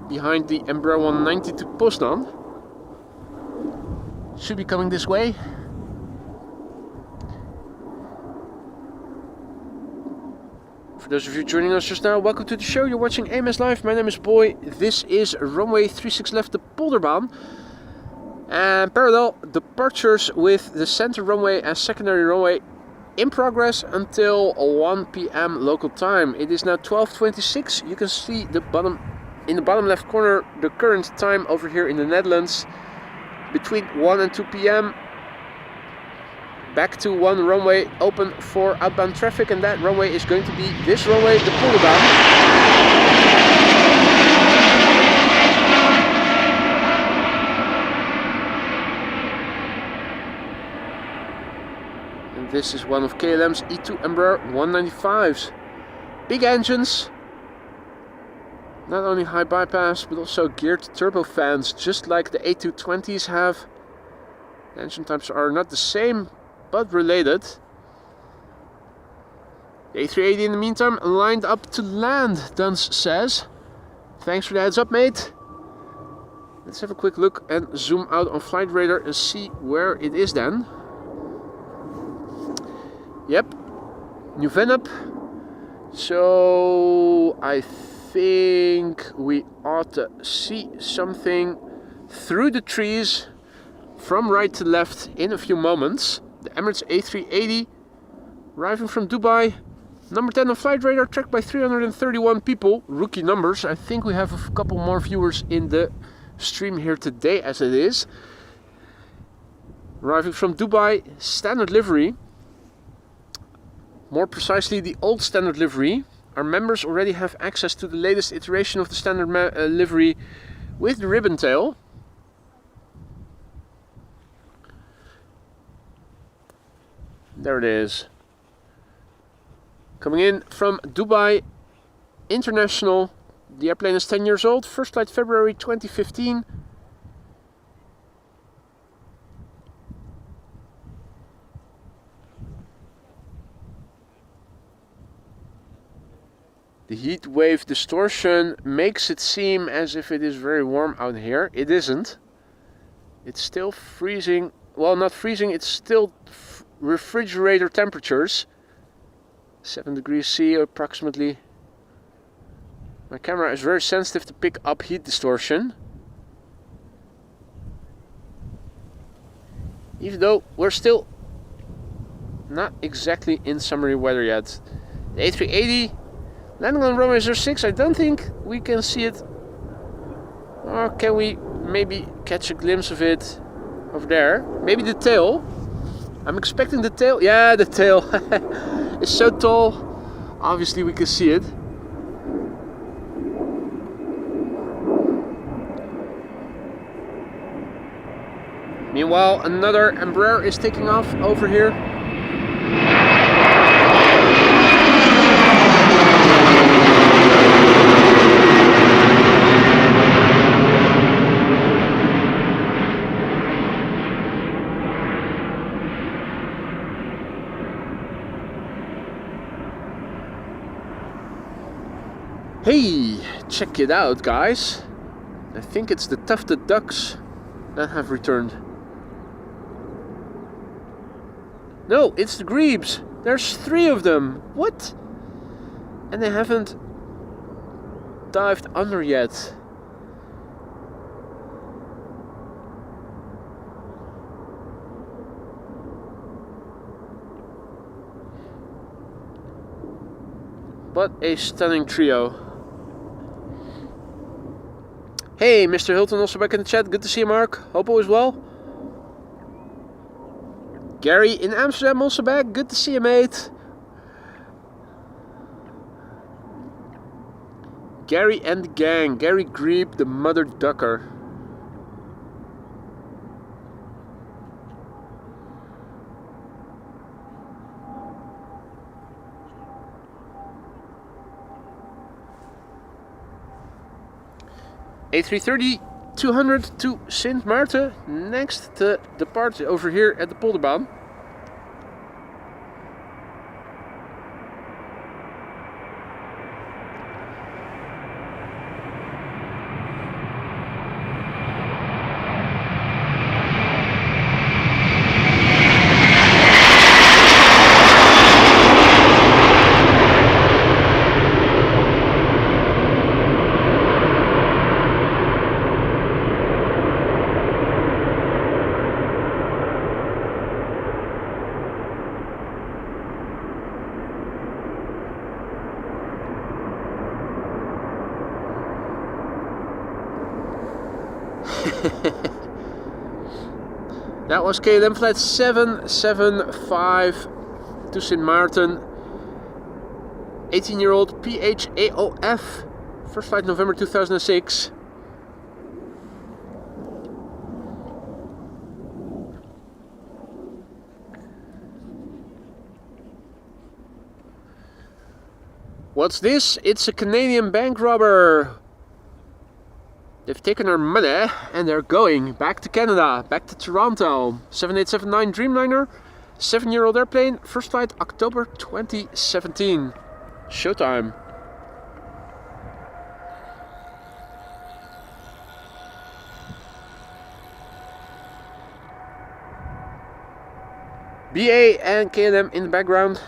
behind the Embraer 190 to Poznan. Should be coming this way. For those of you joining us just now, welcome to the show. You're watching AMS Live. My name is Boy. This is runway 36 left, the Polderbaan. And parallel departures with the center runway and secondary runway in progress until 1 p.m. local time. It is now 12:26. You can see the bottom in the bottom left corner the current time over here in the Netherlands, between 1 and 2 p.m. Back to one runway open for outbound traffic, and that runway is going to be this runway, the Polderbaan. And this is one of KLM's E2 Embraer 195s. Big engines, not only high bypass but also geared turbofans, just like the A220s have. The engine types are not the same, but related. The A380 in the meantime lined up to land, Duns says. Thanks for the heads up, mate. Let's have a quick look and zoom out on Flight Radar and see where it is then. Yep, New Vennep. So I think we ought to see something through the trees from right to left in a few moments. The Emirates A380 arriving from Dubai. Number 10 on Flight Radar, tracked by 331 people. Rookie numbers. I think we have a couple more viewers in the stream here today as it is. Arriving from Dubai, standard livery. More precisely, the old standard livery. Our members already have access to the latest iteration of the standard livery with the ribbon tail. There it is. Coming in from Dubai International. The airplane is 10 years old. First flight February 2015. The heat wave distortion makes it seem as if it is very warm out here. It isn't. It's still freezing. Well, not freezing, it's still refrigerator temperatures. 7 degrees C approximately. My camera is very sensitive to pick up heat distortion. Even though we're still not exactly in summery weather yet. The A380 landing on runway 06, I don't think we can see it. Or can we maybe catch a glimpse of it over there? Maybe the tail. I'm expecting the tail. Yeah, the tail is so tall. Obviously we can see it. Meanwhile, another Embraer is taking off over here. Hey, check it out, guys. I think it's the tufted ducks that have returned. No, it's the grebes. There's 3 of them. What? And they haven't dived under yet. What a stunning trio. Hey, Mr. Hilton, also back in the chat. Good to see you, Mark. Hope all is well. Gary in Amsterdam, also back. Good to see you, mate. Gary and the gang. Gary Grebe, the mother ducker. A330 200 to Sint Maarten, next to depart over here at the Polderbaan. That was KLM flight 775 to Sint Maarten. 18-year-old PHAOF. First flight November 2006. What's this? It's a Canadian bank robber. They've taken our money and they're going back to Canada, back to Toronto. 7879 Dreamliner, 7-year-old airplane, first flight October 2017. Showtime. BA and KLM in the background.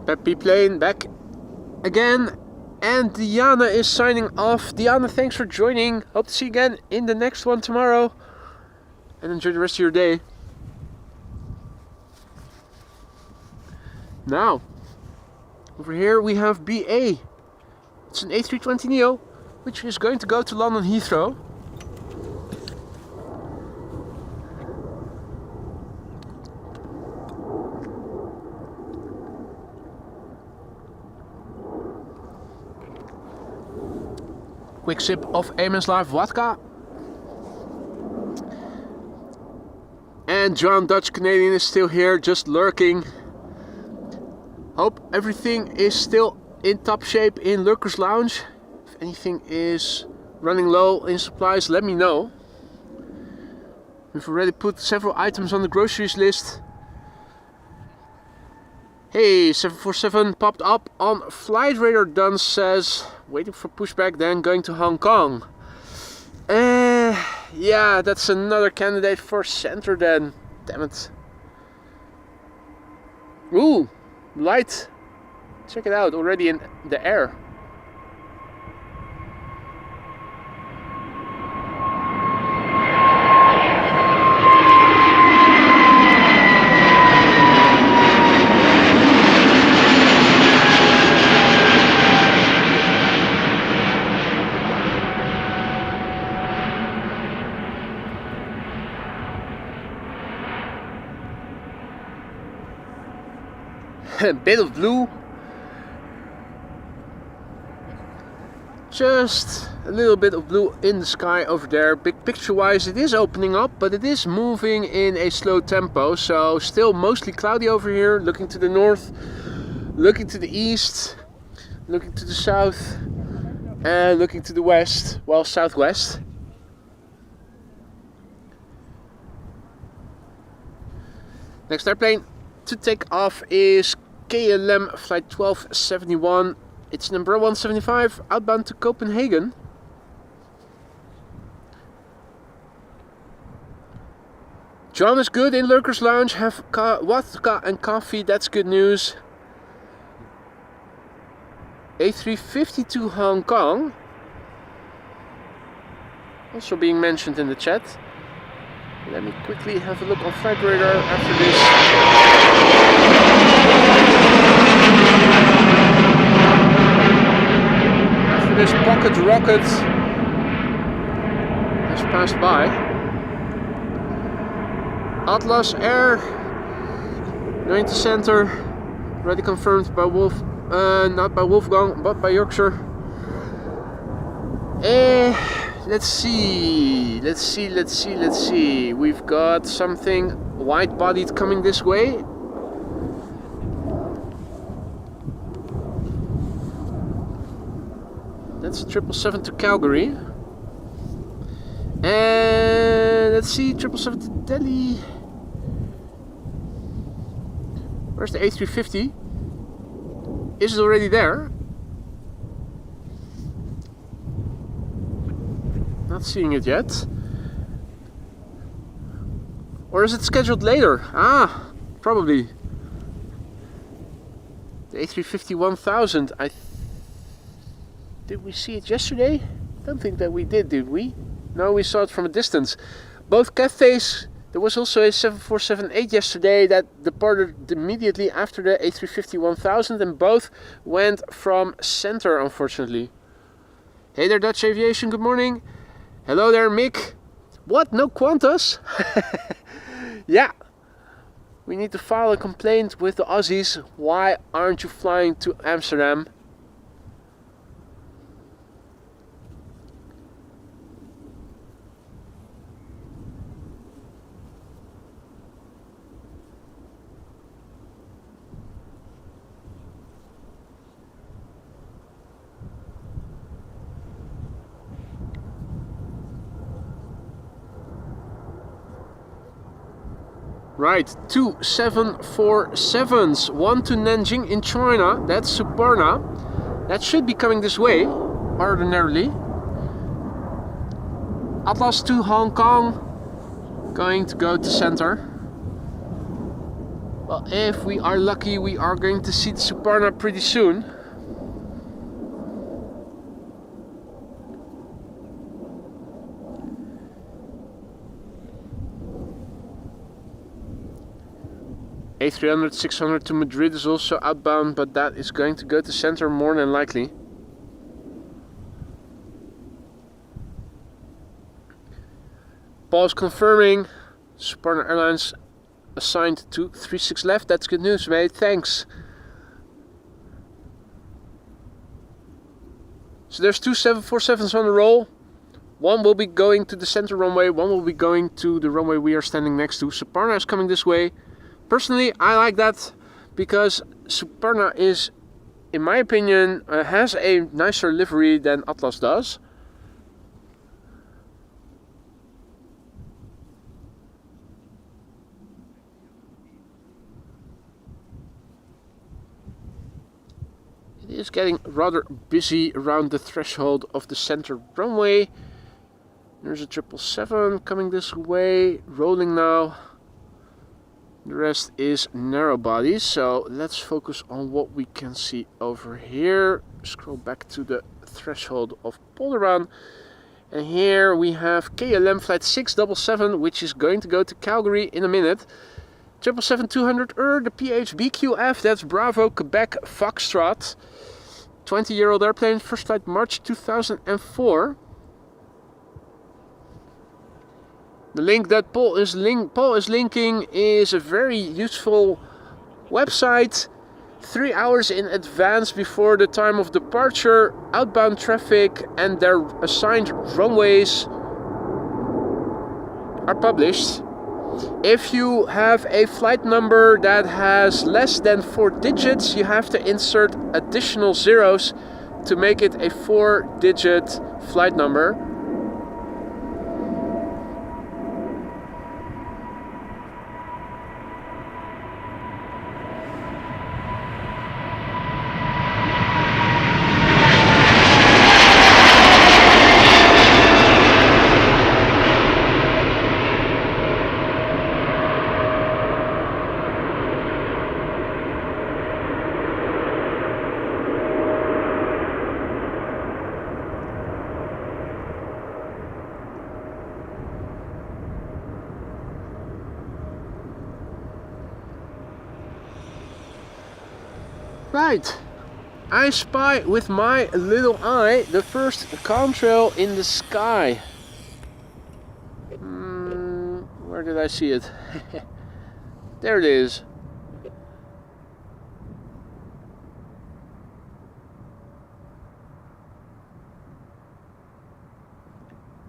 Peppy plane back again, and Diana is signing off. Diana, thanks for joining. Hope to see you again in the next one tomorrow, and enjoy the rest of your day. Now, over here we have BA. It's an A320neo, which is going to go to London Heathrow. Quick sip of Amos Live vodka. And John Dutch Canadian is still here, just lurking. Hope everything is still in top shape in Lurkers Lounge. If anything is running low in supplies, let me know. We've already put several items on the groceries list. Hey, 747 popped up on Flight Radar. Dunn says, waiting for pushback, then going to Hong Kong. Yeah, that's another candidate for center then. Damn it. Ooh, light. Check it out, already in the air. A bit of blue, just a little bit of blue in the sky over there. Big picture wise it is opening up, but it is moving in a slow tempo, so still mostly cloudy over here. Looking to the north, looking to the east, looking to the south, and looking to the west, well, southwest. Next airplane to take off is KLM flight 1271. It's number 175, outbound to Copenhagen. John is good in Lurkers Lounge. Have vodka and coffee, that's good news. A350 to Hong Kong. Also being mentioned in the chat. Let me quickly have a look on Flight Radar after this. After this pocket rocket has passed by. Atlas Air going to center. Already confirmed by not by Wolfgang, but by Yorkshire. Let's see. We've got something wide-bodied coming this way. That's a 777 to Calgary. And let's see, 777 to Delhi. Where's the A350? Is it already there? Not seeing it yet. Or is it scheduled later? Ah, probably. The A350 1000. Did we see it yesterday? Don't think that we did we? No, we saw it from a distance. Both cafes. There was also a 7478 yesterday that departed immediately after the A350 1000, and both went from center, unfortunately. Hey there, Dutch Aviation, good morning. Hello there, Mick. What? No Qantas? Yeah. We need to file a complaint with the Aussies. Why aren't you flying to Amsterdam? Right, 2 747s, one to Nanjing in China, that's Suparna. That should be coming this way, ordinarily. Atlas to Hong Kong, going to go to center. Well, if we are lucky, we are going to see the Suparna pretty soon. A300, 600 to Madrid is also outbound, but that is going to go to center more than likely. Paul is confirming. Suparna Airlines assigned to 36 left. That's good news, mate. Thanks. So there's 2 747s on the roll. One will be going to the center runway. One will be going to the runway we are standing next to. Suparna is coming this way. Personally, I like that because Suparna is, in my opinion, has a nicer livery than Atlas does. It is getting rather busy around the threshold of the center runway. There's a 777 coming this way, rolling now. The rest is narrow bodies, so let's focus on what we can see over here. Scroll back to the threshold of Polderaan, and here we have KLM flight 677, which is going to go to Calgary in a minute. 777-200 the PHBQF, that's Bravo Quebec Foxtrot. 20-year-old airplane, first flight March 2004. The link that Paul is linking is a very useful website. 3 hours in advance before the time of departure, outbound traffic and their assigned runways are published. If you have a flight number that has less than 4 digits, you have to insert additional zeros to make it a 4-digit flight number. Right, I spy with my little eye the first contrail in the sky. Where did I see it? There it is.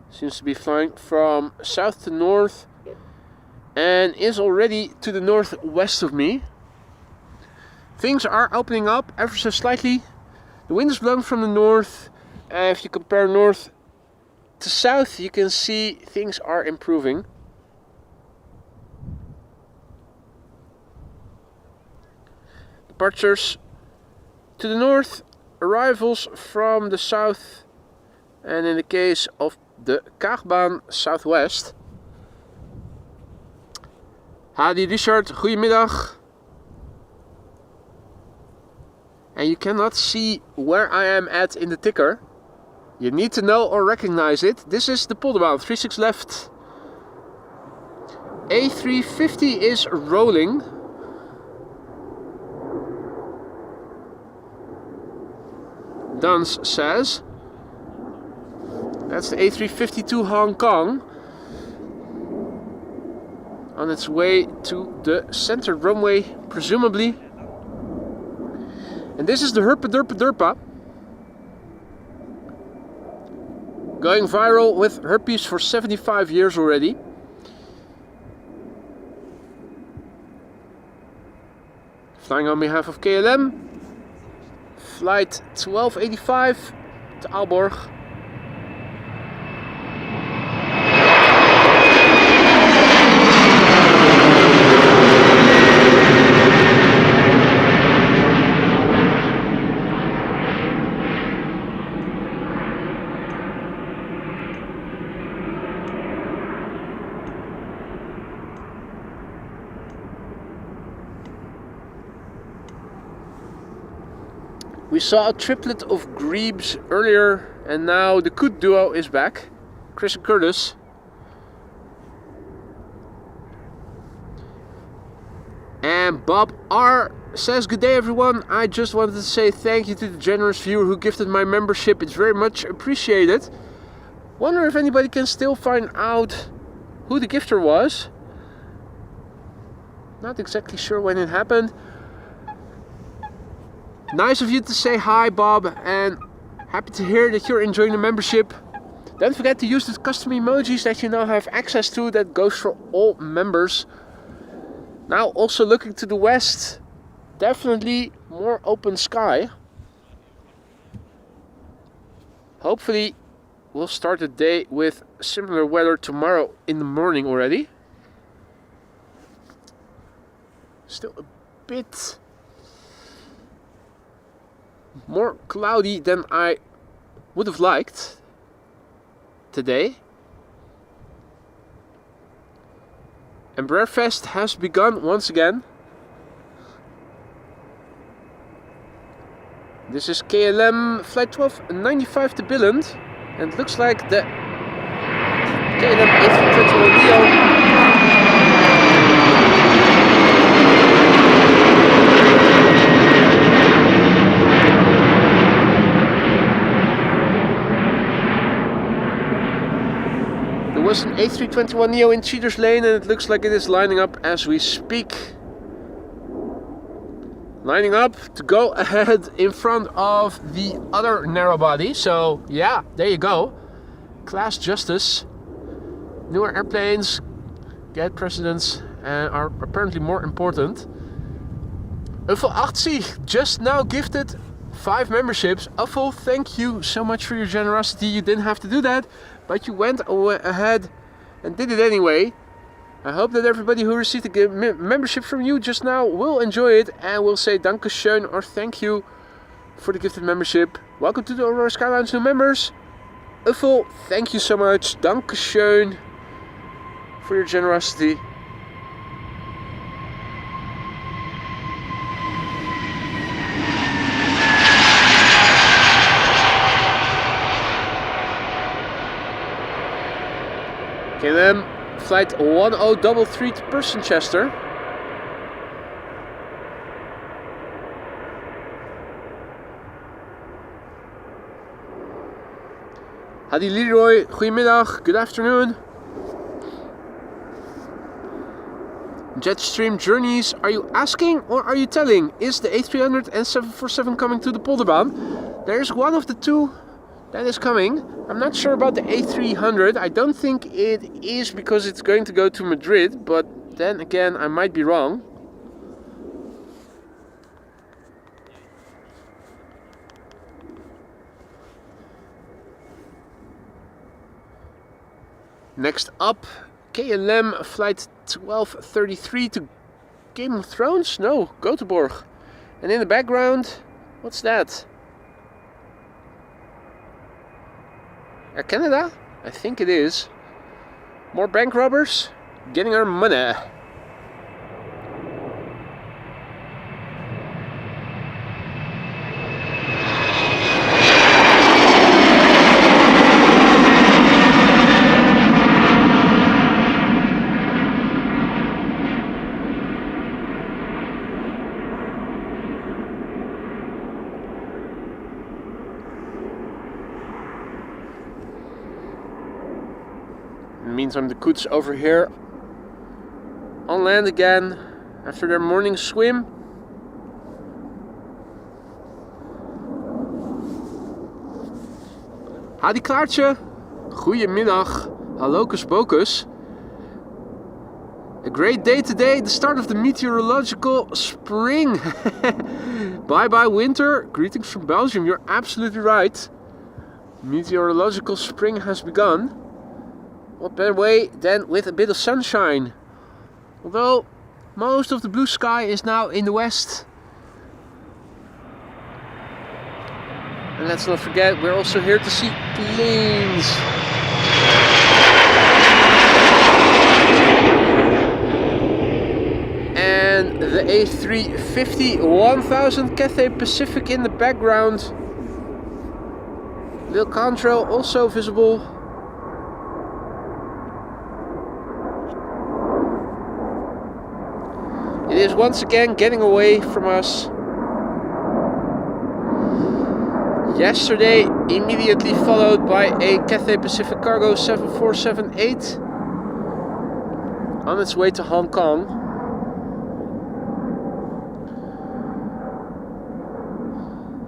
Seems to be flying from south to north and is already to the northwest of me. Things are opening up ever so slightly. The wind is blowing from the north, and if you compare north to south, you can see things are improving. Departures to the north, arrivals from the south, and in the case of the Kaagbaan southwest. Hadi Richard, goedemiddag. And you cannot see where I am at in the ticker. You need to know or recognize it. This is the Polderbaan, 36 left. A350 is rolling. Duns says. That's the A350 to Hong Kong. On its way to the center runway, presumably. And this is the Herpa Derpa Derpa. Going viral with herpes for 75 years already. Flying on behalf of KLM. Flight 1285 to Aalborg. We saw a triplet of Grebes earlier, and now the Coot duo is back. Chris and Curtis. And Bob R says, good day everyone. I just wanted to say thank you to the generous viewer who gifted my membership. It's very much appreciated. Wonder if anybody can still find out who the gifter was. Not exactly sure when it happened. Nice of you to say hi, Bob, and happy to hear that you're enjoying the membership. Don't forget to use the custom emojis that you now have access to. That goes for all members. Now also looking to the west, definitely more open sky. Hopefully we'll start the day with similar weather tomorrow in the morning already. Still a bit more cloudy than I would have liked today. And Breakfast has begun once again. This is KLM flight 1295 to Billund, and it looks like the KLM A380 There was an A321neo in Cheaters Lane, and it looks like it is lining up as we speak. Lining up to go ahead in front of the other narrow body. So yeah, there you go. Class justice. Newer airplanes get precedence and are apparently more important. Uffel 80 just now gifted 5 memberships. Uffel, thank you so much for your generosity. You didn't have to do that, but you went ahead and did it anyway. I hope that everybody who received a membership from you just now will enjoy it and will say Dankeschön or thank you for the gifted membership. Welcome to the Aurora Skylines new members. Uffel, thank you so much. Dankeschön for your generosity. KLM flight 1033 to Persenchester. Hadi Leroy, goedemiddag, good afternoon. Jetstream Journeys, are you asking or are you telling? Is the A300 and 747 coming to the Polderbaan? There's one of the two that is coming. I'm not sure about the A300. I don't think it is because it's going to go to Madrid, but then again, I might be wrong. Next up, KLM flight 1233 to Game of Thrones? No, Göteborg. And in the background, what's that? Air Canada? I think it is. More bank robbers getting our money. In the meantime, the Coots over here on land again after their morning swim. Hadi Klaartje, goedemiddag, halokus bokus. A great day today, the start of the meteorological spring. Bye bye winter, greetings from Belgium, you're absolutely right. Meteorological spring has begun. What better way than with a bit of sunshine? Although most of the blue sky is now in the west. And let's not forget, we're also here to see planes. And the A350 1000 Cathay Pacific in the background. Little contrail also visible. It is once again getting away from us. Yesterday, immediately followed by a Cathay Pacific Cargo 7478 on its way to Hong Kong.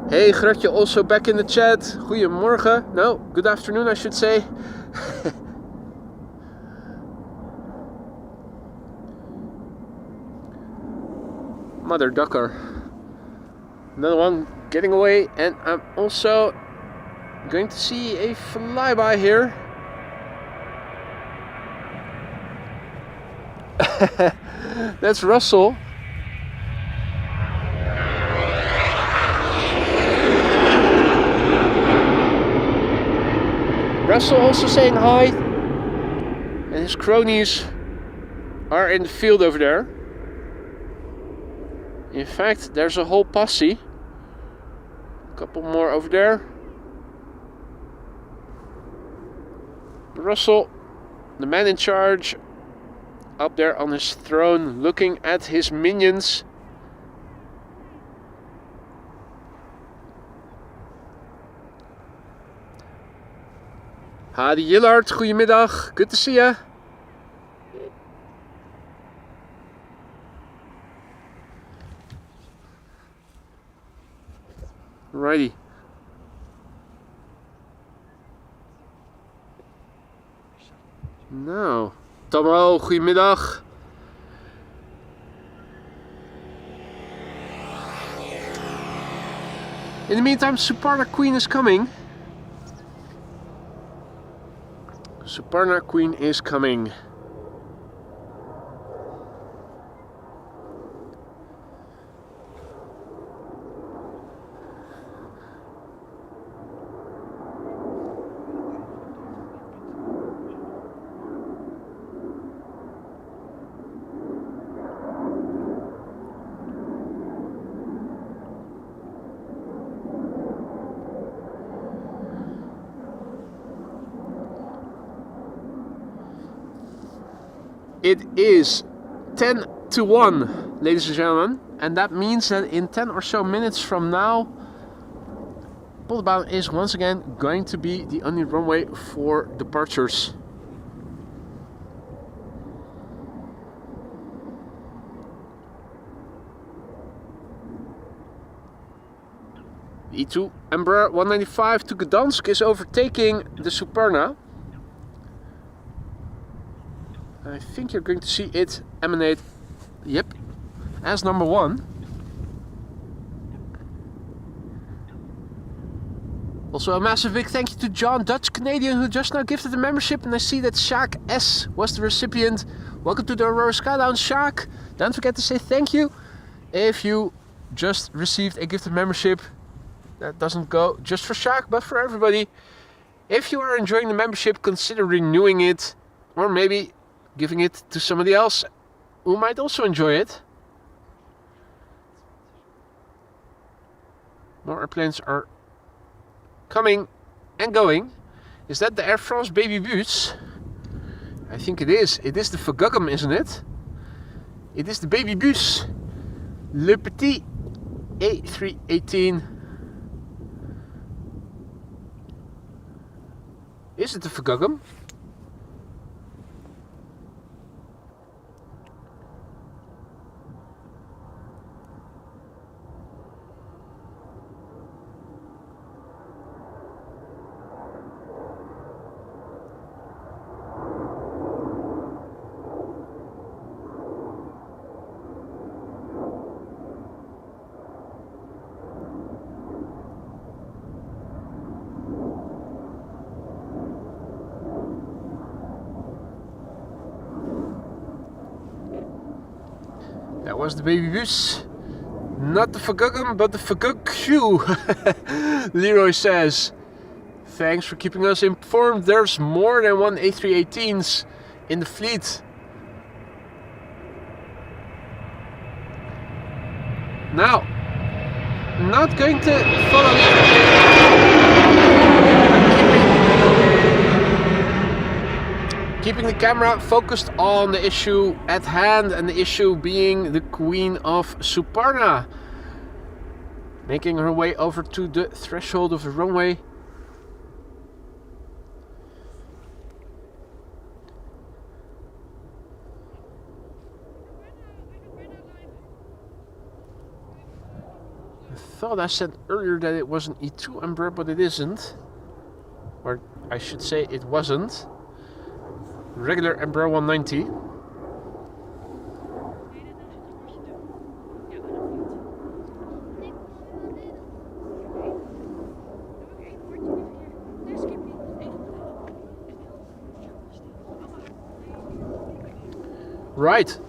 Hey, Gratje also back in the chat. Goedemorgen. No, good afternoon I should say. Mother ducker. Another one getting away, and I'm also going to see a flyby here. That's Russell. Russell also saying hi, and his cronies are in the field over there. In fact, there's a whole posse. A couple more over there. Russell, the man in charge, up there on his throne, looking at his minions. Hadi Jillard, goedemiddag. Good to see ya. Alrighty. Nou, Tomo, goedemiddag. In the meantime, Suparna Queen is coming. Suparna Queen is coming. It is 10 to 1, ladies and gentlemen, and that means that in 10 or so minutes from now, Schiphol is once again going to be the only runway for departures. The E2 Embraer 195 to Gdansk is overtaking the Superna. I think you're going to see it emanate, yep, as number 1. Also a massive big thank you to John, Dutch Canadian, who just now gifted a membership, and I see that Shaq S was the recipient. Welcome to the Aurora Sky Lounge, Shaq. Don't forget to say thank you if you just received a gifted membership. That doesn't go just for Shaq, but for everybody. If you are enjoying the membership, consider renewing it, or maybe giving it to somebody else who might also enjoy it. More airplanes are coming and going. Is that the Air France baby bus? I think it is. It is the Vergugum, isn't it? It is the baby bus. Le Petit A380. Is it the Vergugum? That was the baby bus. Not the Vergugum, but the Verguggu. Leroy says, thanks for keeping us informed. There's more than one A318s in the fleet. Now, not going to follow keeping the camera focused on the issue at hand, and the issue being the Queen of Superna making her way over to the threshold of the runway. I thought I said earlier that it was an E2 Embraer, but it isn't. Or I should say it wasn't. Regular Embraer 190. Right.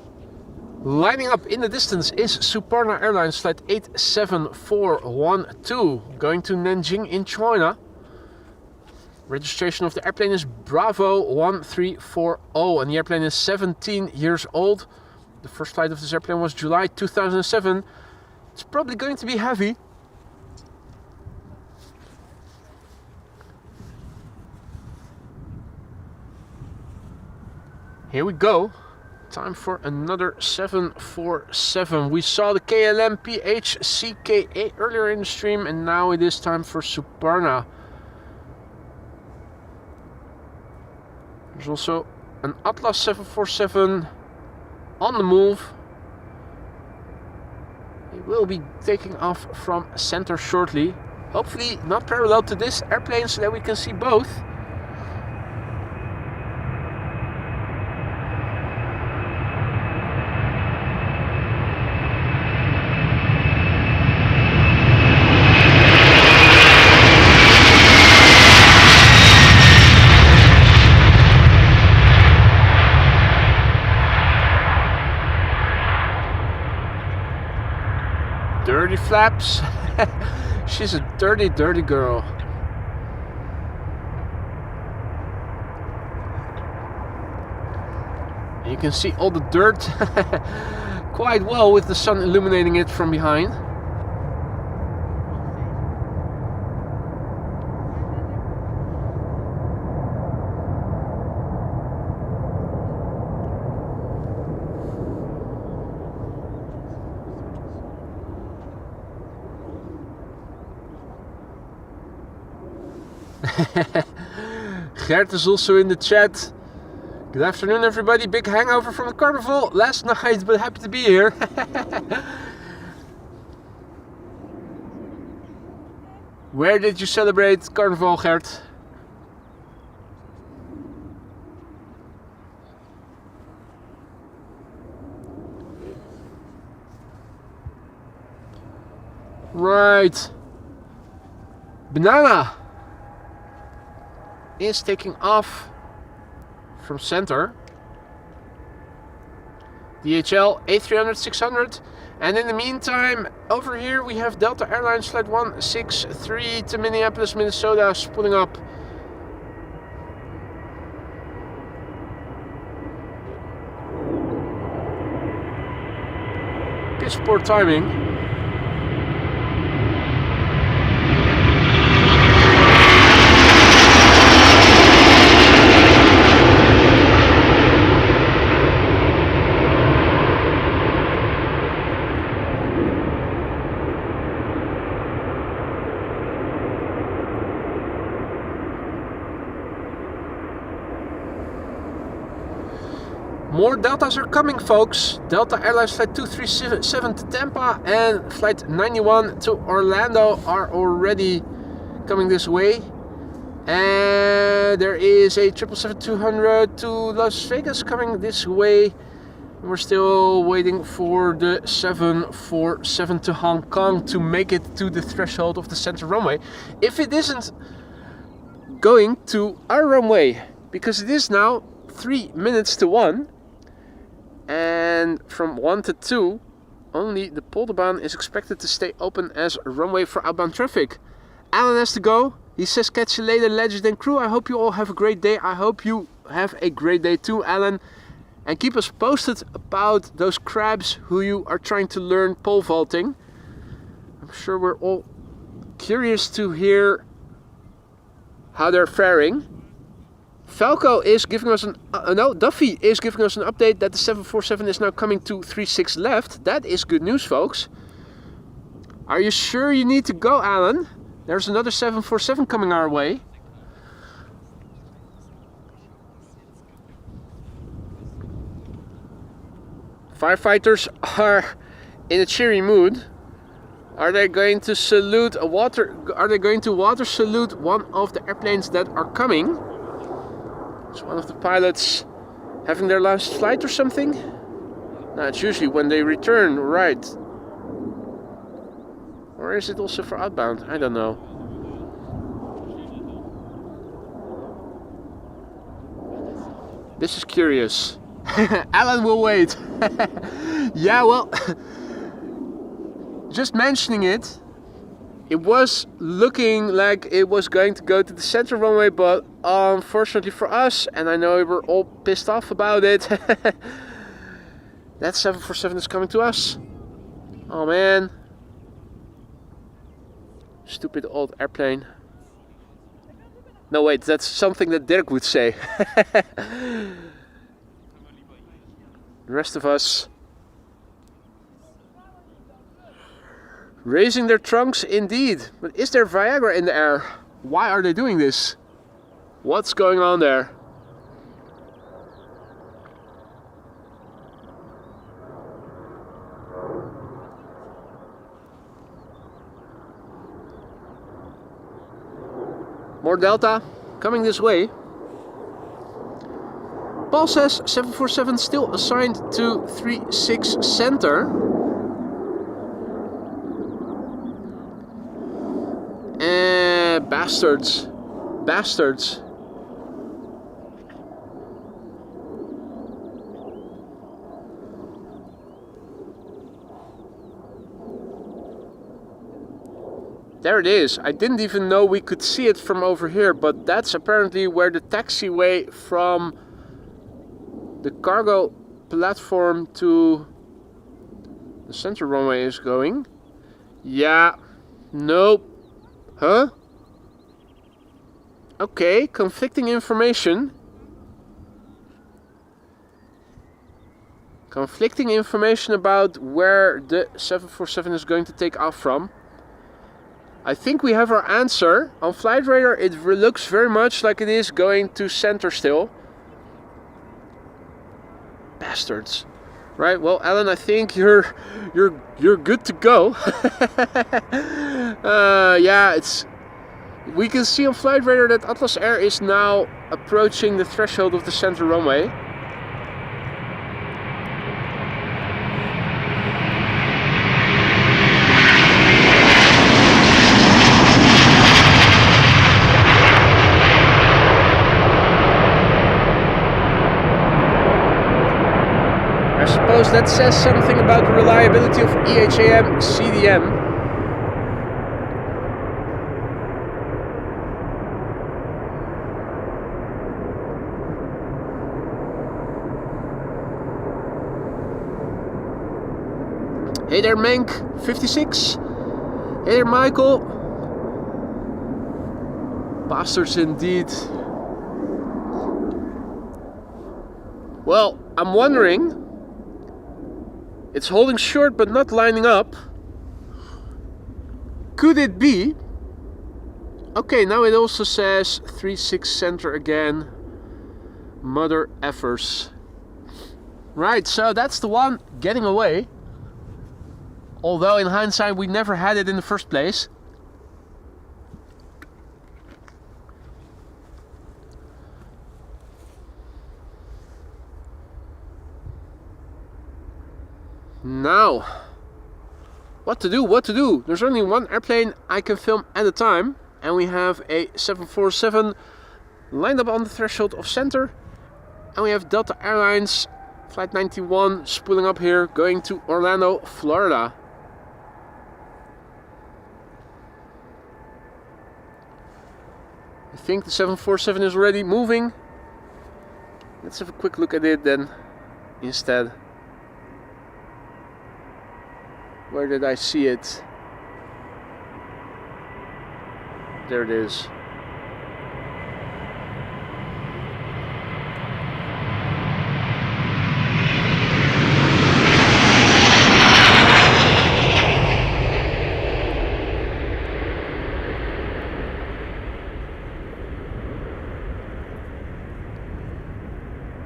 Lining up in the distance is Superna Airlines flight 87412 going to Nanjing in China. Registration of the airplane is Bravo 1340 and the airplane is 17 years old. The first flight of this airplane was July 2007. It's probably going to be heavy. Here we go. Time for another 747. We saw the KLM PHCKA earlier in the stream, and now it is time for Superna. There's also an Atlas 747 on the move. It will be taking off from center shortly. Hopefully not parallel to this airplane so that we can see both. Dirty flaps. She's a dirty, dirty girl. And you can see all the dirt quite well with the sun illuminating it from behind. Gert is also in the chat. Good afternoon, everybody. Big hangover from the carnival last night, but happy to be here. Where did you celebrate carnival, Gert? Right. Banana is taking off from center. DHL A380 600. And in the meantime, over here we have Delta Airlines flight 163 to Minneapolis, Minnesota, spooling up. Piss poor timing. More Deltas are coming, folks. Delta Airlines flight 237 to Tampa and flight 91 to Orlando are already coming this way. And there is a 777-200 to Las Vegas coming this way. We're still waiting for the 747 to Hong Kong to make it to the threshold of the center runway. If it isn't going to our runway, because it is now 3 minutes to 1. And from 1 to 2, only the Polderbaan is expected to stay open as a runway for outbound traffic. Alan has to go. He says, catch you later, legend and crew. I hope you all have a great day. I hope you have a great day too, Alan. And keep us posted about those crabs who you are trying to learn pole vaulting. I'm sure we're all curious to hear how they're faring. Falco is giving us Duffy is giving us an update that the 747 is now coming to 36 left. That is good news, folks. Are you sure you need to go, Alan? There's another 747 coming our way. Firefighters are in a cheery mood. Are they going to salute water salute one of the airplanes that are coming? Is one of the pilots having their last flight or something? No, it's usually when they return, right? Or is it also for outbound? I don't know. This is curious. Alan will wait. Yeah, well, just mentioning it, it was looking like it was going to go to the center runway, but unfortunately for us, and I know we were all pissed off about it, that 747 is coming to us. Oh man. Stupid old airplane. No wait, that's something that Dirk would say. The rest of us raising their trunks indeed. But is there Viagra in the air? Why are they doing this? What's going on there? More Delta coming this way. Paul says 747 still assigned to 36 center. Bastards. Bastards. There it is. I didn't even know we could see it from over here, but that's apparently where the taxiway from the cargo platform to the center runway is going. Yeah. Nope. Huh? Okay, conflicting information. Conflicting information about where the 747 is going to take off from. I think we have our answer. On flight radar it looks very much like it is going to center still. Bastards. Right, well Alan, I think you're good to go. Yeah, we can see on flight radar that Atlas Air is now approaching the threshold of the center runway. I suppose that says something about the reliability of EHAM CDM. Hey there Menk, 56. Hey there Michael. Bastards indeed. Well, I'm wondering, it's holding short but not lining up. Could it be? Okay, now it also says 36 center again. Mother effers. Right, so that's the one getting away. Although in hindsight we never had it in the first place. Now, what to do? There's only one airplane I can film at a time, and we have a 747 lined up on the threshold of center, and we have Delta Airlines Flight 91 spooling up here, going to Orlando, Florida. I think the 747 is already moving. Let's have a quick look at it then instead. Where did I see it? There it is.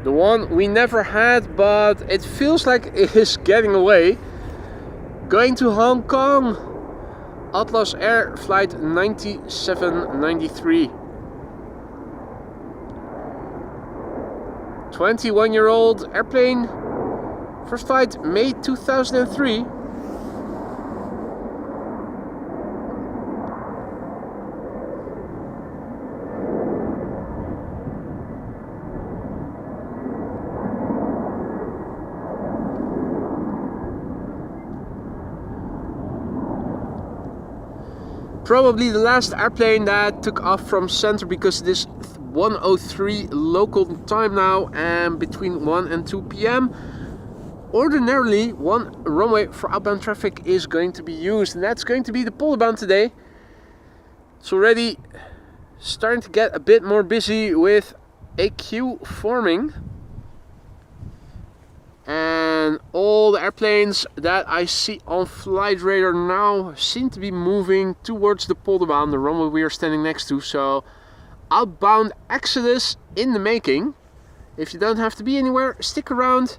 The one we never had, but it feels like it is getting away. Going to Hong Kong, Atlas Air Flight 9793. 21-year-old airplane, first flight May 2003. Probably the last airplane that took off from center, because it is 1:03 local time now and between 1 and 2 p.m. Ordinarily, one runway for outbound traffic is going to be used, and that's going to be the Polderbaan today. It's already starting to get a bit more busy with a queue forming. And all the airplanes that I see on flight radar now seem to be moving towards the Polderbaan, the runway we are standing next to. So outbound exodus in the making. If you don't have to be anywhere, stick around.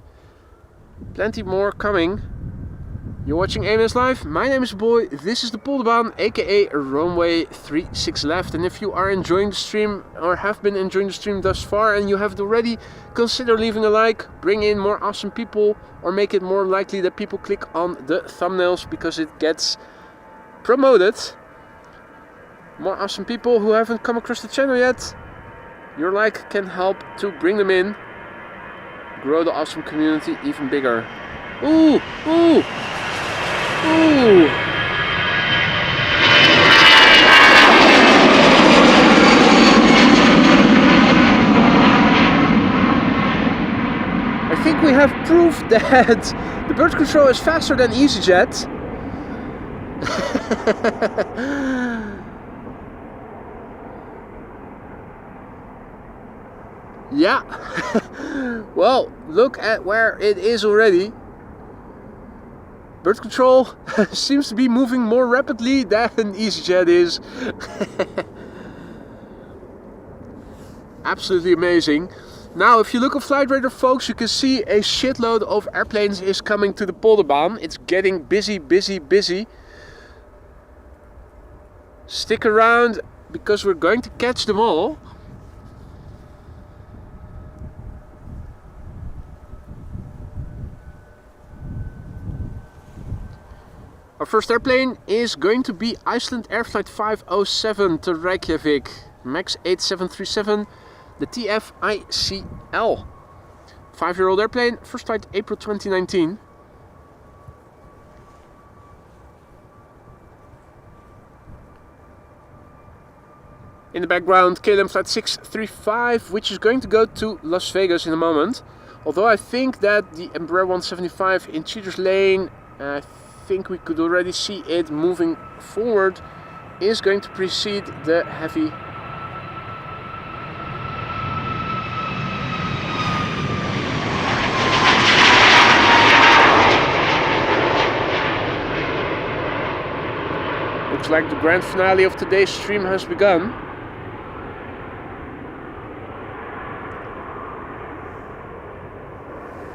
Plenty more coming. You're watching AMS Live. My name is Boy. This is the Polderbaan, aka runway 36 left. And if you are enjoying the stream or have been enjoying the stream thus far and you haven't already, consider leaving a like, bring in more awesome people, or make it more likely that people click on the thumbnails because it gets promoted. More awesome people who haven't come across the channel yet. Your like can help to bring them in, grow the awesome community even bigger. Ooh, ooh. Ooh. I think we have proof that the bird control is faster than EasyJet. Yeah. Well, look at where it is already. Bird control seems to be moving more rapidly than EasyJet is. Absolutely amazing. Now, if you look at flight radar, folks, you can see a shitload of airplanes is coming to the Polderbaan. It's getting busy, busy, busy. Stick around because we're going to catch them all. Our first airplane is going to be Iceland Air Flight 507 to Reykjavik, MAX 8737, the TFICL. 5-year-old airplane, first flight April 2019. In the background, KLM Flight 635, which is going to go to Las Vegas in a moment. Although I think that the Embraer 175 in Cheaters Lane, I think we could already see it moving forward, is going to precede the heavy. Looks like the grand finale of today's stream has begun.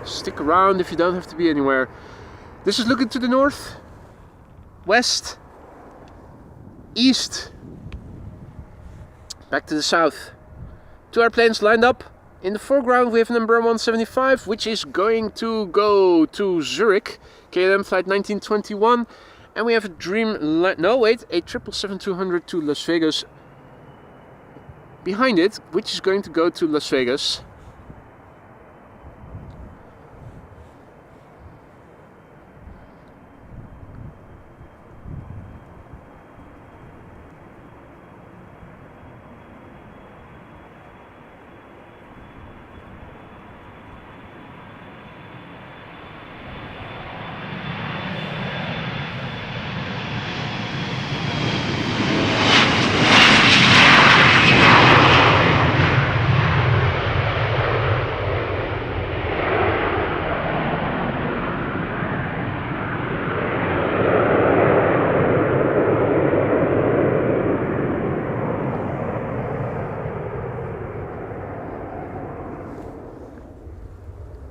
Stick around if you don't have to be anywhere. This is looking to the north, west, east, back to the south. 2 airplanes lined up. In the foreground we have an Embraer 175, which is going to go to Zurich, KLM Flight 1921. And we have a Dreamliner, no wait, a 777-200 to Las Vegas behind it, which is going to go to Las Vegas.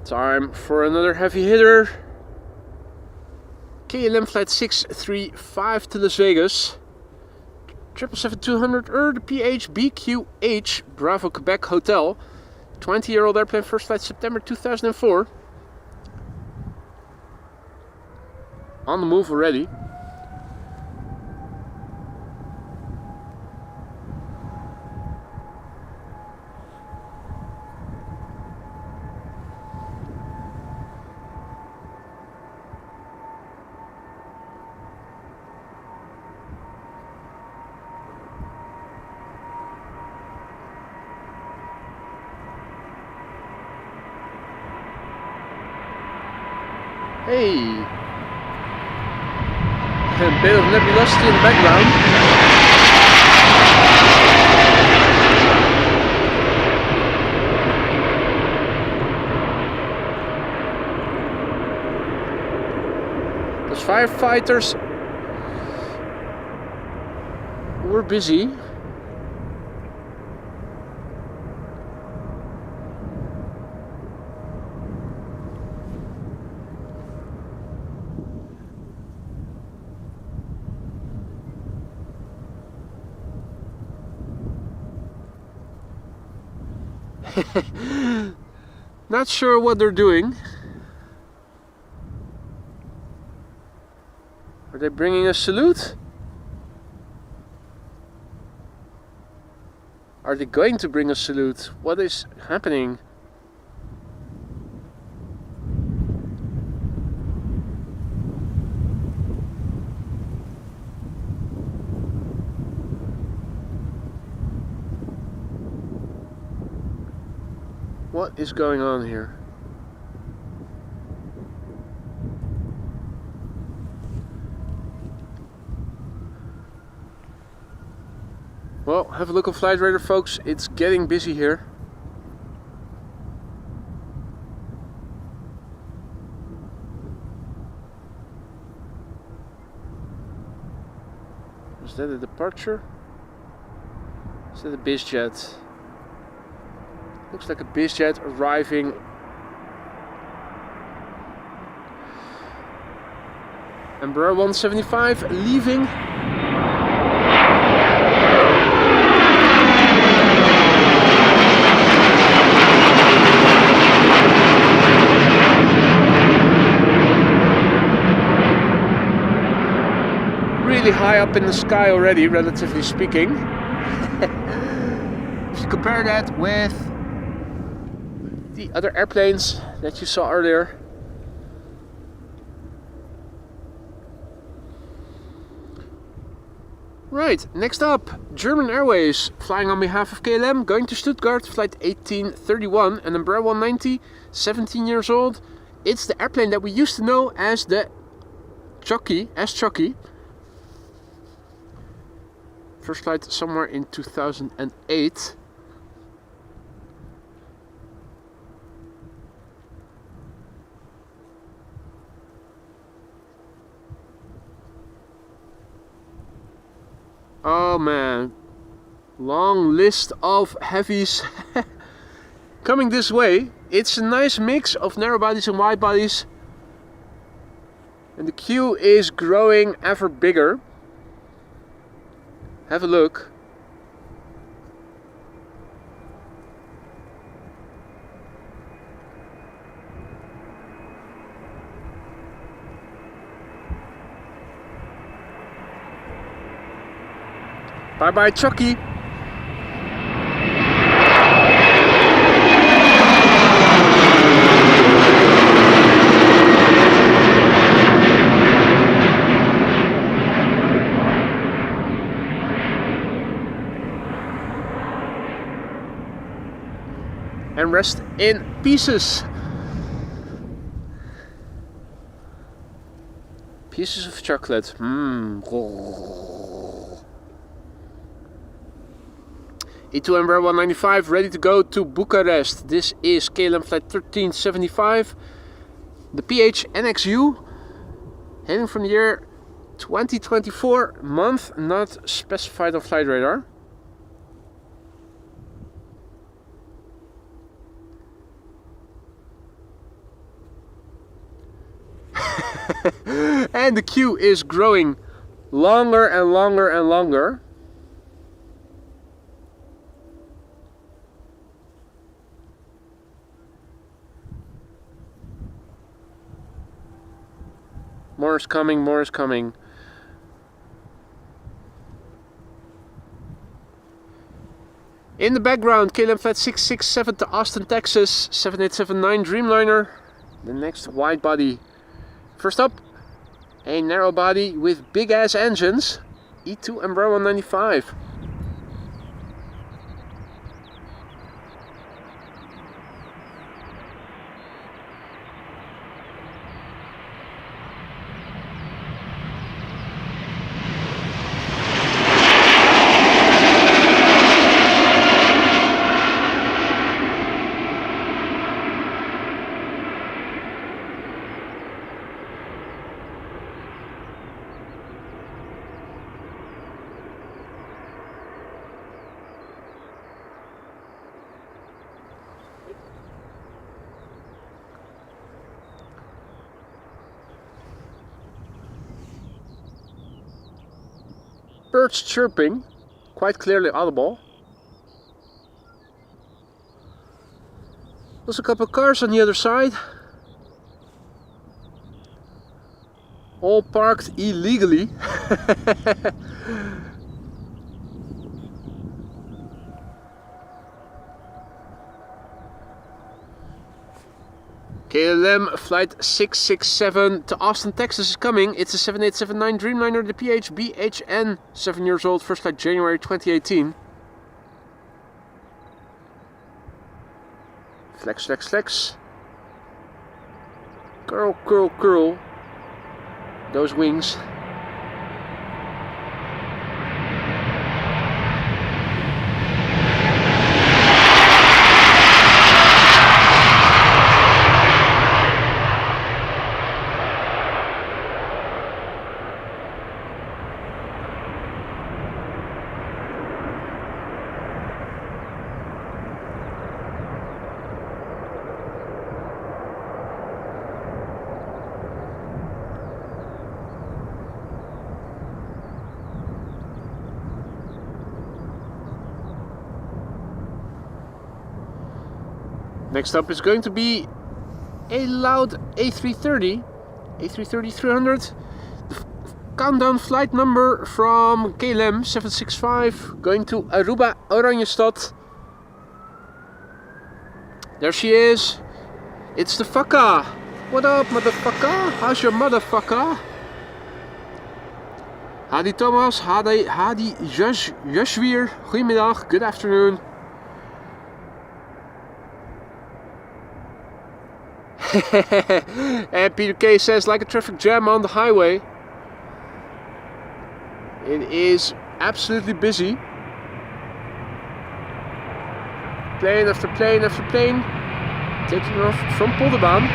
Time for another heavy hitter. KLM Flight 635 to Las Vegas. 777-200 the PHBQH Bravo Quebec Hotel. 20-year-old airplane, first flight September 2004. On the move already. Hey! A bit of nebulosity in the background. Those firefighters were busy. Not sure what they're doing. Are they bringing a salute? Are they going to bring a salute? What is happening? What is going on here? Well, have a look on Flight Radar, folks. It's getting busy here. Is that a departure? Is that a BizJet? Looks like a BizJet arriving. Embraer 175 leaving. Really high up in the sky already, relatively speaking. If you compare that with the other airplanes that you saw earlier. Right, next up, German Airways, flying on behalf of KLM, going to Stuttgart, flight 1831, an Embraer 190, 17 years old. It's the airplane that we used to know as the Chucky, S-Chucky. First flight somewhere in 2008. Oh man, long list of heavies coming this way. It's a nice mix of narrow bodies and wide bodies, and the queue is growing ever bigger. Have a look. Bye bye, Chucky. And rest in pieces. Pieces of chocolate. E2 Embraer 195 ready to go to Bucharest. This is KLM flight 1375. The PH NXU heading from the year 2024, month not specified on flight radar. And the queue is growing longer and longer and longer. More is coming, more is coming. In the background, KLM flight 667 to Austin, Texas, 7879 Dreamliner, the next wide body. First up, a narrow body with big ass engines, E2 Embraer 195. Birds chirping, quite clearly audible. There's a couple of cars on the other side, all parked illegally. KLM flight 667 to Austin, Texas is coming. It's a 7879 Dreamliner, the PHBHN, 7 years old, first flight January 2018. Flex, flex, flex. Curl, curl, curl. Those wings. Next up is going to be a loud A330, A330-300. The countdown flight number from KLM 765 going to Aruba, Oranjestad. There she is. It's the fucker. What up, motherfucker? How's your motherfucker? Hadi Thomas, Hadi Jaswir. Goedemiddag, good afternoon. And Peter K says, like a traffic jam on the highway. It is absolutely busy. Plane after plane after plane taking off from Polderbaan.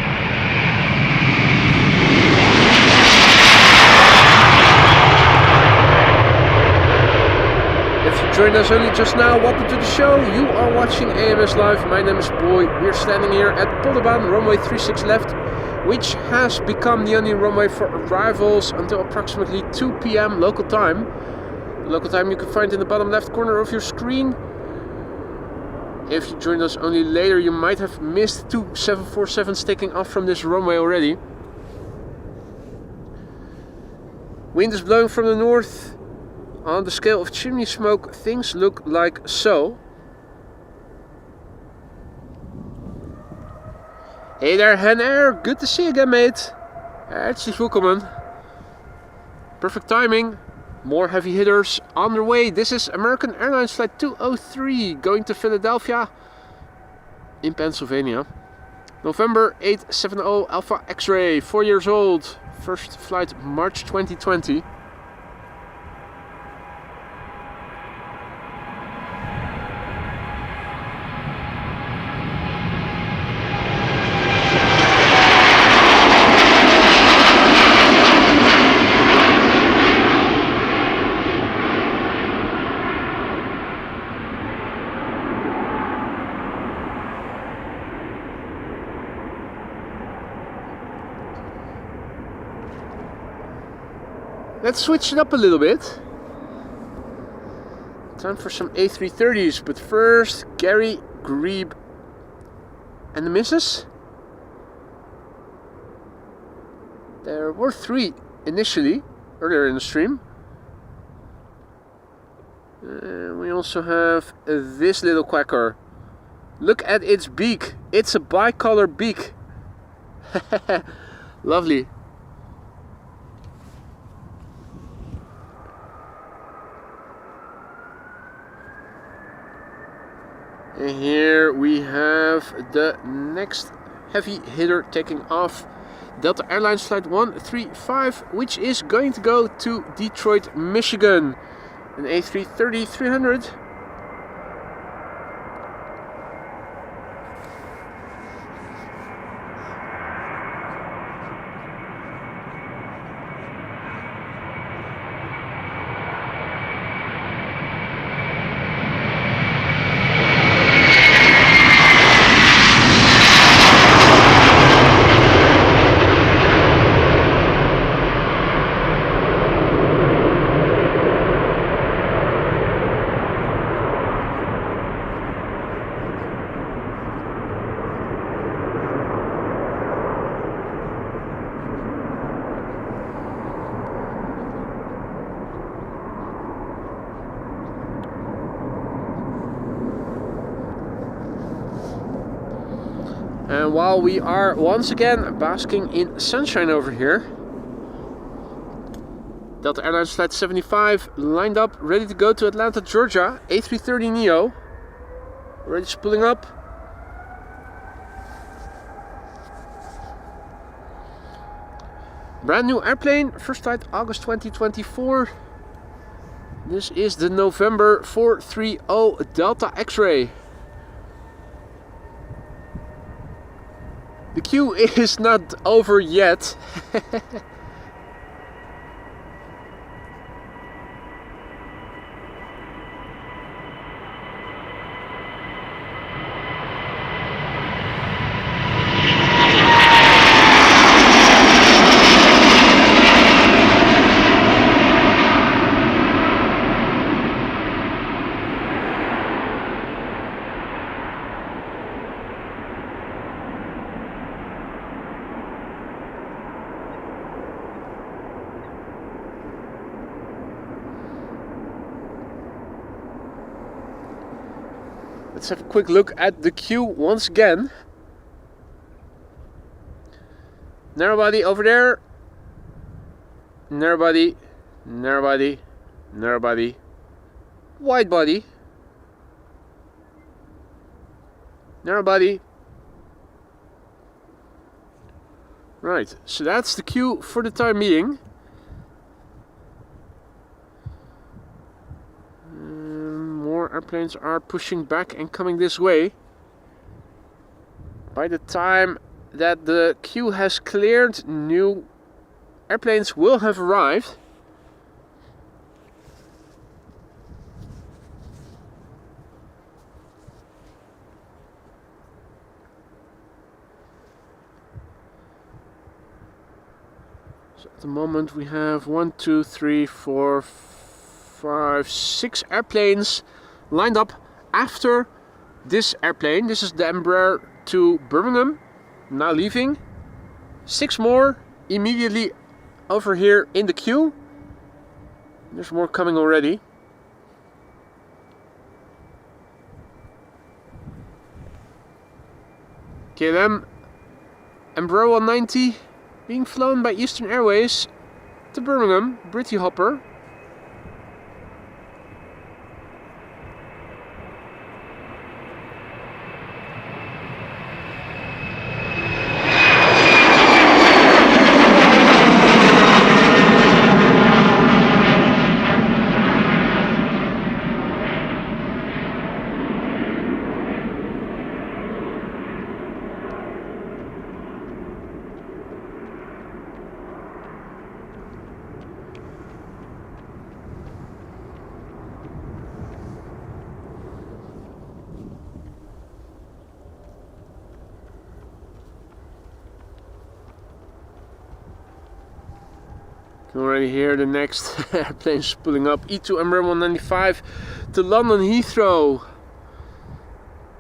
If you joined us only just now, welcome to the show. You are watching AMS Live. My name is Boy. We're standing here at Polderbaan, runway 36 left, which has become the only runway for arrivals until approximately 2 p.m. local time. The local time you can find in the bottom left corner of your screen. If you joined us only later, you might have missed 2 747s taking off from this runway already. Wind is blowing from the north. On the scale of chimney smoke, things look like so. Hey there, Hen Air. Good to see you again, mate. Herzlich willkommen. Perfect timing. More heavy hitters on their way. This is American Airlines Flight 203 going to Philadelphia in Pennsylvania. November 870 Alpha X-Ray, 4 years old. First flight March 2020. Let's switch it up a little bit. Time for some A330s, but first Gary, Grebe and the missus. There were 3 initially, earlier in the stream. We also have this little quacker. Look at its beak. It's a bicolor beak. Lovely. And here we have the next heavy hitter taking off. Delta Airlines Flight 135, which is going to go to Detroit, Michigan. An A330-300. And while we are once again basking in sunshine over here, Delta Airlines Flight 75 lined up, ready to go to Atlanta, Georgia. A330neo, already spooling up. Brand new airplane, first flight August 2024. This is the November 430 Delta X-Ray. The queue is not over yet. Let's have a quick look at the queue once again. Narrow body over there. Narrow body, narrow body, narrow body, wide body, narrow body. Right, so that's the queue for the time being. More airplanes are pushing back and coming this way. By the time that the queue has cleared, new airplanes will have arrived. So at the moment we have 1, 2, 3, 4, 5, 6 airplanes lined up after this airplane. This is the Embraer to Birmingham, now leaving. 6 more immediately over here in the queue. There's more coming already. KLM Embraer 190 being flown by Eastern Airways to Birmingham, Britty Hopper. You can already hear the next airplanes pulling up. E2 Embraer 195 to London Heathrow.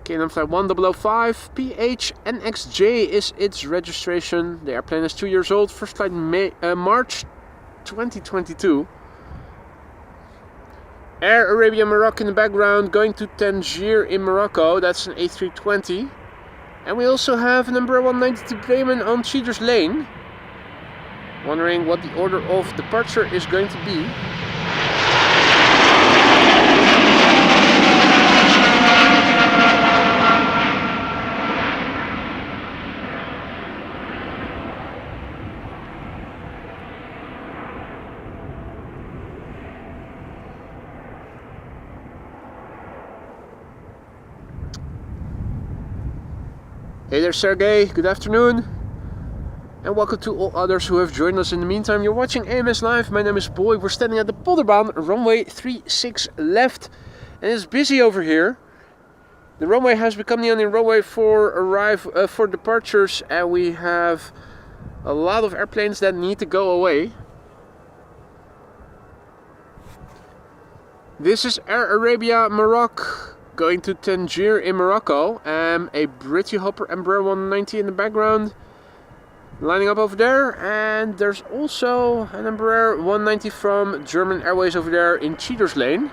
KLM flight 1005 PHNXJ is its registration. The airplane is 2 years old. First flight March 2022. Air Arabia Morocco in the background, going to Tangier in Morocco. That's an A320. And we also have an Embraer 190 to Bremen on Cedars Lane. Wondering what the order of departure is going to be. Hey there, Sergey. Good afternoon. And welcome to all others who have joined us in the meantime. You're watching AMS Live. My name is Boy. We're standing at the Polderbaan, runway 36 left. And it's busy over here. The runway has become the only runway for departures. And we have a lot of airplanes that need to go away. This is Air Arabia Morocco, going to Tangier in Morocco. A Britty Hopper Embraer 190 in the background, lining up over there. And there's also an Embraer 190 from German Airways over there in Cedars Lane.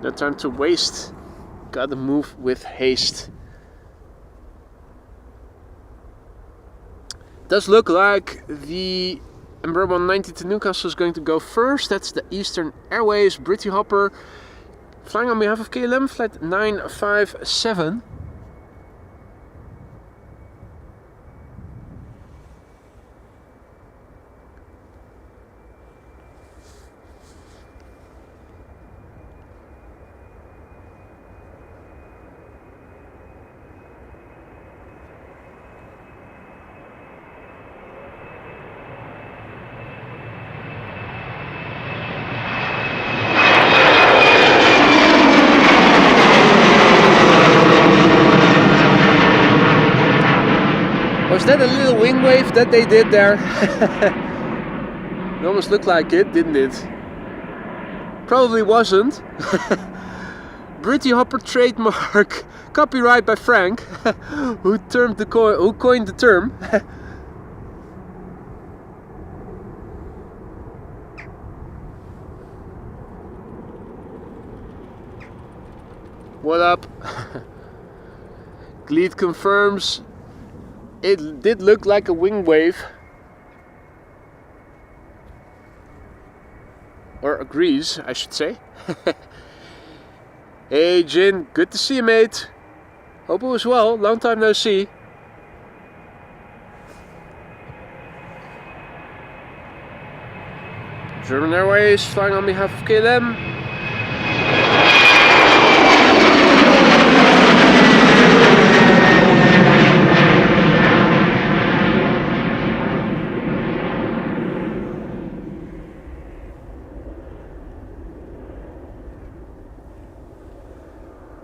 No time to waste. Gotta move with haste. Does look like the Embraer 190 to Newcastle is going to go first. That's the Eastern Airways Britty Hopper flying on behalf of KLM, flight 957. Was that a little wing wave that they did there? It almost looked like it, didn't it? Probably wasn't. Britty Hopper trademark, copyright by Frank, who coined the term. What up? Gleed confirms it did look like a wing wave. Or agrees, I should say. Hey Jin, good to see you, mate. Hope it was well, long time no see. German Airways flying on behalf of KLM.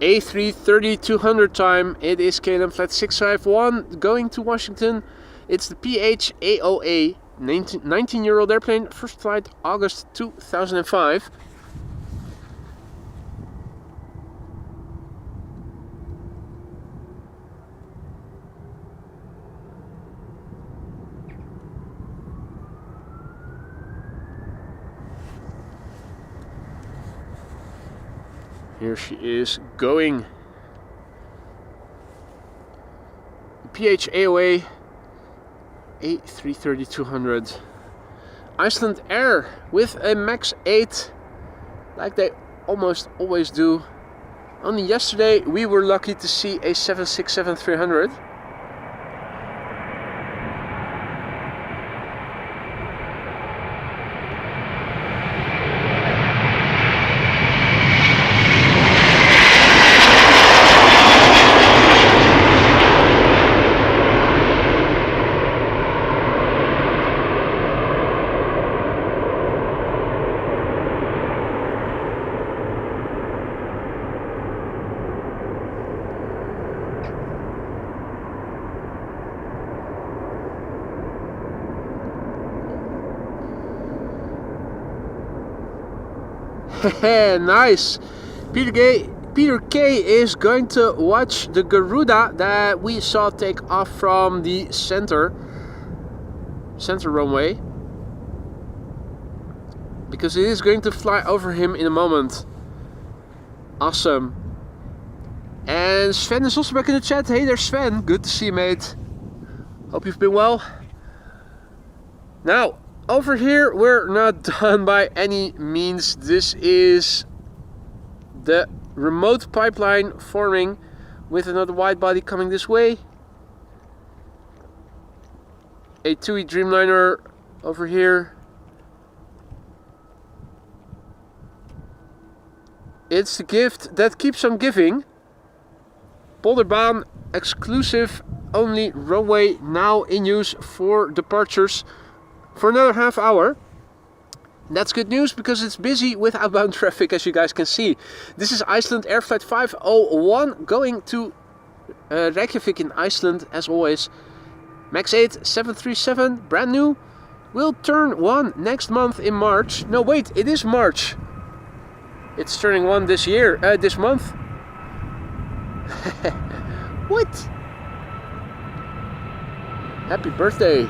A330-200 time. It is KLM flight 651 going to Washington. It's the PHAOA 19-year-old airplane. First flight August 2005. Here she is going. PHAOA A330-200. Iceland Air with a max 8, like they almost always do. Only yesterday we were lucky to see a 767-300. Nice. Peter K is going to watch the Garuda that we saw take off from the center runway, because it is going to fly over him in a moment. Awesome. And Sven is also back in the chat. Hey there, Sven. Good to see you, mate. Hope you've been well. Now, over here, we're not done by any means. This is the remote pipeline forming with another wide body coming this way. A TUI Dreamliner over here. It's the gift that keeps on giving. Polderbaan exclusive only runway now in use for departures for another half hour. That's good news because it's busy with outbound traffic, as you guys can see. This is Iceland Air Flight 501 going to Reykjavik in Iceland, as always. Max 8 737, brand new. Will turn 1 next month in March. No, wait, it is March. It's turning 1 this year, this month. What? Happy birthday.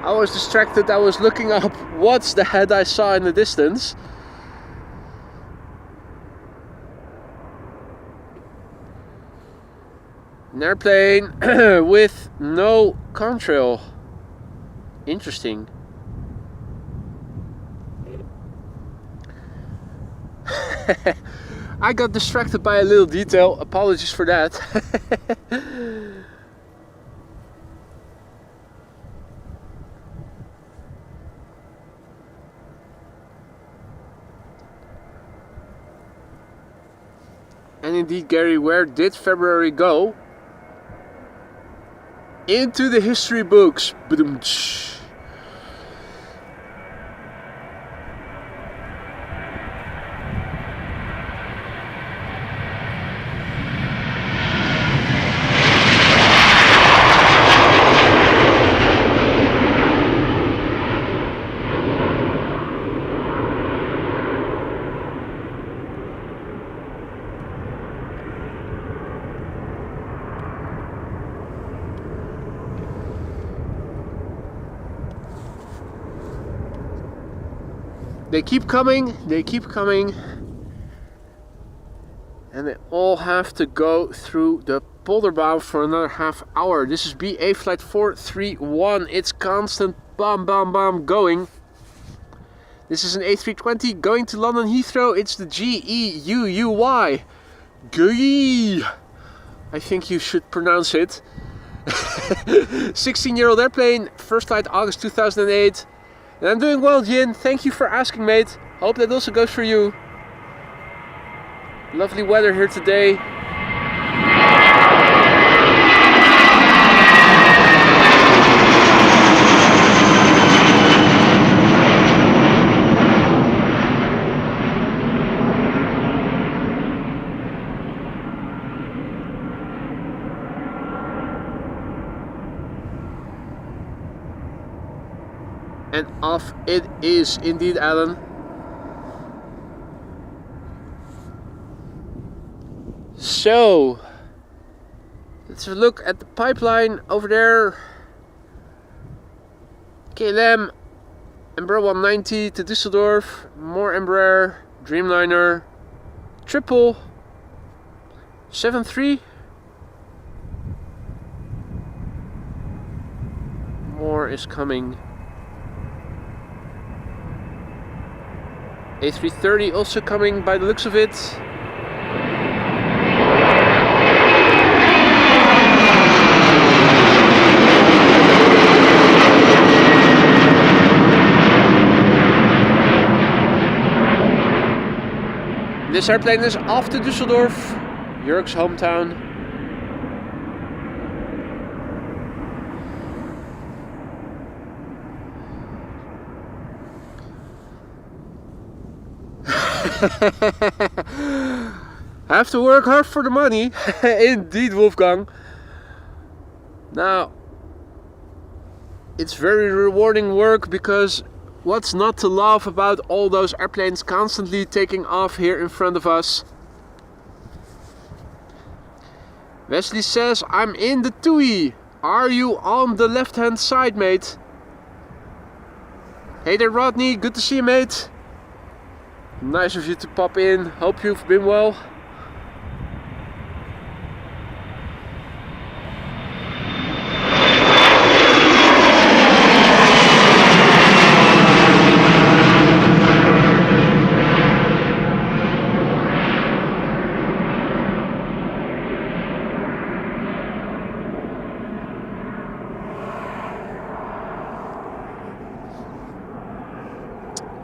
I was distracted, I was looking up what's the head I saw in the distance. An airplane with no contrail. Interesting. I got distracted by a little detail, apologies for that. And indeed, Gary, where did February go? into the history books. Ba-dum-tsh. They keep coming, and they all have to go through the Polderbaan for another half hour. This is BA flight 431. It's constant bam bam bam going. This is an A320 going to London Heathrow. It's the GEUUY. GUI. I think you should pronounce it. 16-year-old airplane, first flight August 2008. And I'm doing well, Jin. Thank you for asking, mate. Hope that also goes for you. Lovely weather here today. And off it is indeed, Alan. So, let's have a look at the pipeline over there. KLM, Embraer 190 to Düsseldorf, more Embraer, Dreamliner, triple, 73. More is coming. A330 also coming by the looks of it. This airplane is off to Düsseldorf, Jörg's hometown. Have to work hard for the money. Indeed, Wolfgang. Now, it's very rewarding work, because what's not to love about all those airplanes constantly taking off here in front of us? Wesley says, I'm in the TUI. Are you on the left hand side, mate? Hey there, Rodney. Good to see you, mate. Nice of you to pop in. Hope you've been well.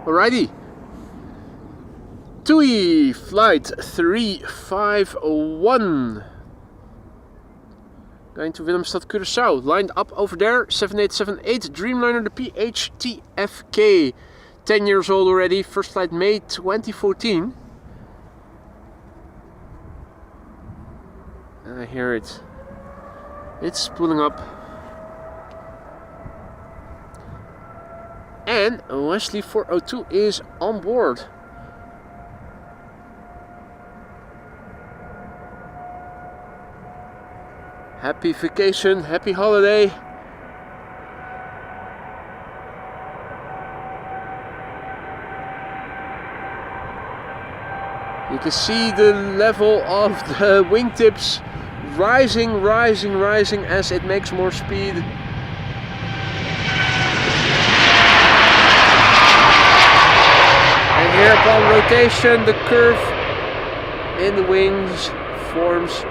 Alrighty. TUI flight 351. Going to Willemstad, Curacao. Lined up over there. 7878 Dreamliner, the PHTFK. 10 years old already. First flight May 2014. I hear it. It's pulling up. And Wesley 402 is on board. Happy vacation, happy holiday. You can see the level of the wingtips rising, rising, rising as it makes more speed. And here upon rotation, the curve in the wings forms.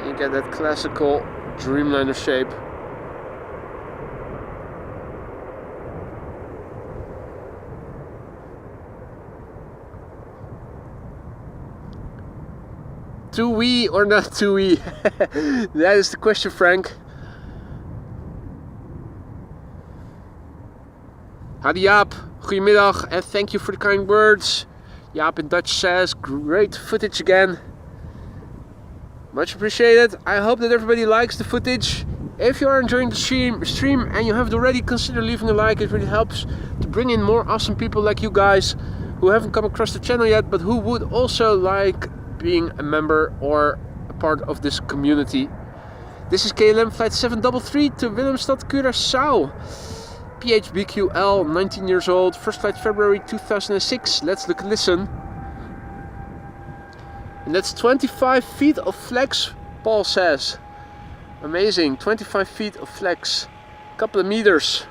You get that classical Dreamliner shape. TUI or not TUI? That is the question, Frank. Hadi Jaap, goedemiddag and thank you for the kind words. Jaap in Dutch says, great footage again. Much appreciated. I hope that everybody likes the footage. If you are enjoying the stream and you haven't already, consider leaving a like. It really helps to bring in more awesome people like you guys who haven't come across the channel yet, but who would also like being a member or a part of this community. This is KLM flight 733 to Willemstad, Curacao. PHBQL, 19 years old, first flight February 2006. Let's look and listen. And that's 25 feet of flex, Paul says. Amazing, 25 feet of flex, a couple of meters.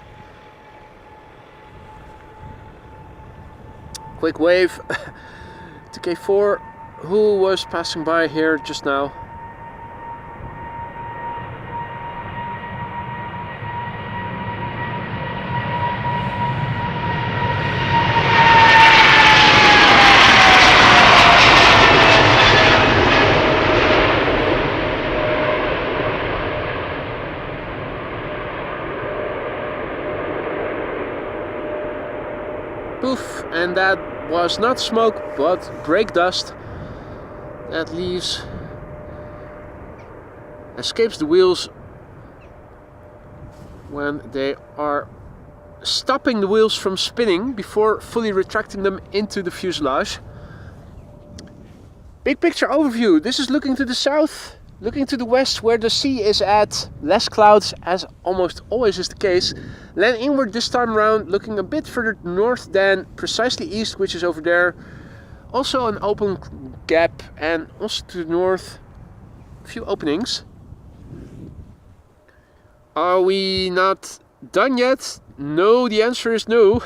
Quick wave to K4, who was passing by here just now. Poof, and that was not smoke but brake dust that escapes the wheels when they are stopping the wheels from spinning before fully retracting them into the fuselage. Big picture overview. This is looking to the south, looking to the west where the sea is at, less clouds as almost always is the case. Land inward this time around, looking a bit further north than precisely east, which is over there. Also an open gap, and also to the north, a few openings. Are we not done yet? No, the answer is no.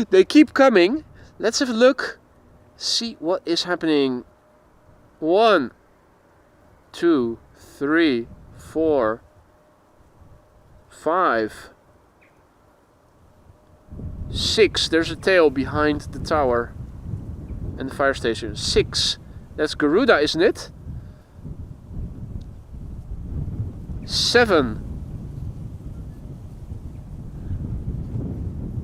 They keep coming. Let's have a look, see what is happening. 1, 2, 3, 4, 5, 6. There's a tail behind the tower and the fire station. 6. That's Garuda, isn't it? 7.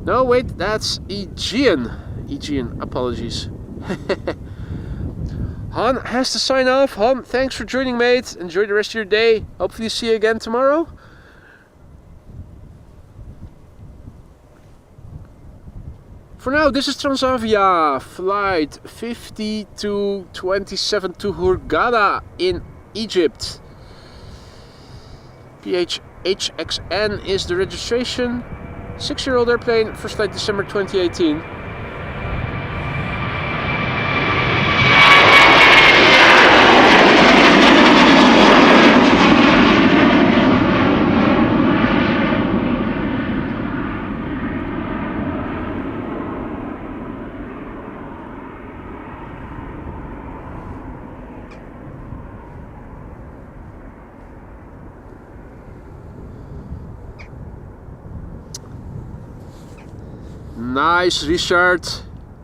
No, wait, that's Aegean. Aegean, apologies. Han has to sign off. Han, thanks for joining, mate. Enjoy the rest of your day. Hopefully see you again tomorrow. For now, this is Transavia, flight 5227 to Hurghada in Egypt. PHXN is the registration. 6-year-old airplane, first flight December 2018. Nice, Richard.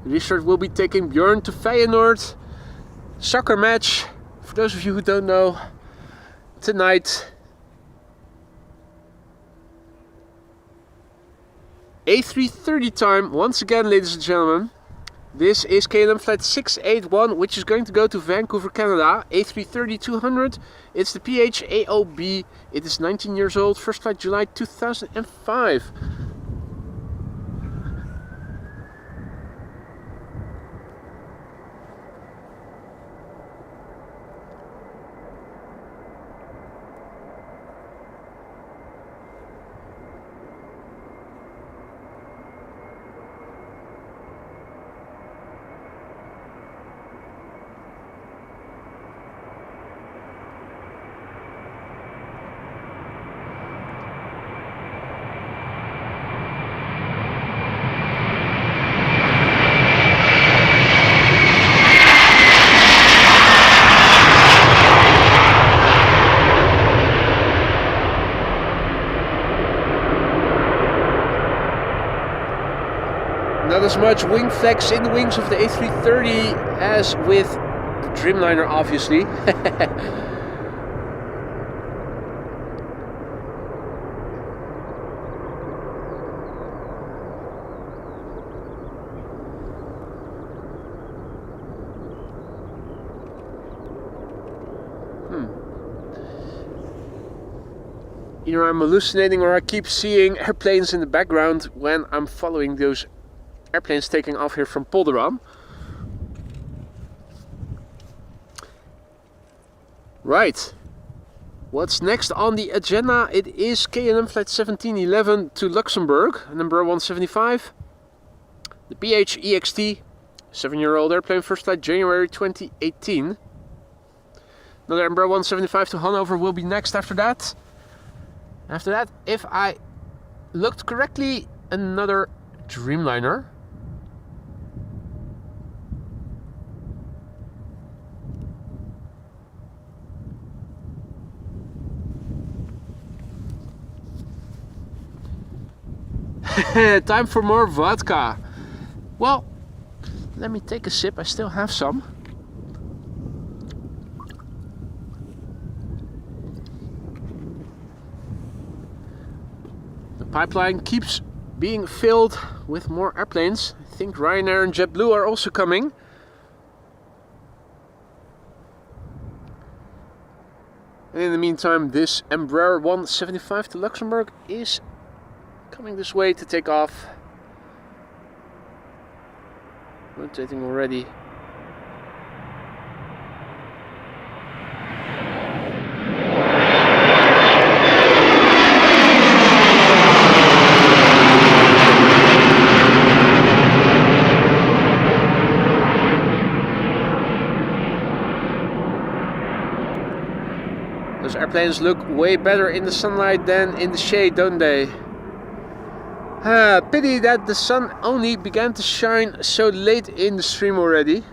Richard will be taking Björn to Feyenoord. Soccer match, for those of you who don't know, tonight. A330 time, once again, ladies and gentlemen. This is KLM flight 681, which is going to go to Vancouver, Canada. A330-200. It's the PHAOB. It is 19 years old. First flight July 2005. Not as much wing flex in the wings of the A330 as with the Dreamliner, obviously. Either I'm hallucinating or I keep seeing airplanes in the background when I'm following those airplanes taking off here from Polderan. Right, what's next on the agenda? It is KLM flight 1711 to Luxembourg, number 175. The PH EXT, 7-year-old airplane, first flight January 2018. Another Embraer 175 to Hanover will be next after that. After that, if I looked correctly, another Dreamliner. Time for more vodka. Well, let me take a sip. I still have some. The pipeline keeps being filled with more airplanes. I think Ryanair and JetBlue are also coming. And in the meantime, this Embraer 175 to Luxembourg is coming this way to take off. Rotating already. Those airplanes look way better in the sunlight than in the shade, don't they? Pity that the sun only began to shine so late in the stream already.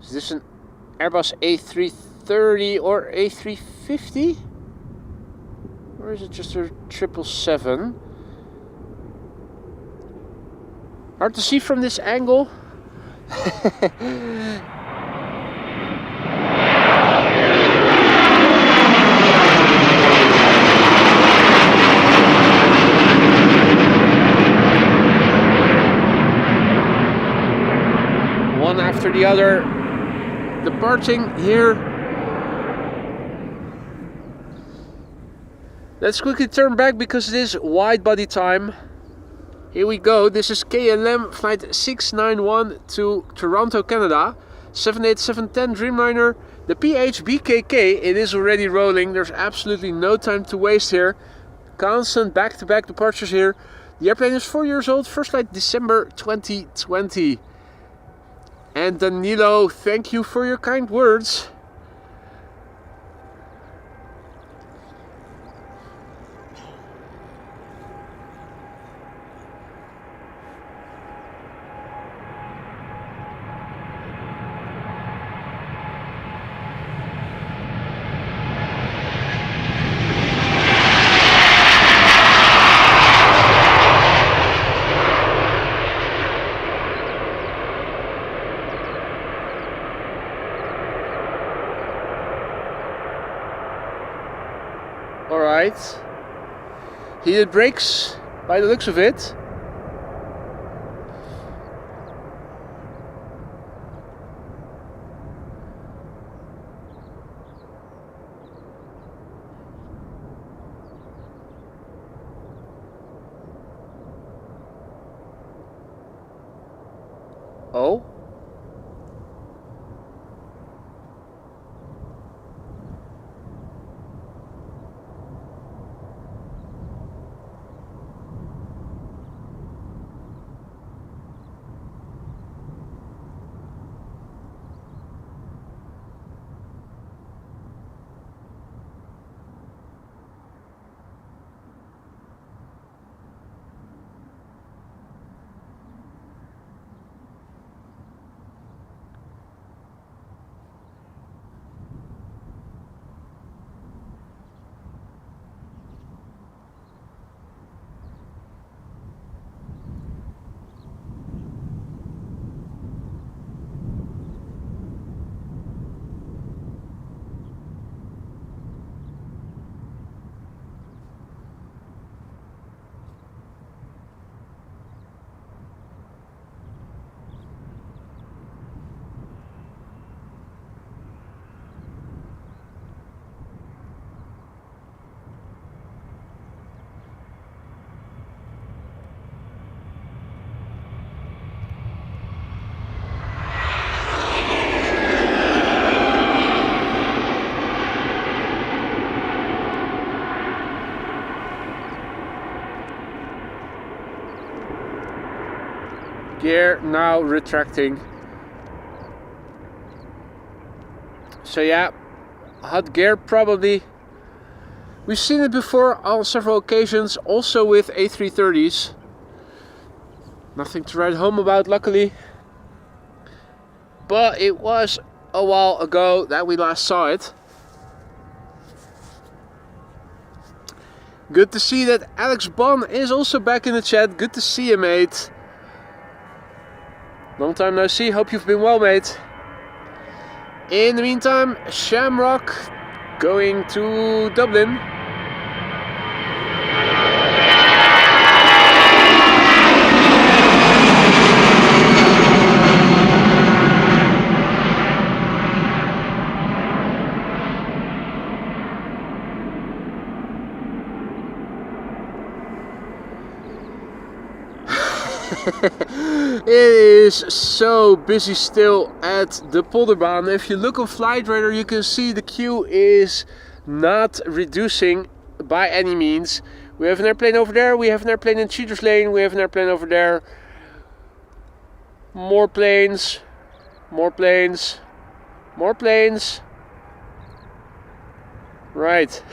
Is this an Airbus A330 or A350? Or is it just a 777? Hard to see from this angle. One after the other departing here. Let's quickly turn back because it is widebody time. Here we go. This is KLM flight 691 to Toronto, Canada. 787-10 Dreamliner. The PHBKK, it is already rolling. There's absolutely no time to waste here. Constant back-to-back departures here. The airplane is 4 years old. First flight December 2020. And Danilo, thank you for your kind words. Alright, heated brakes by the looks of it. Oh. gear now retracting. So yeah, hot gear probably. We've seen it before on several occasions, also with A330s. Nothing to write home about, luckily. But it was a while ago that we last saw it. Good to see that Alex Bond is also back in the chat. Good to see you, mate. Long time no see. Hope you've been well, mate. In the meantime, Shamrock going to Dublin. It is so busy still at the Polderbaan. If you look on Flight Radar, you can see the queue is not reducing by any means. We have an airplane over there, we have an airplane in Cheaters Lane, we have an airplane over there. More planes, more planes, more planes. Right.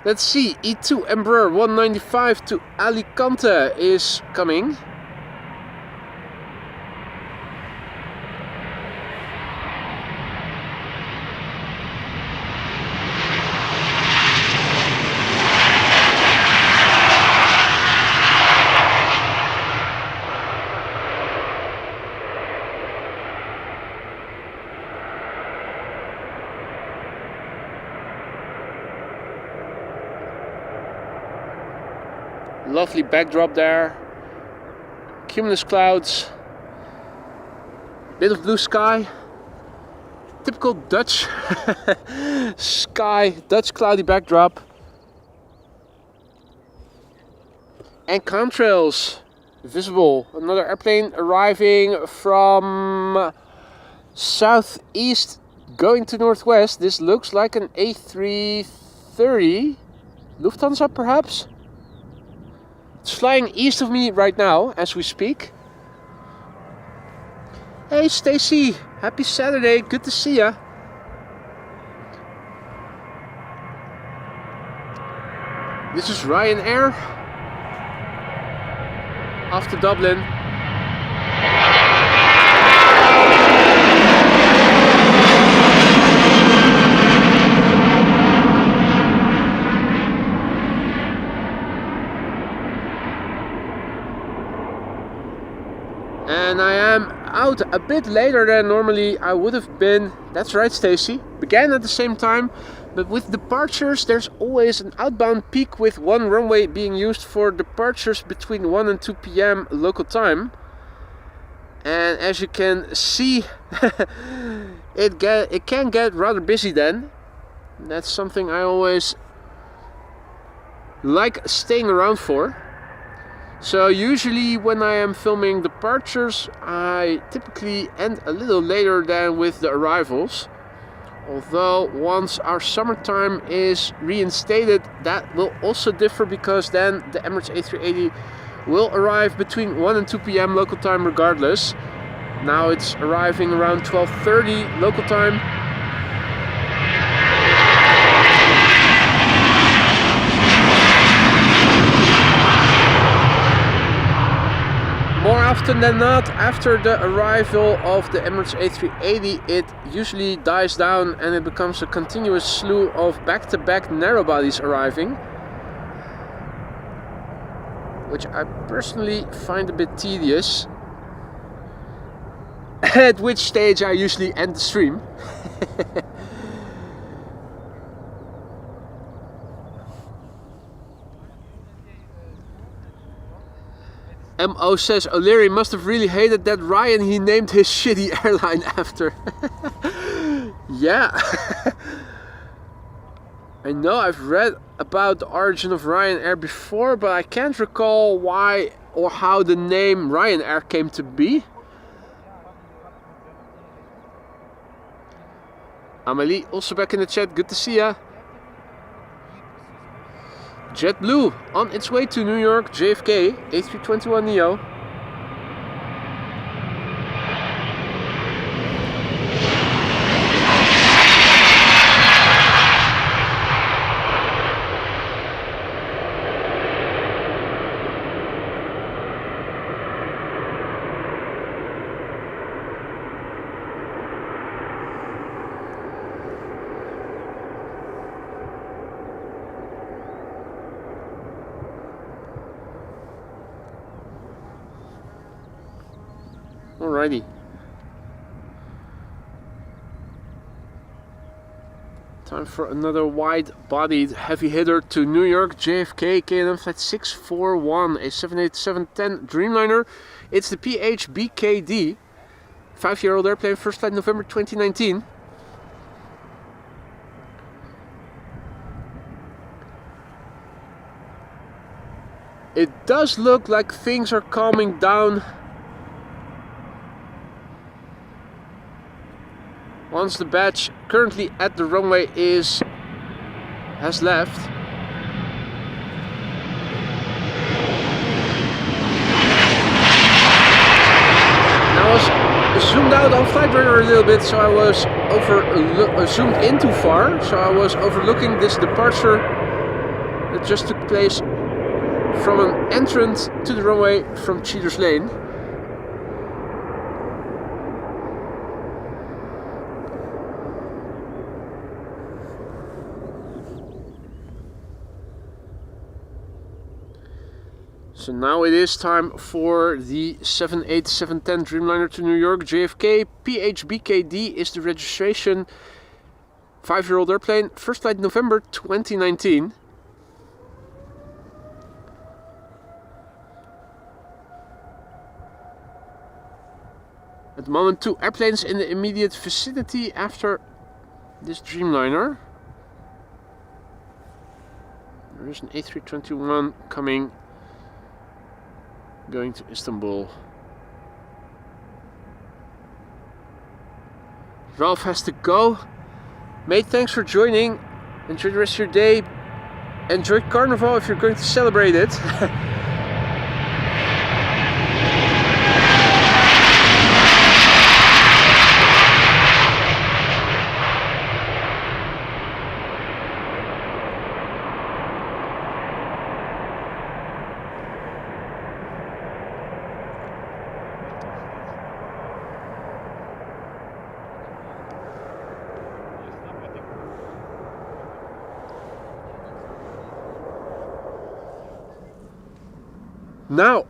Let's see, E2 Embraer 195 to Alicante is coming. Lovely backdrop there, cumulus clouds, bit of blue sky, typical Dutch sky, Dutch cloudy backdrop, and contrails visible. Another airplane arriving from southeast going to northwest. This looks like an A330, Lufthansa perhaps? It's flying east of me right now as we speak. Hey Stacy, happy Saturday, good to see ya. This is Ryanair off to Dublin. And I am out a bit later than normally I would have been. That's right, Stacy. Began at the same time, but with departures there's always an outbound peak with one runway being used for departures between 1 and 2 p.m. local time. And as you can see, it can get rather busy then. That's something I always like staying around for. So usually when I am filming departures, I typically end a little later than with the arrivals. Although once our summertime is reinstated, that will also differ, because then the Emirates A380 will arrive between 1 and 2 p.m. local time regardless. Now it's arriving around 12:30 local time. More often than not, after the arrival of the Emirates A380, it usually dies down and it becomes a continuous slew of back-to-back narrow bodies arriving, which I personally find a bit tedious. At which stage I usually end the stream. MO says O'Leary must have really hated that Ryan he named his shitty airline after. Yeah. I know I've read about the origin of Ryanair before, but I can't recall why or how the name Ryanair came to be. Amelie also back in the chat, good to see ya. JetBlue on its way to New York, JFK, A321neo. Alrighty. Time for another wide-bodied heavy hitter to New York, JFK, KLM Flight 641, a 787-10 Dreamliner. It's the PHBKD, 5-year-old airplane, first flight November 2019. It does look like things are calming down once the batch currently at the runway has left. Now I was zoomed out on Flight Radar a little bit, so I was zoomed in too far, so I was overlooking this departure that just took place from an entrance to the runway from Cheaters Lane. So now it is time for the 787-10 Dreamliner to New York, JFK. PHBKD is the registration. 5-year-old airplane, first flight November 2019. At the moment, 2 airplanes in the immediate vicinity after this Dreamliner. There is an A321 coming, going to Istanbul. Ralph has to go. Mate, thanks for joining. Enjoy the rest of your day. Enjoy Carnival if you're going to celebrate it. Now,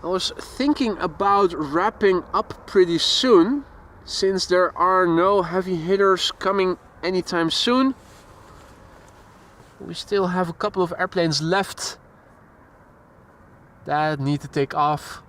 I was thinking about wrapping up pretty soon, since there are no heavy hitters coming anytime soon. We still have a couple of airplanes left that need to take off.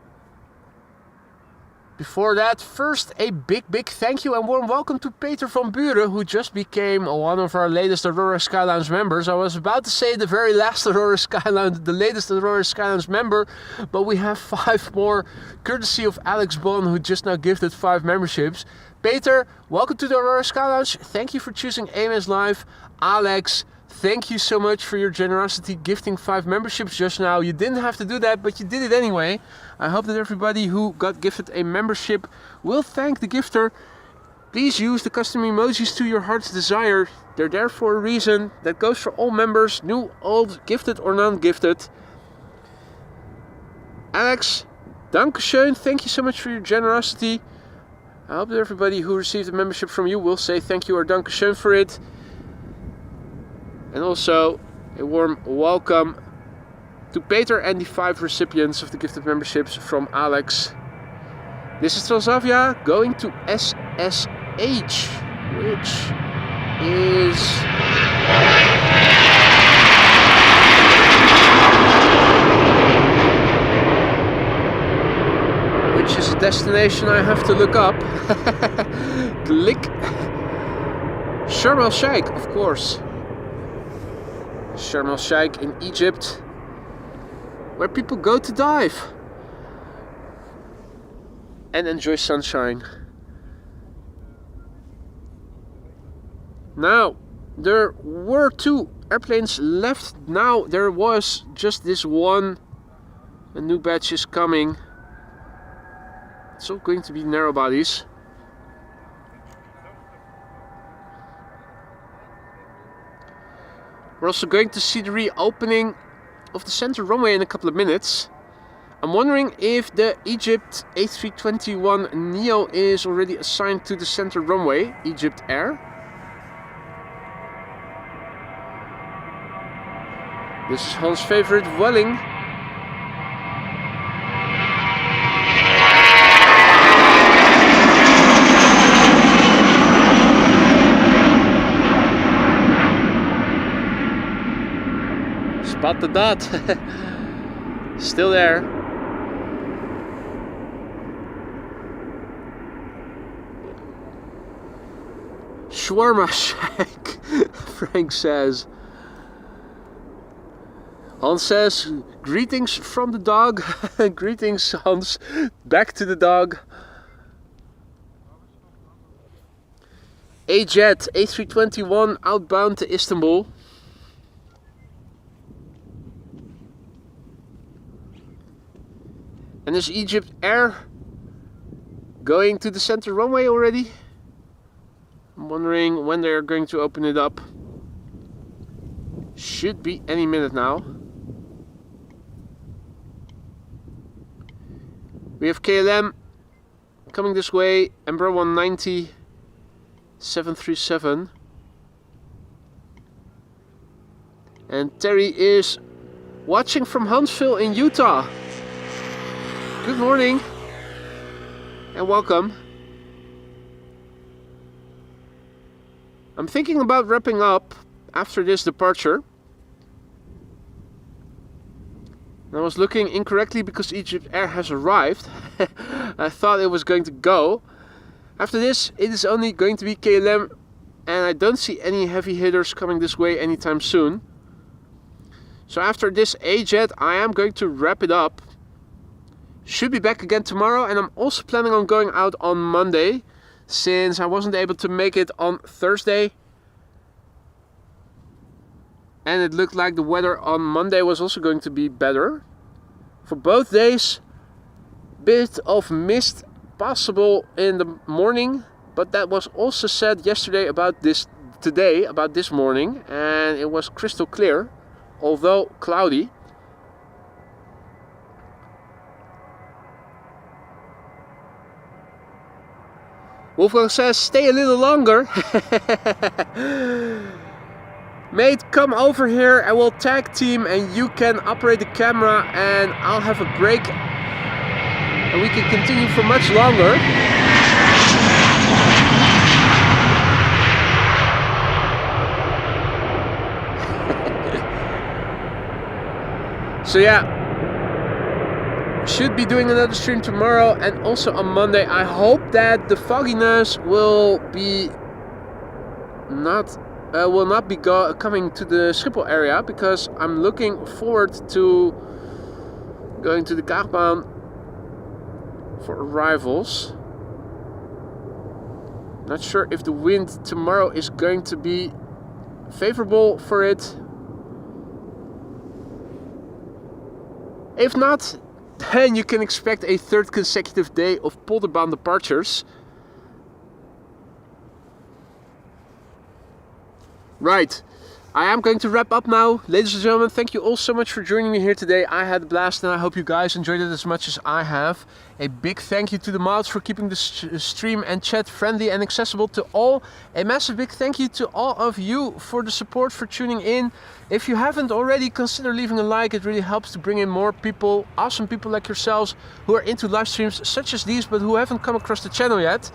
Before that, first a big thank you and warm welcome to Peter van Buren, who just became one of our latest Aurora Sky Lounge members. I was about to say the very last Aurora Sky Lounge, the latest Aurora Sky Lounge member, but we have 5 more, courtesy of Alex Bon, who just now gifted 5 memberships. Peter, welcome to the Aurora Sky Lounge. Thank you for choosing AMS Live. Alex, thank you so much for your generosity gifting 5 memberships just now. You didn't have to do that, but you did it anyway. I hope that everybody who got gifted a membership will thank the gifter. Please use the custom emojis to your heart's desire. They're there for a reason. That goes for all members, new, old, gifted or non-gifted. Alex, dankeschön. Thank you so much for your generosity. I hope that everybody who received a membership from you will say thank you or dankeschön for it. And also a warm welcome to Peter and the 5 recipients of the gifted memberships from Alex. This is Transavia going to SSH, which is a destination I have to look up. Click. Sharm el Sheikh, of course. Sharm el Sheikh in Egypt, where people go to dive and enjoy sunshine. Now, There were 2 airplanes left. Now there was just this one. A new batch is coming. It's all going to be narrow bodies. We're also going to see the reopening of the center runway in a couple of minutes. I'm wondering if the Egypt A321 Neo is already assigned to the center runway, Egypt Air. This is Hans' favorite Welling. Spot the dot. Still there. Shawarma shack, Frank says. Hans says, greetings from the dog. Greetings, Hans. Back to the dog. EasyJet A321 outbound to Istanbul. And is Egypt Air going to the center runway already? I'm wondering when they're going to open it up. Should be any minute now. We have KLM coming this way, Embraer 190, 737. And Terry is watching from Huntsville in Utah. Good morning and welcome. I'm thinking about wrapping up after this departure. I was looking incorrectly because Egypt Air has arrived. I thought it was going to go. After this, it is only going to be KLM, and I don't see any heavy hitters coming this way anytime soon. So after this EasyJet, I am going to wrap it up. Should be back again tomorrow, and I'm also planning on going out on Monday, since I wasn't able to make it on Thursday. And it looked like the weather on Monday was also going to be better. For both days, bit of mist possible in the morning, but that was also said yesterday about this morning, and it was crystal clear, although cloudy. Wolfgang says, stay a little longer. Mate, come over here and we'll tag team and you can operate the camera and I'll have a break and we can continue for much longer. So yeah, should be doing another stream tomorrow and also on Monday. I hope that the fogginess will not be coming to the Schiphol area, because I'm looking forward to going to the Kaagbaan for arrivals. Not sure if the wind tomorrow is going to be favorable for it. If not, then you can expect a third consecutive day of Polderbaan departures. Right, I am going to wrap up now. Ladies and gentlemen, thank you all so much for joining me here today. I had a blast and I hope you guys enjoyed it as much as I have. A big thank you to the mods for keeping the stream and chat friendly and accessible to all. A massive big thank you to all of you for the support, for tuning in. If you haven't already, consider leaving a like. It really helps to bring in more people, awesome people like yourselves, who are into live streams such as these, but who haven't come across the channel yet.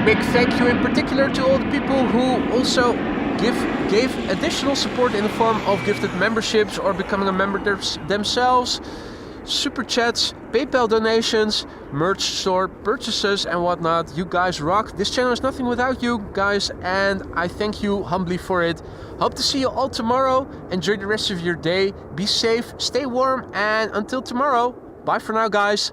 Big thank you in particular to all the people who also gave additional support in the form of gifted memberships or becoming a member themselves. super chats, PayPal donations, merch store purchases and whatnot. You guys rock. This channel is nothing without you guys, and I thank you humbly for it. Hope to see you all tomorrow. Enjoy the rest of your day. Be safe, stay warm, and until tomorrow, bye for now, guys.